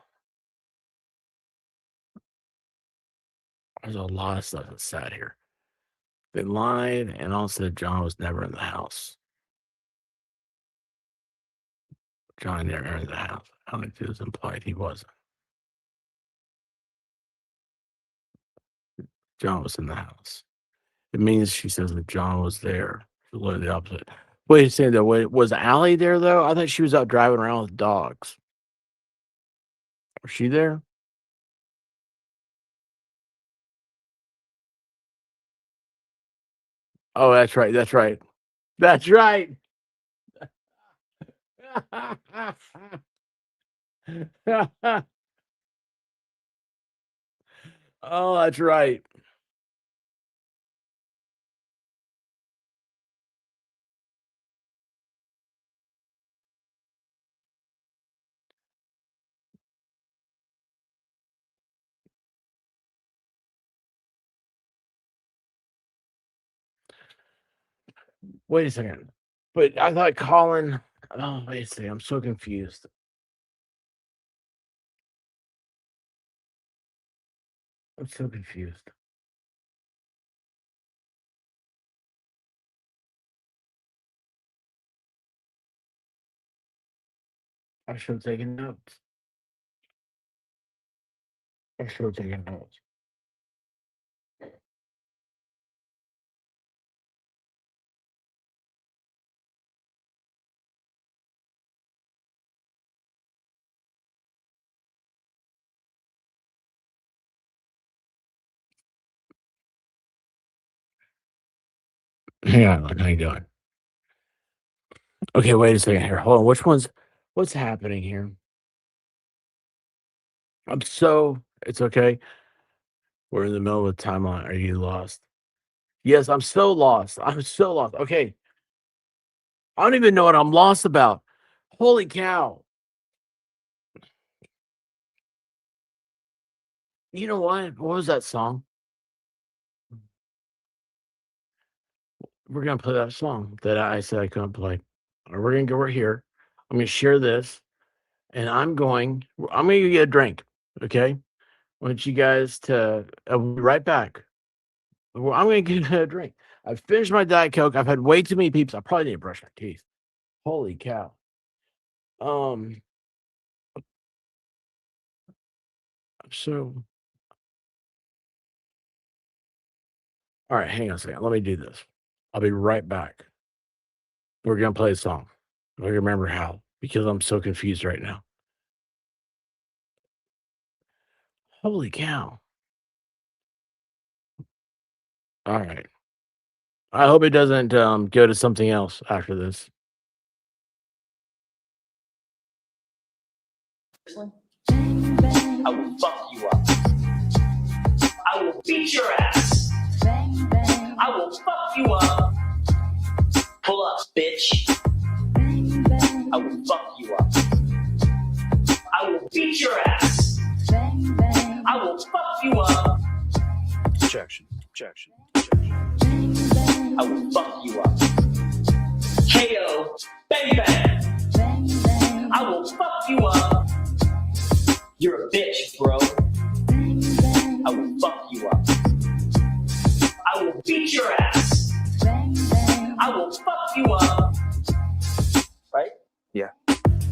there's a lot of stuff that's sad here. They lied and also John was never in the house. John never entered the house. I don't know if it was implied he wasn't. John was in the house. It means she says that John was there. She's literally the opposite. Wait a second though. Wait, was Allie there though? I thought she was out driving around with dogs. Was she there? Oh, that's right. That's right. That's right. Oh, that's right. Wait a second. But I thought Colin. Oh, wait a second. I'm so confused. I'm so confused. I should have taken notes. I should have taken notes. Hang on, how you doing? Okay, wait a second here. Hold on. What's happening here? It's okay. We're in the middle of a timeline. Are you lost? Yes, I'm so lost. I'm so lost. Okay. I don't even know what I'm lost about. Holy cow. You know what? What was that song? We're gonna play that song that I said I couldn't play. We're gonna go over here. I'm gonna share this, and I'm gonna go get a drink. Okay. I want you guys to I'll be right back. Well, I'm gonna get a drink. I've finished my Diet Coke. I've had way too many peeps. I probably need to brush my teeth. Holy cow. Um, so all right, hang on a second. Let me do this. I'll be right back. We're going to play a song. I remember how, because I'm so confused right now. Holy cow. All right. I hope it doesn't go to something else after this. I will fuck you up. I will beat your ass. I will fuck you up. Pull up, bitch. I will fuck you up. I will beat your ass. I will fuck you up. Objection. Objection. I will fuck you up. KO. Bang bang. I will fuck you up. You're a bitch, bro. I will fuck you up. I will beat your ass. I will fuck you up. Right? Yeah.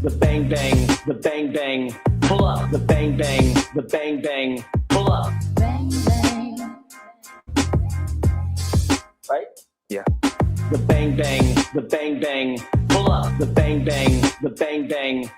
The bang bang, the bang bang, Pull up. the bang bang, the bang bang. Pull up. Right? Yeah. The bang bang, the bang bang, Pull up. the bang bang, the bang bang.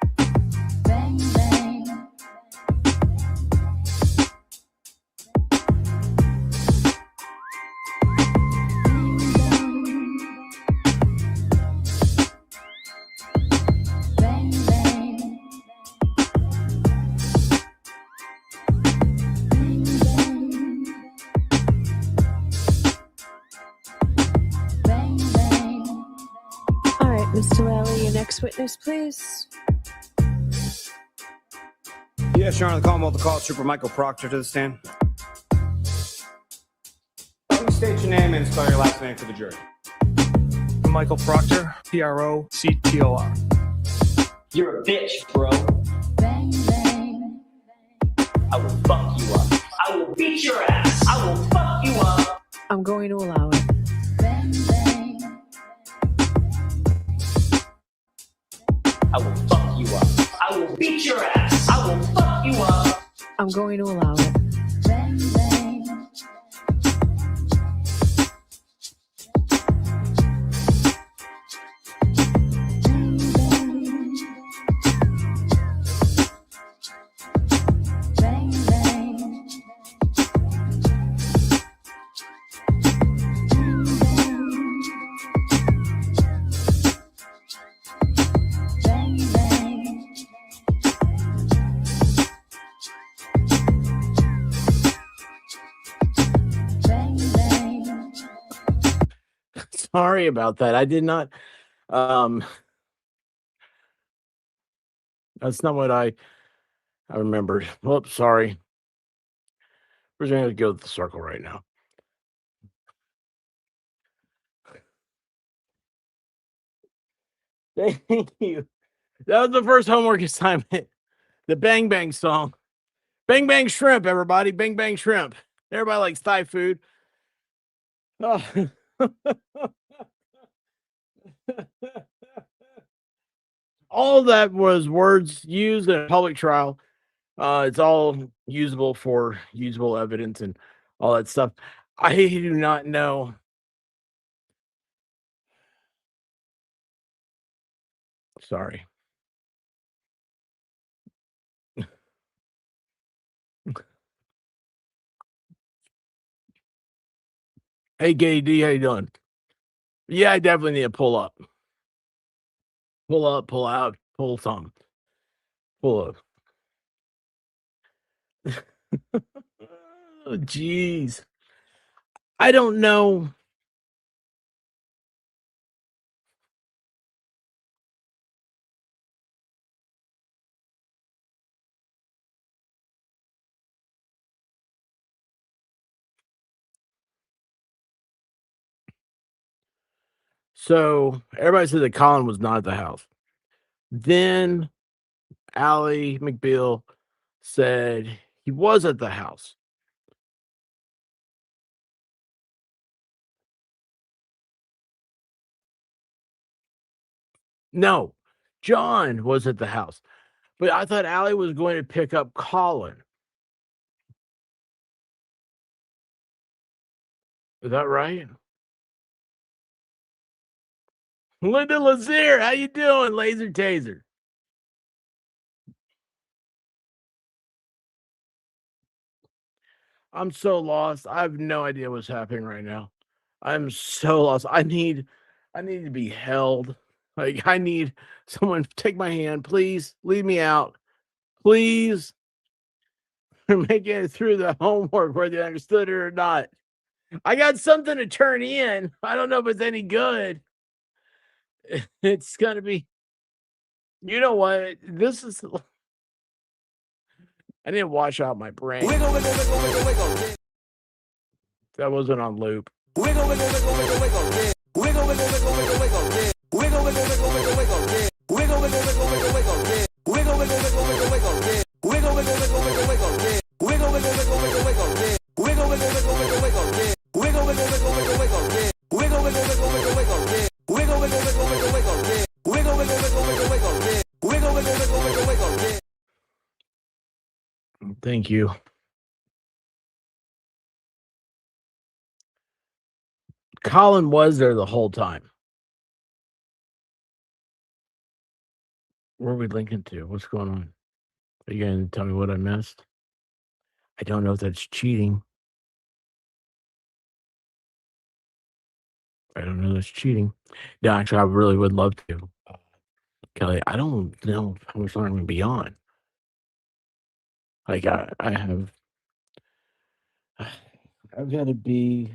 All right, Mr. Lally, your next witness, please. Yes, Your Honor, the Commonwealth will call Trooper Michael Proctor to the stand. Please state your name and spell your last name for the jury. Michael Proctor, Proctor. You're a bitch, bro. I will fuck you up. I will beat your ass. I will fuck you up. I'm going to allow it. I will fuck you up. I will beat your ass. I will fuck you up. I'm going to allow it. Sorry about that. I did not. That's not what I remembered. Whoops, sorry. We're going to go with the circle right now. Thank you. That was the first homework assignment. The Bang Bang song. Bang Bang Shrimp, everybody. Bang Bang Shrimp. Everybody likes Thai food. Oh. All that was words used in a public trial. It's all usable for usable evidence and all that stuff. I do not know. Sorry. Hey, KD, how you doing? Yeah, I definitely need to pull up. Pull up, pull out, pull some. Pull up. Oh, jeez. I don't know. So everybody said that Colin was not at the house. Then Allie McBeal said he was at the house. No, John was at the house. But I thought Allie was going to pick up Colin. Is that right? Linda Lazier, how you doing, Laser Taser? I'm so lost. I have no idea what's happening right now. I'm so lost. I need to be held. Like, I need someone to take my hand. Please leave me out. Please. Making it through the homework, whether you understood it or not. I got something to turn in. I don't know if it's any good. It's gonna be, you know what? This is, I need to wash out my brain. Wiggle, wiggle, wiggle, wiggle, wiggle. That wasn't on loop. Wiggle, wiggle, wiggle, wiggle, wiggle. Wiggle, wiggle, wiggle, wiggle, wiggle. Wiggle, wiggle, wiggle, wiggle, wiggle. Wiggle, wiggle, wiggle, wiggle, wiggle. Wiggle, wiggle, wiggle, wiggle, wiggle. Wiggle, wiggle, wiggle, wiggle, wiggle. Wiggle, wiggle, wiggle, wiggle, wiggle. Wiggle, wiggle, wiggle, wiggle, wiggle. Wiggle, wiggle, wiggle, wiggle, wiggle. Wiggle, wiggle, wiggle, wiggle, wiggle. Wiggle, wiggle, wiggle, wiggle, wiggle. Wiggle, wiggle, wiggle, wiggle, wiggle. Wiggle, wiggle, wiggle, wiggle, wiggle. Thank you. Colin was there the whole time. Where are we linking to? What's going on? Are you going to tell me what I missed? I don't know if that's cheating. I don't know if that's cheating. No, actually, I really would love to. Kelly, I don't know how much longer I'm going to be on. Like, I've got to be,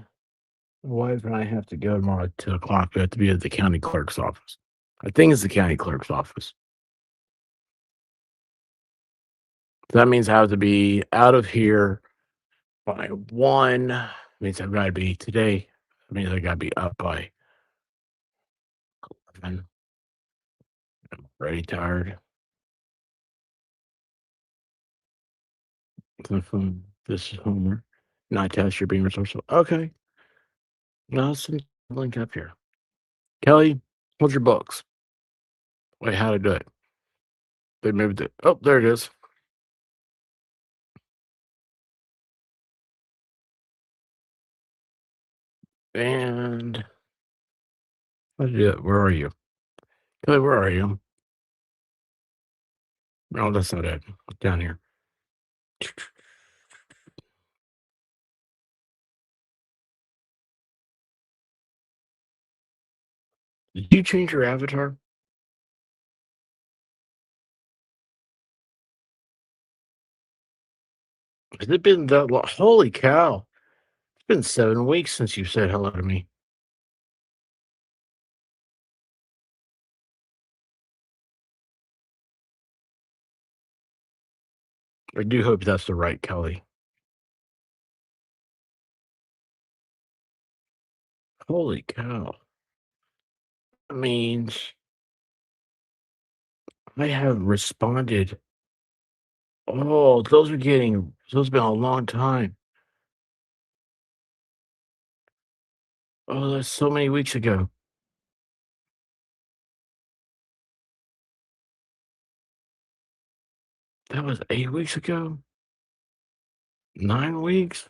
my wife and I have to go tomorrow at 2 o'clock. We have to be at the county clerk's office. I think it's the county clerk's office. So that means I have to be out of here by 1. It means I've got to be today. It means I got to be up by 11. I'm already tired. This is homework. Not test, you're being resourceful. Okay. Now let's link up here. Kelly, hold your books. Wait, how to do it? They moved it. Oh, there it is. And how to do it? Where are you? Kelly, where are you? No, that's not it. Down here. Did you change your avatar? Has it been that long? Holy cow. It's been 7 weeks since you said hello to me. I do hope that's the right Kelly. Holy cow. That means I have responded. Oh, those have been a long time. Oh, that's so many weeks ago. That was 8 weeks ago? 9 weeks?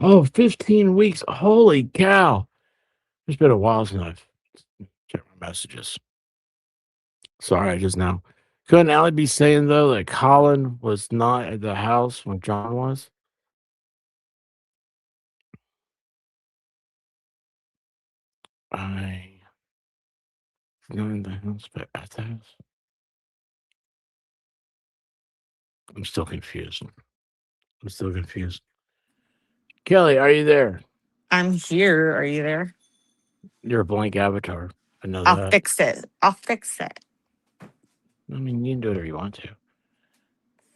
Oh, 15 weeks. Holy cow. It's been a while since I've checked my messages. Sorry, I just now. Couldn't Allie be saying, though, that Colin was not at the house when John was? I not in the house, but at the house. I'm still confused. Kelly, are you there? I'm here. Are you there? You're a blank avatar. I know I'll that. fix it. I'll fix it. I mean, you can do whatever you want to.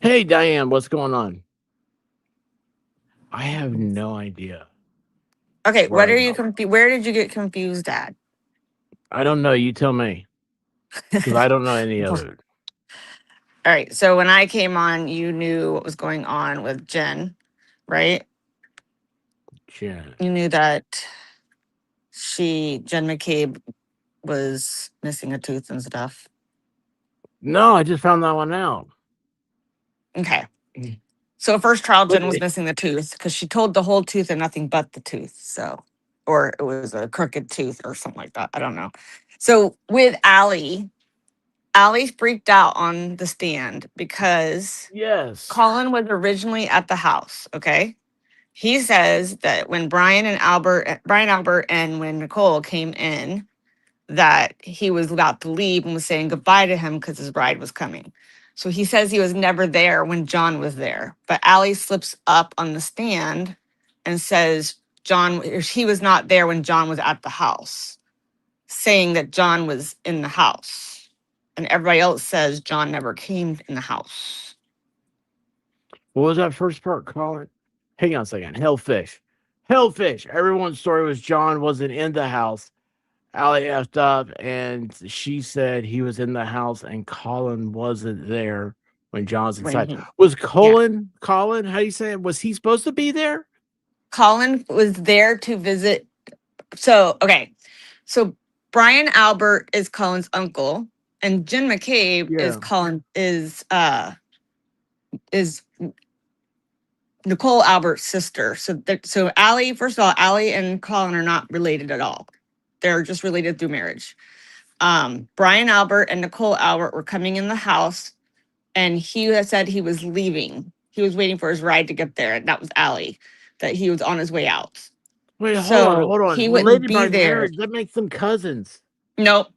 Hey, Diane, what's going on? I have no idea. Okay, Where what I are you go. where did you get confused at? I don't know. You tell me. Because I don't know any of it. All right. So when I came on, you knew what was going on with Jen, right? Jen. You knew that Jen McCabe was missing a tooth and stuff. No, I just found that one out. Okay. So first trial, But Jen was missing the tooth because she told the whole tooth and nothing but the tooth. So, or it was a crooked tooth or something like that. I don't know. So with Allie freaked out on the stand because yes, Colin was originally at the house. Okay. He says that when Brian Albert and when Nicole came in, that he was about to leave and was saying goodbye to him because his bride was coming. So he says he was never there when John was there. But Allie slips up on the stand and says he was not there when John was at the house, saying that John was in the house. And everybody else says John never came in the house. What was that first part, Colin? Hang on a second. Hellfish. Everyone's story was John wasn't in the house. Allie effed up, and she said he was in the house, and Colin wasn't there when John's inside. Was Colin? How do you say it? Was he supposed to be there? Colin was there to visit. So, okay. So Brian Albert is Colin's uncle, and Jen McCabe is Nicole Albert's sister. So Allie, first of all, Allie and Colin are not related at all. They're just related through marriage. Brian Albert and Nicole Albert were coming in the house, and he had said he was leaving. He was waiting for his ride to get there, and that was Allie, that he was on his way out. Wait, hold on. He Related wouldn't be by there. marriage, that makes them cousins. Nope.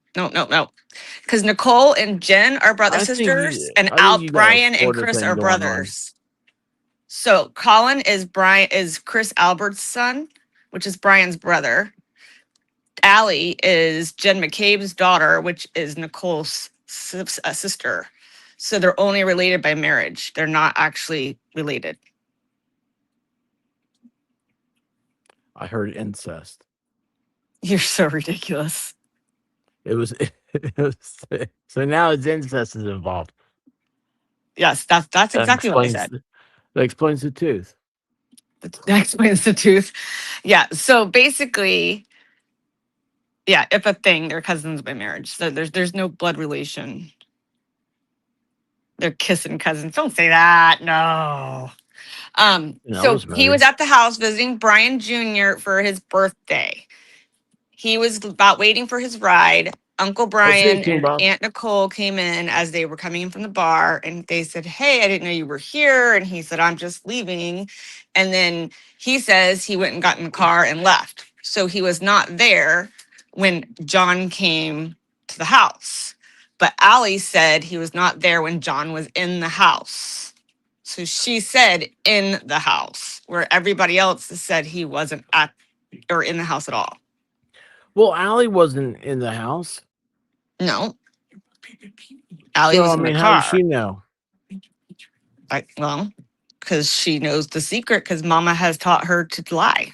Because Nicole and Jen are brother sisters, and Brian and Chris are brothers. So Colin is Chris Albert's son, which is Brian's brother. Allie is Jen McCabe's daughter, which is Nicole's sister. So they're only related by marriage. They're not actually related. I heard incest. You're so ridiculous. It was so now it's incest is involved. Yes, that's exactly what I said. That explains the tooth. That explains the tooth. Yeah. So basically, yeah, if a thing, they're cousins by marriage. So there's no blood relation. They're kissing cousins. Don't say that. No. So he was at the house visiting Brian Jr. for his birthday. He was about waiting for his ride. Uncle Brian and Aunt Nicole came in as they were coming in from the bar, and they said, "Hey, I didn't know you were here." And he said, "I'm just leaving." And then he says he went and got in the car and left. So he was not there when John came to the house. But Allie said he was not there when John was in the house. So she said in the house, where everybody else said he wasn't at or in the house at all. Well, Allie wasn't in the house. No. Allie was in the car. How does she know? Because she knows the secret, because Mama has taught her to lie.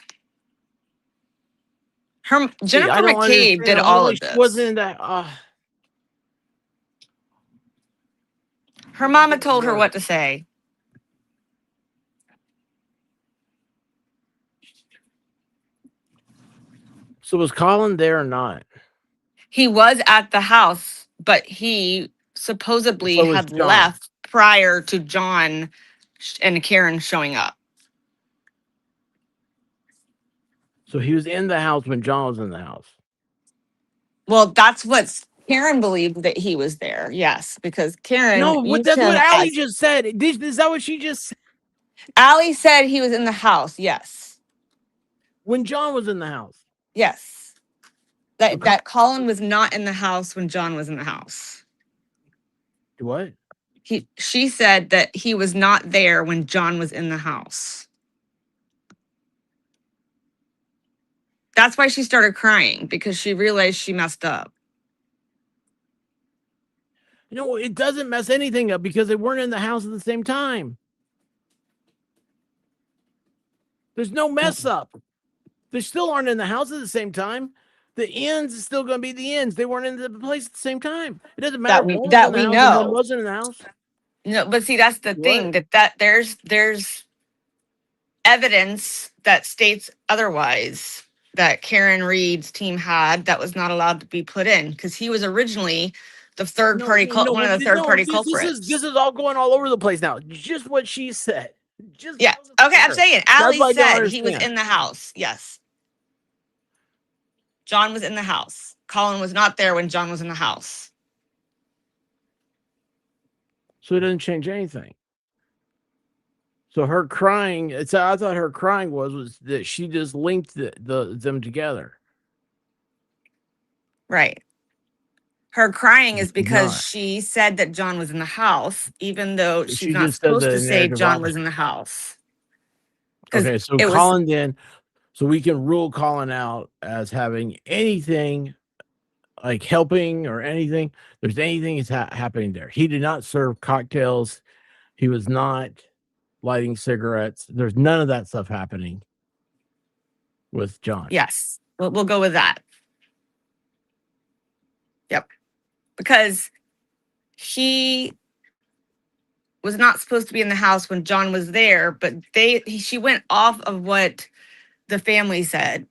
Jennifer McCabe did all of this. She wasn't in that. Her mama told her what to say. So was Colin there or not? He was at the house, but he supposedly had left prior to John and Karen showing up. So he was in the house when John was in the house. Well, that's what Karen believed, that he was there. Yes, because Karen. No, that's what Allie just said. Is that what she just said? Allie said he was in the house. Yes. When John was in the house. Yes. That Colin was not in the house when John was in the house. What? She said that he was not there when John was in the house. That's why she started crying, because she realized she messed up. No, it doesn't mess anything up because they weren't in the house at the same time. There's no mess up. They still aren't in the house at the same time. The ends is still going to be the ends. They weren't in the place at the same time. It doesn't matter that we know. One wasn't in the house. No, but see, that's the thing that there's evidence that states otherwise that Karen Reed's team had that was not allowed to be put in because he was originally the third party, one of the third party culprits. This is all going all over the place now. Just what she said. Just yeah. Okay, I'm saying Allie what I don't said he was understand. in the house. Yes. John was in the house. Colin was not there when John was in the house. So it doesn't change anything. So her crying, I thought her crying was that she just linked them together. Right. Her crying is She's because not. she said that John was in the house, even though she's She not just said supposed the to say narrative John was opposite. in the house. 'Cause Okay, so it was Colin then, so we can rule Colin out as having anything like helping or anything. There's anything is happening there. He did not serve cocktails. He was not lighting cigarettes. There's none of that stuff happening with John. yes. We'll go with that. Yep. Because he was not supposed to be in the house when John was there, but she went off of what the family said.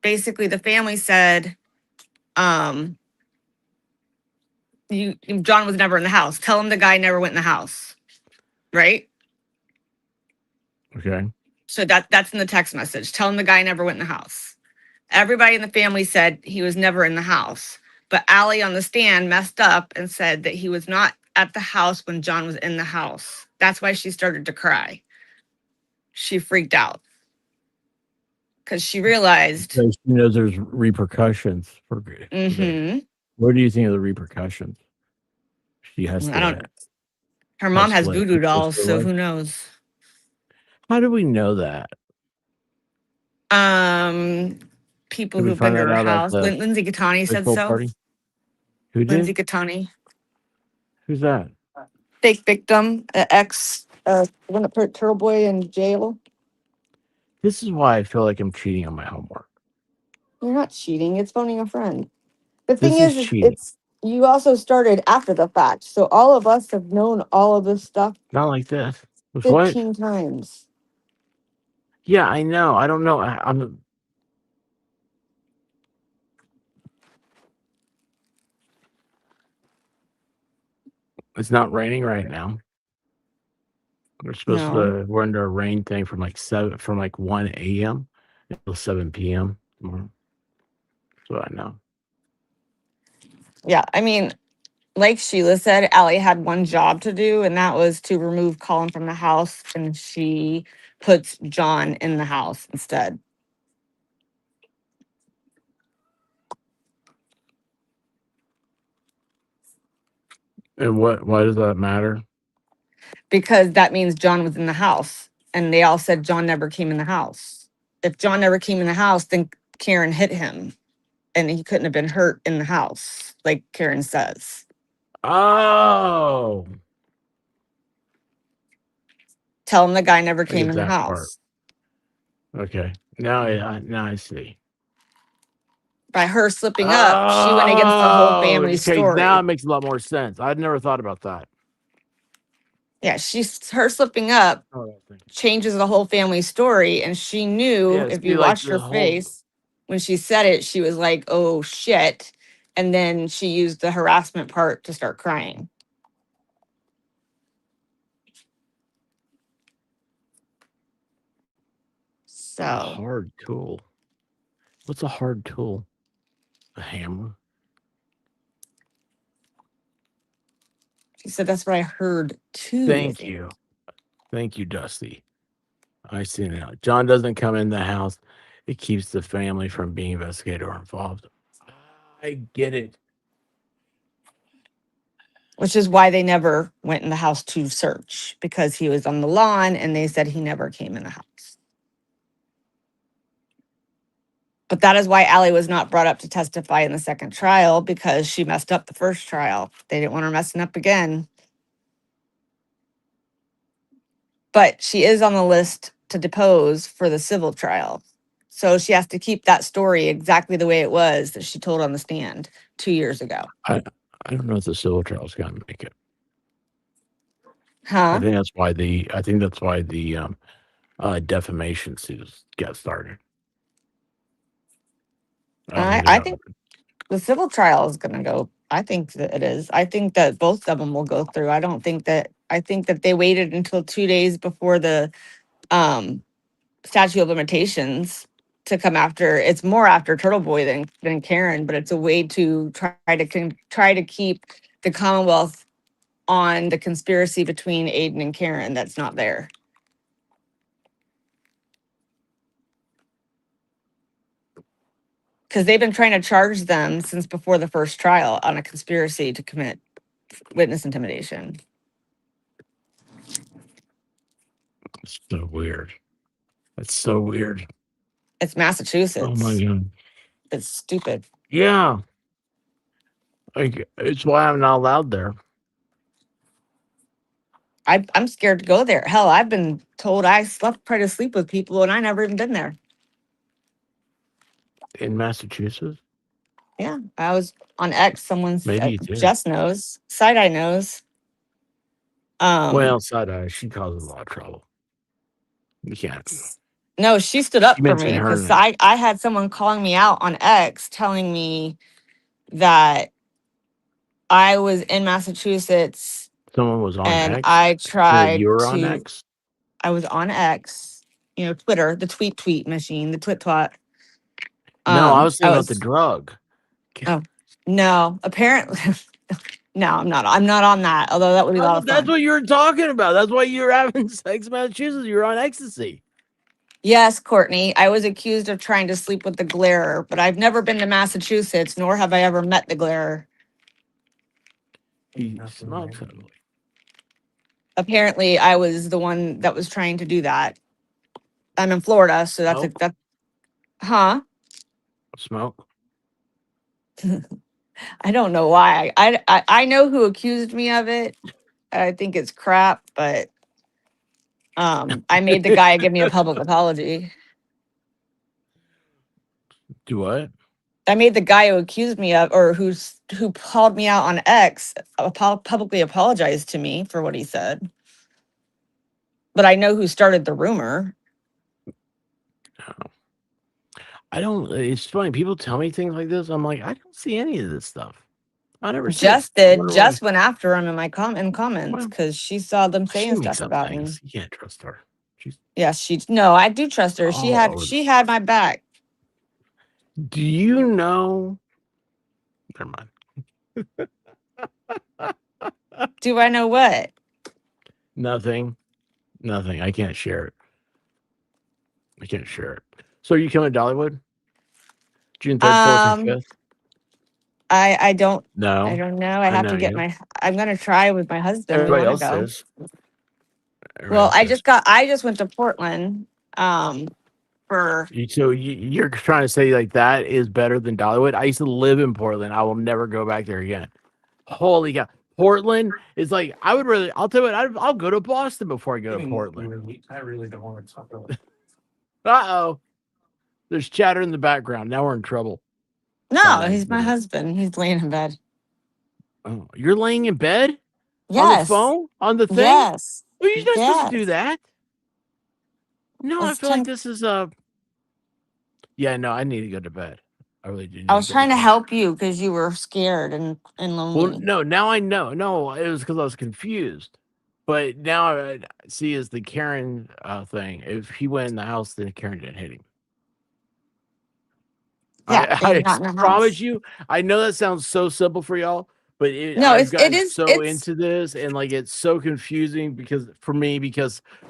Basically, the family said, John was never in the house. Tell him the guy never went in the house. Right? Okay. So that's in the text message. Tell him the guy never went in the house. Everybody in the family said he was never in the house. But Allie on the stand messed up and said that he was not at the house when John was in the house. That's why she started to cry. She freaked out. Because she realized. So she knows there's repercussions for Mm-hmm. What do you think of the repercussions? She has I to. don't. Her mom has split voodoo dolls, her so leg. who knows? How do we know that? People Did we who've been find to that her out at house. the Lindsay Gattani said baseball so. party? Who Lindsay did? Gattani, Who's that? fake victim, ex, one that put Turtle Boy in jail. This is why I feel like I'm cheating on my homework. You're not cheating. It's phoning a friend. The This thing is is cheating. it's you also started after the fact, so all of us have known all of this stuff Not like this. With what? 15 times. Yeah, I know. I don't know. I'm. It's not raining right now. We're supposed to. We're under a rain thing from like 1 a.m. until 7 p.m. tomorrow. So I know. Yeah, I mean, like Sheila said, Allie had one job to do, and that was to remove Colin from the house, and she puts John in the house instead. And why does that matter? Because that means John was in the house, and they all said John never came in the house. If John never came in the house, then Karen hit him, and he couldn't have been hurt in the house, like Karen says. Oh. Tell him the guy never came in the that house. Part. Okay. Now I see. By her slipping up, she went against the whole family story. Now it makes a lot more sense. I'd never thought about that. Yeah, her slipping up changes the whole family story, and she knew if you watched her face when she said it, she was like, "Oh shit," and then she used the harassment part to start crying. So a hard tool. What's a hard tool? A hammer. She said that's what I heard too. Thank you, Dusty. I see now. John doesn't come in the house. It keeps the family from being investigated or involved. I get it. Which is why they never went in the house to search, because he was on the lawn and they said he never came in the house. But that is why Allie was not brought up to testify in the second trial, because she messed up the first trial. They didn't want her messing up again. But she is on the list to depose for the civil trial. So she has to keep that story exactly the way it was that she told on the stand 2 years ago. I don't know if the civil trial is going to make it. Huh? I think that's why the defamation suits got started. I think the civil trial is going to go. I think that it is. I think that both of them will go through. I think that they waited until 2 days before the um statute of limitations to come after. It's more after Turtle Boy than Karen, but it's a way to try to keep the Commonwealth on the conspiracy between Aiden and Karen that's not there. Because they've been trying to charge them since before the first trial on a conspiracy to commit witness intimidation. It's so weird. It's so weird. It's Massachusetts. Oh my god. It's stupid. Yeah. Like, it's why I'm not allowed there. I'm scared to go there. Hell, I've been told I try to sleep with people and I never even been there. In Massachusetts? Yeah, I was on X. Someone's Maybe you did. Jess knows. Side Eye knows. Well, side eye, she causes a lot of trouble. You can't. No, she stood up You for mentioned me her because name. I had someone calling me out on X telling me that I was in Massachusetts Someone was on and X. I So tried you were on to. X. I was on X, Twitter, the tweet machine, the twat. No, I was I thinking about the was. drug. Oh no, apparently, no, I'm not. I'm not on that. Although that would be a lot of That's fun. what you were talking about. That's why you were having sex in Massachusetts. You were on ecstasy. Yes, Courtney, I was accused of trying to sleep with the glarer, but I've never been to Massachusetts, nor have I ever met the glarer. He smokes heavily. Apparently, I was the one that was trying to do that. I'm in Florida, so that's huh? Smoke. I don't know why. I know who accused me of it. I think it's crap, but I made the guy give me a public apology. Do what? I made the guy who accused me of, or who called me out on X, publicly apologize to me for what he said. But I know who started the rumor. I don't. It's funny. People tell me things like this. I'm like, I don't see any of this stuff. I never see Jess it. I did. wonder Jess why. went after him in my comments because she saw them She saying makes stuff up about things. me. You can't trust her. She's Yes, no, I do trust her. all over the- She had my back. Do you know? Never mind. Do I know what? Nothing. I can't share it. So you coming to Dollywood? June 3rd, 4th, and 5th? I don't. No. I don't know. I have know to get you. I'm gonna try with my husband. Everybody We else want to go. is. Well, I just went to Portland. For You're trying to say like that is better than Dollywood? I used to live in Portland. I will never go back there again. Holy cow. Portland is like, I would rather, I'll tell you what, I'll go to Boston before I go to Portland. I really don't want to talk about it. Uh-oh. There's chatter in the background. Now we're in trouble. no, he's my husband. He's laying in bed. Oh, you're laying in bed? Yes. On the phone? On the thing? Yes. Well, you're not supposed to do that. No, It's I feel like this is yeah, no, I need to go to bed. I really do. I was trying to help you because you were scared and lonely. Well, no, now I know. No, it was because I was confused. But now I see is the Karen thing. If he went in the house, then Karen didn't hit him. Yeah, I not in the promise house. you. I know that sounds so simple for y'all, but No, I've gotten it's so into this, and like it's so confusing because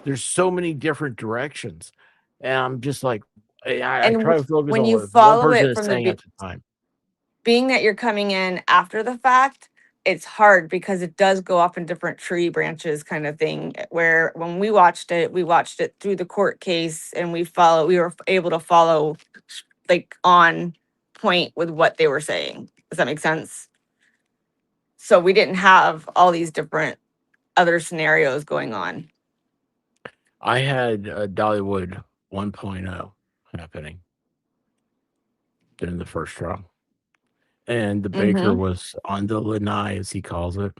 there's so many different directions, and I'm just like, I try to focus when on you what one follow person it is from saying at the time. being that you're coming in after the fact, it's hard because it does go off in different tree branches kind of thing. Where when we watched it through the court case and we were able to follow like on point with what they were saying. Does that make sense? So we didn't have all these different other scenarios going on. I had Dollywood 1.0 happening during the first trial. And the baker was on the lanai, as he calls it.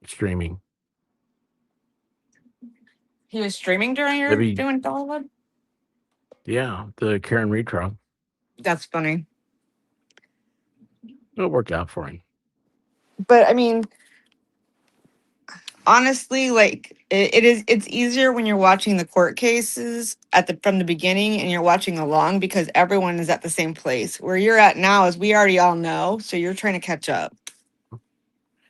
streaming. He was streaming during your Maybe, doing Dollywood? yeah, the Karen Reed trial. That's funny. It worked out for him. But I mean, honestly, like it's easier when you're watching the court cases from the beginning and you're watching along because everyone is at the same place. Where you're at now is we already all know, so you're trying to catch up.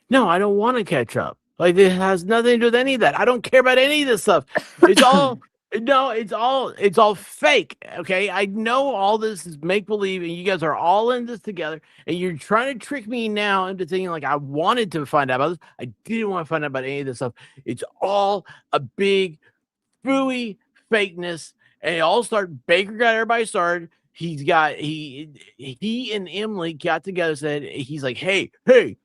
No, I don't want to catch up. Like, it has nothing to do with any of that. I don't care about any of this stuff. It's all no, it's all fake. Okay, I know all this is make believe, and you guys are all in this together, and you're trying to trick me now into thinking like I wanted to find out about this. I didn't want to find out about any of this stuff. It's all a big fooey fakeness, and it all started. Baker got everybody started. He and Emily got together, said he's like, hey,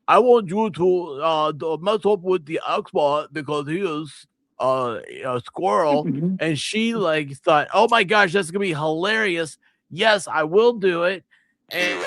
I want you to mess up with the expert because he is a squirrel. And she like thought, oh my gosh, that's gonna be hilarious. Yes, I will do it. And